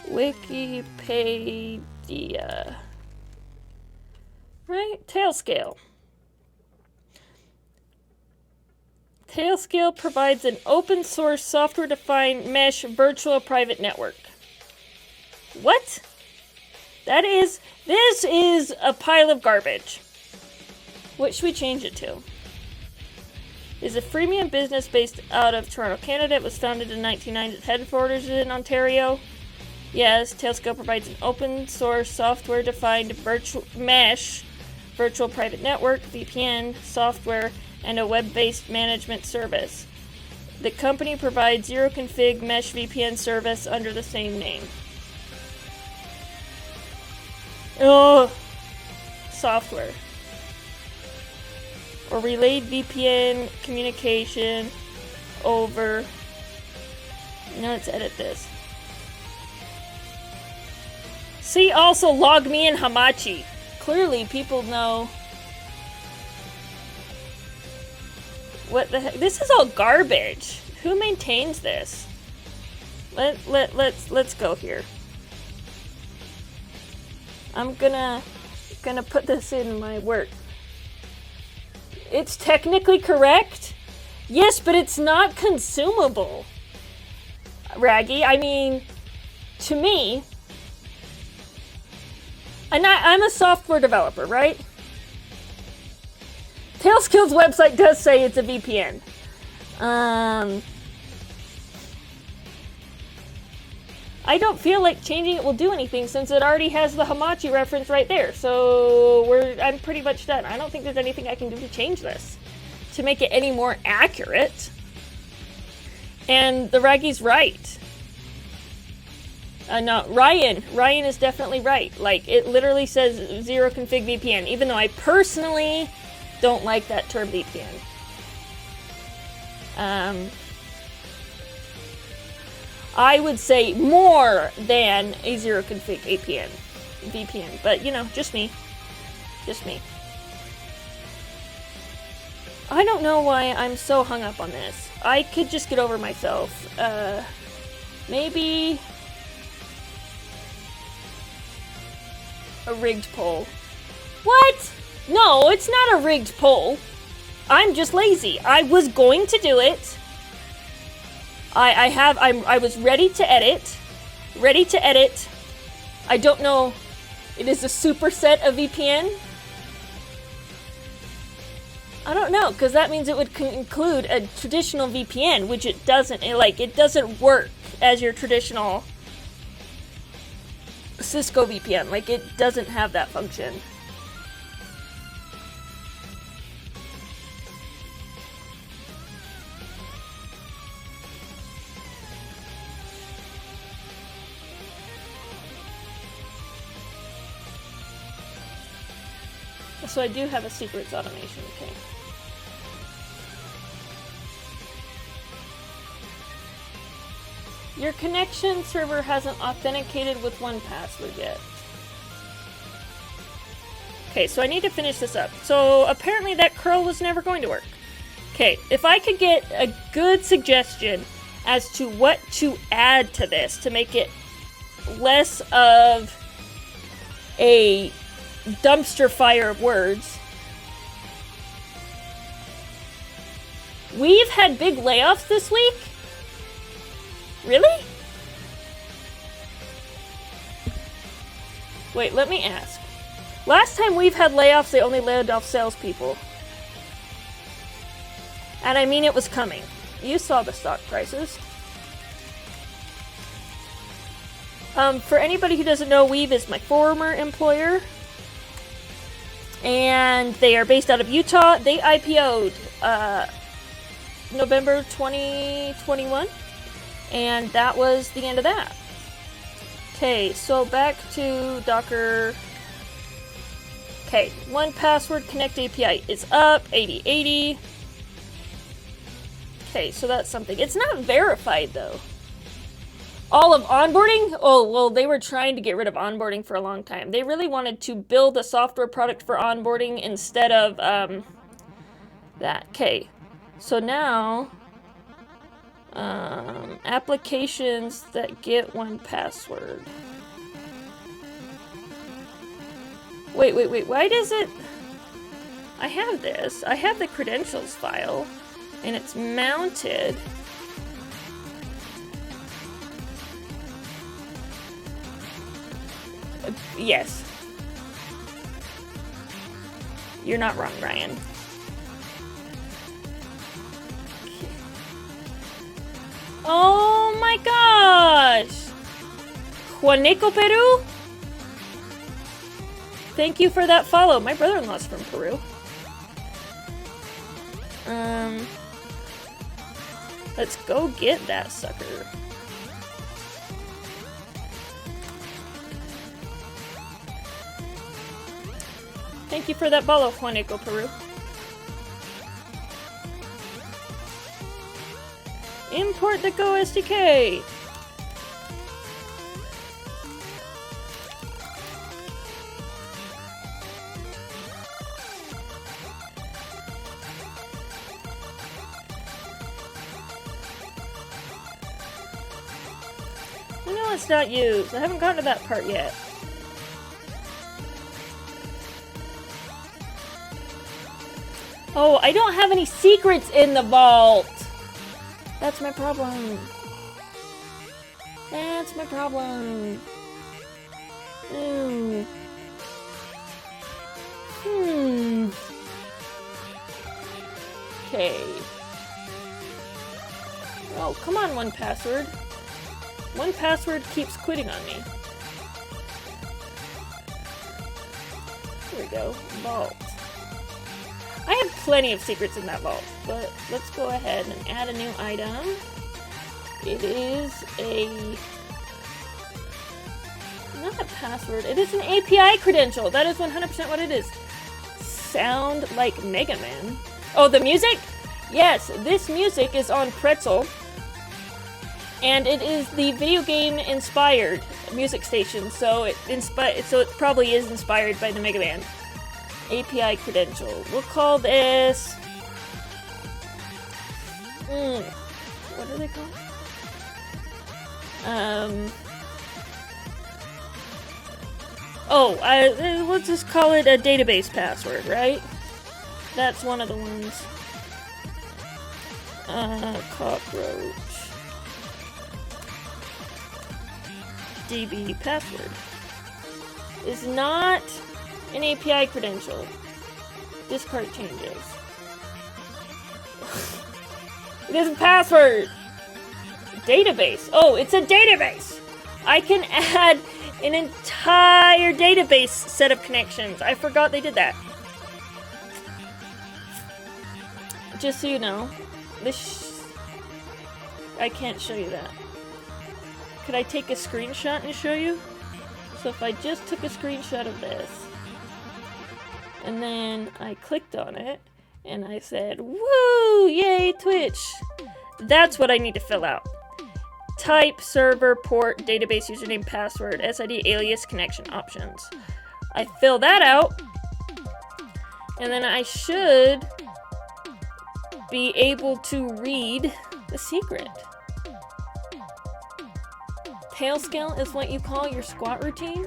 Wikipedia. Right? Tailscale. Tailscale provides an open source software-defined mesh virtual private network. What? This is a pile of garbage. What should we change it to? Is a freemium business based out of Toronto, Canada. It was founded in 1990. Its headquarters in Ontario. Yes, Tailscale provides an open source software-defined virtual mesh virtual private network, VPN, software, and a web-based management service. The company provides zero-config mesh VPN service under the same name. Oh, software. Or relayed VPN communication over... Now let's edit this. See also log me in Hamachi. Clearly people know... What the heck? This is all garbage. Who maintains this? Let's go here. I'm gonna put this in my work. It's technically correct. Yes, but it's not consumable. Raggy, I mean, to me, and I'm a software developer, right? Tailscale's website does say it's a VPN. I don't feel like changing it will do anything since it already has the Hamachi reference right there. So I'm pretty much done. I don't think there's anything I can do to change this to make it any more accurate. And the Raggy's right. No, Ryan is definitely right. Like, it literally says zero config VPN, even though I personally don't like that term VPN. I would say more than a zero config VPN. But, you know, just me. Just me. I don't know why I'm so hung up on this. I could just get over myself. Maybe a rigged poll. What? No, it's not a rigged poll. I'm just lazy. I was going to do it. I was ready to edit. Ready to edit. I don't know. It is a superset of VPN. I don't know, because that means it would include a traditional VPN, which it doesn't. It doesn't work as your traditional Cisco VPN. Like, it doesn't have that function. So I do have a secrets automation, okay. Your connection server hasn't authenticated with 1Password yet. Okay, so I need to finish this up. So apparently that curl was never going to work. Okay, if I could get a good suggestion as to what to add to this to make it less of a dumpster fire of words. We've had big layoffs this week? Really? Wait, let me ask. Last time we've had layoffs, they only laid off salespeople. And I mean, it was coming. You saw the stock prices. For anybody who doesn't know, Weave is my former employer. And they are based out of Utah. They IPO'd November 2021. And that was the end of that. Okay, so back to Docker. Okay, 1Password Connect API is up, 8080. Okay, so that's something. It's not verified, though. All of onboarding? Oh, well, they were trying to get rid of onboarding for a long time. They really wanted to build a software product for onboarding instead of that. Okay, so now applications that get 1Password. Wait, why does it... I have this. I have the credentials file, and it's mounted. Yes. You're not wrong, Ryan. Okay. Oh my gosh! Juaneco, Peru? Thank you for that follow. My brother-in-law's from Peru. Let's go get that sucker. Thank you for that follow, Juaneco, Peru. Import the Go SDK. It's not used. I haven't gotten to that part yet. Oh, I don't have any secrets in the vault. That's my problem. That's my problem. Ooh. Okay. Oh, come on, 1Password. 1Password keeps quitting on me. Here we go. Vault. I have plenty of secrets in that vault, but let's go ahead and add a new item. It is not a password, it is an API credential. That is 100% what it is. Sound like Mega Man. Oh, the music? Yes, this music is on Pretzel. And it is the video game inspired music station, so it probably is inspired by the Mega Man. API credential. We'll call this. What are they called? Let's just call it a database password, right? That's one of the ones. Cockroach. DB password. Is not an API credential. Discard changes. It is a password. Database. Oh, it's a database. I can add an entire database set of connections. I forgot they did that. Just so you know, I can't show you that. Could I take a screenshot and show you? So if I just took a screenshot of this, and then I clicked on it, and I said, woo, yay, Twitch. That's what I need to fill out. Type, server, port, database, username, password, SID, alias, connection options. I fill that out, and then I should be able to read the secret. Tailscale is what you call your squat routine?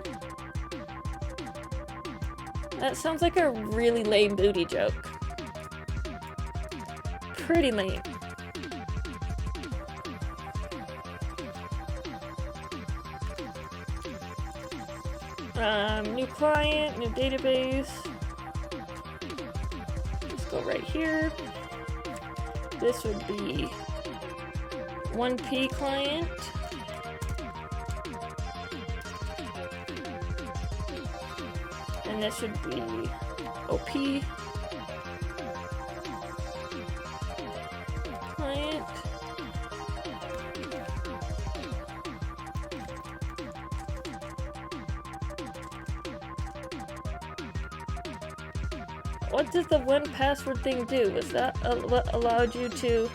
That sounds like a really lame booty joke. Pretty lame. New client, new database. Let's go right here. This would be 1P client. And this would be OP client. What does the one password thing do? Was that what allowed you to...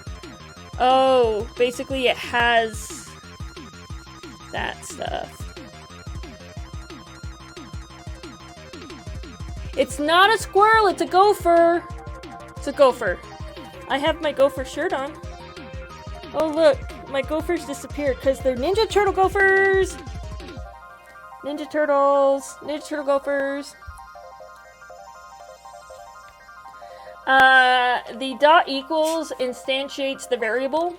Oh, basically it has that stuff. It's not a squirrel, it's a gopher. It's a gopher. I have my gopher shirt on. Oh look, my gophers disappeared because they're Ninja Turtle gophers. Ninja Turtles, Ninja Turtle gophers. The dot equals instantiates the variable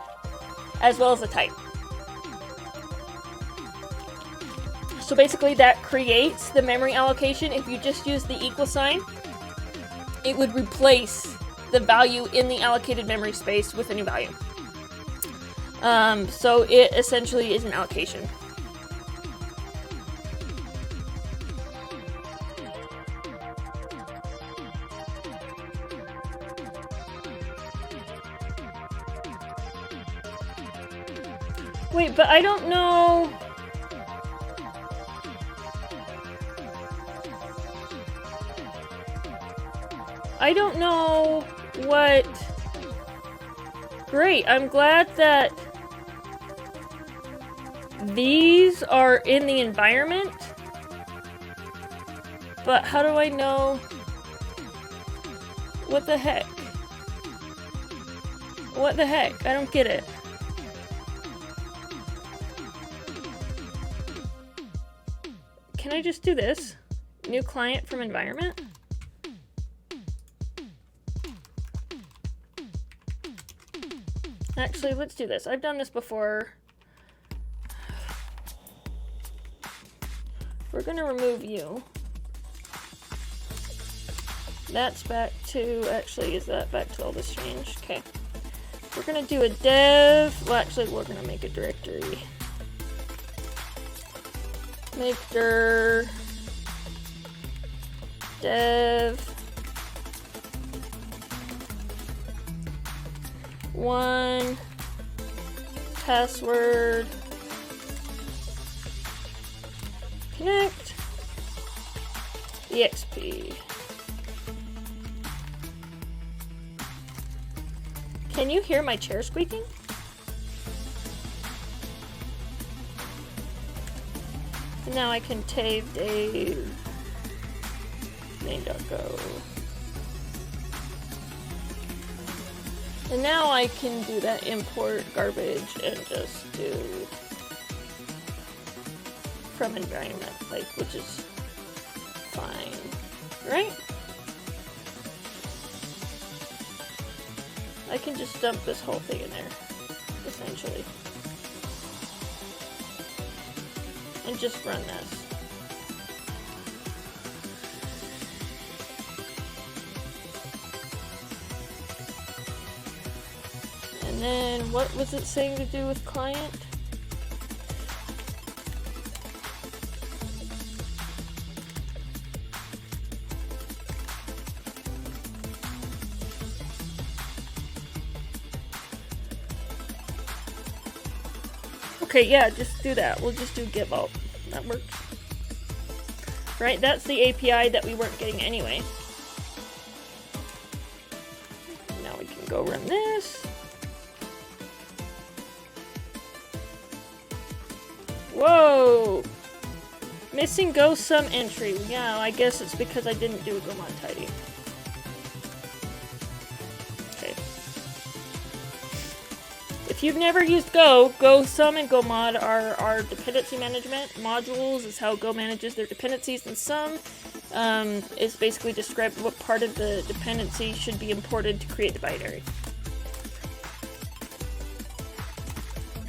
as well as the type. So basically that creates the memory allocation. If you just use the equal sign, it would replace the value in the allocated memory space with a new value. So it essentially is an allocation. Wait, but I don't know... I don't know what... Great, I'm glad that these are in the environment, but how do I know... What the heck? What the heck? I don't get it. Can I just do this? New client from environment? Actually, let's do this. I've done this before. We're gonna remove you. That's back to, actually, is that back to all this change? Okay. We're gonna do a dev, well actually we're gonna make a directory. Make dir dev one password connect exp. Can you hear my chair squeaking? Now I can Dave main.go. And now I can do that import garbage and just do from environment, like, which is fine, right? I can just dump this whole thing in there, essentially. And just run this. And then, what was it saying to do with client? Okay, yeah, just do that. We'll just do get vault. That works. Right, that's the API that we weren't getting anyway. Now we can go run this. Whoa! Missing go some entry. Yeah, I guess it's because I didn't do a go mod tidy. Okay. If you've never used Go sum and go mod are dependency management modules. Is how Go manages their dependencies, and sum is basically described what part of the dependency should be imported to create the binary.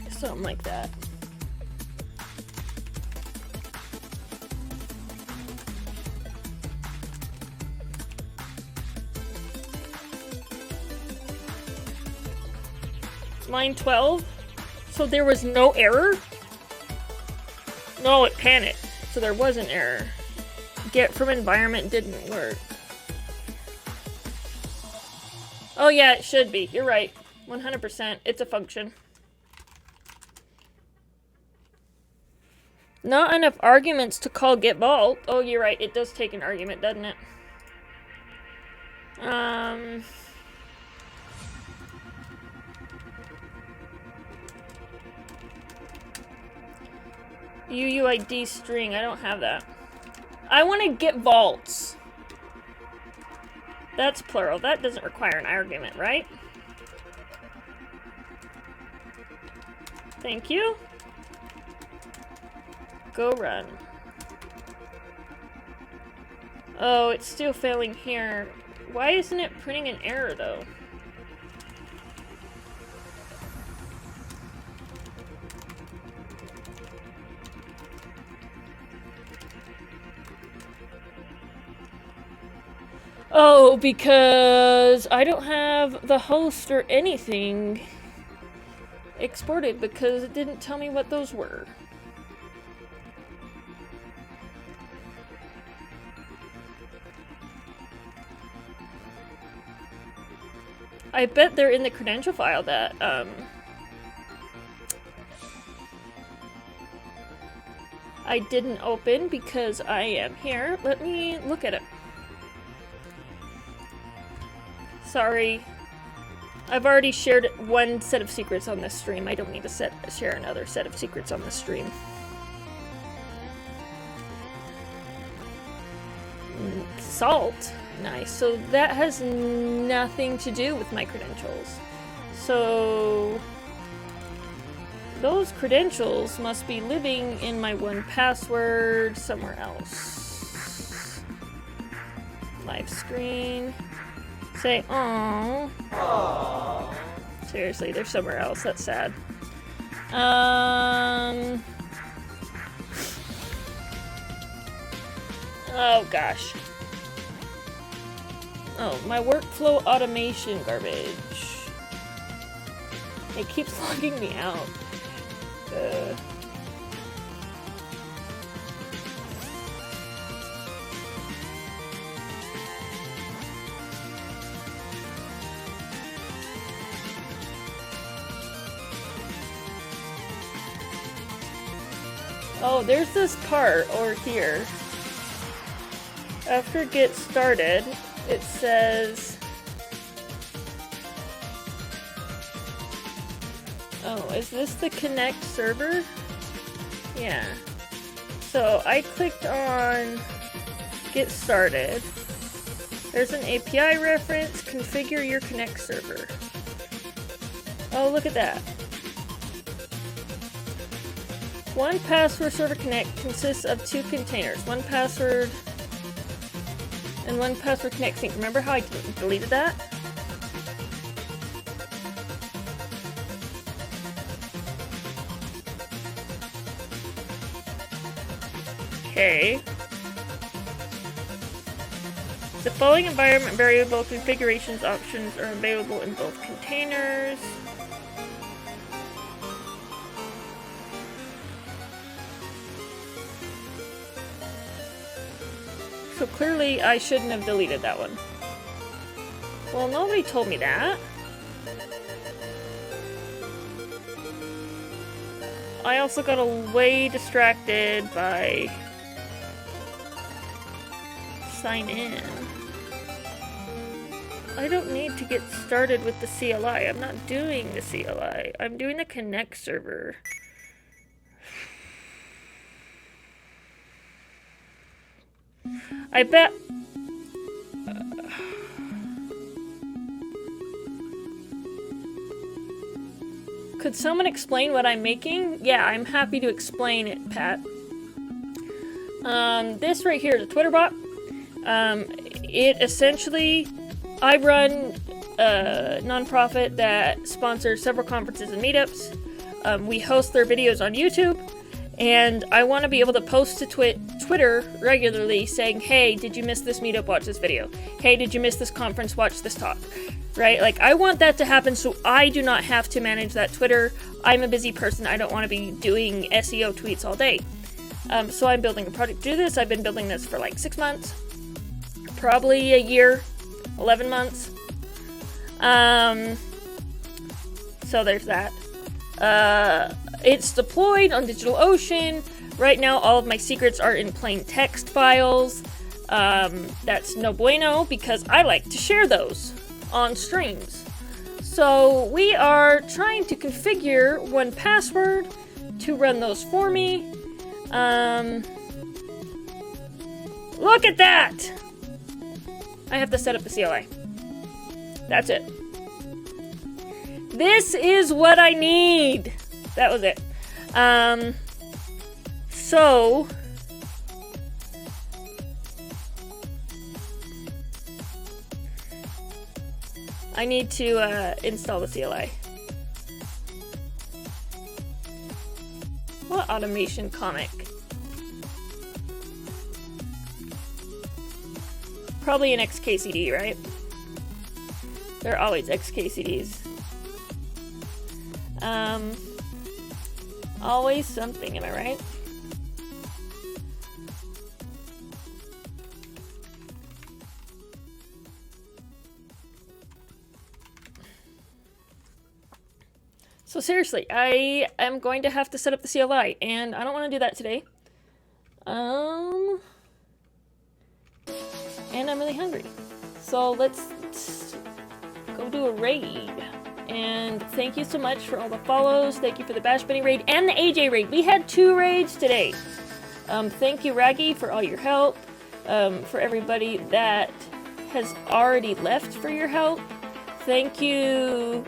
Something like that. Line 12. So there was no error? No, it panicked. So there was an error. Get from environment didn't work. Oh yeah, it should be. You're right. 100%. It's a function. Not enough arguments to call get vault. Oh, you're right. It does take an argument, doesn't it? UUID string. I don't have that. I want to get vaults. That's plural. That doesn't require an argument, right? Thank you. Go run. Oh, it's still failing here. Why isn't it printing an error, though? Oh, because I don't have the host or anything exported because it didn't tell me what those were. I bet they're in the credential file that, I didn't open because I am here. Let me look at it. Sorry. I've already shared one set of secrets on this stream. I don't need to share another set of secrets on this stream. Salt. Nice. So that has nothing to do with my credentials. So those credentials must be living in my 1Password somewhere else. Live screen. Say, aww. Seriously, they're somewhere else. That's sad. Oh gosh. Oh, my workflow automation garbage. It keeps logging me out. Oh, there's this part over here. After get started, it says... Oh, is this the connect server? Yeah. So I clicked on Get Started. There's an API reference, configure your Connect server. Oh, look at that. 1Password Server Connect consists of 2 containers, 1Password and 1Password Connect Sync. Remember how I deleted that? Okay. The following environment variable configurations options are available in both containers. So clearly I shouldn't have deleted that one. Well, nobody told me that. I also got way distracted by sign in. I don't need to get started with the CLI. I'm not doing the CLI. I'm doing the Connect server. I bet... Could someone explain what I'm making? Yeah, I'm happy to explain it, Pat. This right here is a Twitter bot. It essentially... I run a nonprofit that sponsors several conferences and meetups. We host their videos on YouTube. And I want to be able to post to Twitter regularly saying, hey, did you miss this meetup? Watch this video. Hey, did you miss this conference? Watch this talk. Right? Like, I want that to happen so I do not have to manage that Twitter. I'm a busy person. I don't want to be doing SEO tweets all day. So I'm building a project to do this. I've been building this for like 6 months. Probably a year. 11 months. So there's that. It's deployed on DigitalOcean. Right now, all of my secrets are in plain text files. That's no bueno because I like to share those on streams. So we are trying to configure 1Password to run those for me. Look at that! I have to set up the CLI. That's it. This is what I need. That was it. So I need to install the CLI. What automation comic? Probably an XKCD, right? They're always XKCDs. Always something, am I right? So seriously, I am going to have to set up the CLI, and I don't want to do that today. And I'm really hungry. So let's go do a raid. And thank you so much for all the follows. Thank you for the Bash Bunny raid and the AJ raid. We had 2 raids today. Thank you, Raggy, for all your help. For everybody that has already left for your help. Thank you,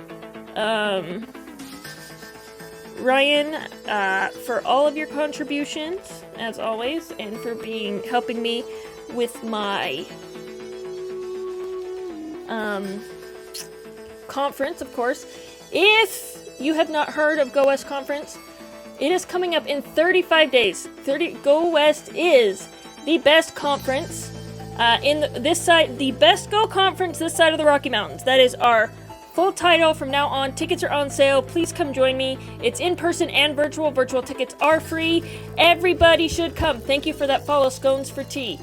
Ryan, for all of your contributions, as always, and for helping me with my conference, of course. If you have not heard of Go West Conference, it is coming up in 35 days. Go West is the best conference the best Go conference this side of the Rocky Mountains. That is our full title from now on. Tickets are on sale. Please come join me. It's in person and virtual. Virtual tickets are free. Everybody should come. Thank you for that follow, Scones for Tea.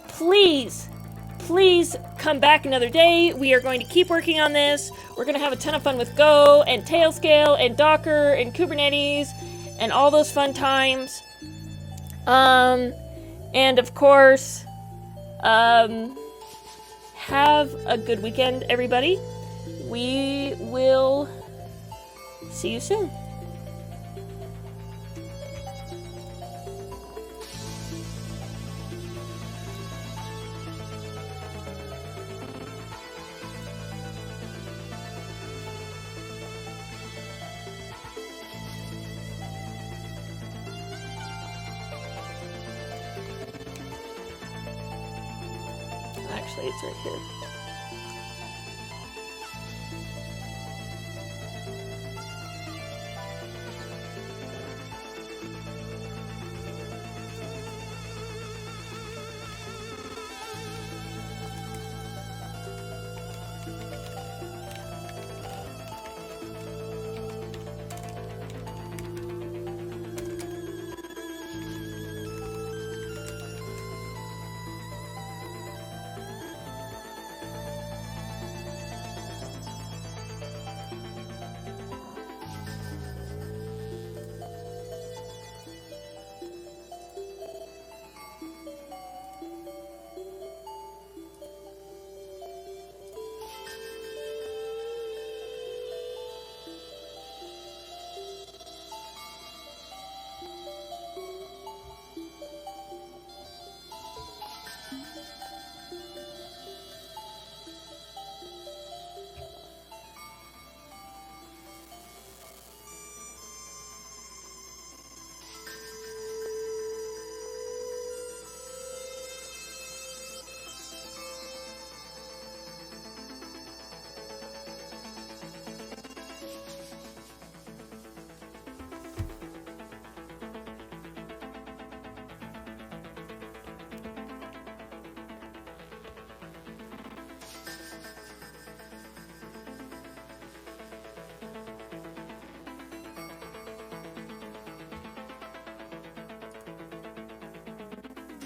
Please come back another day. We are going to keep working on this. We're going to have a ton of fun with Go and Tailscale and Docker and Kubernetes and all those fun times. And of course, have a good weekend, everybody. We will see you soon. say it's right here.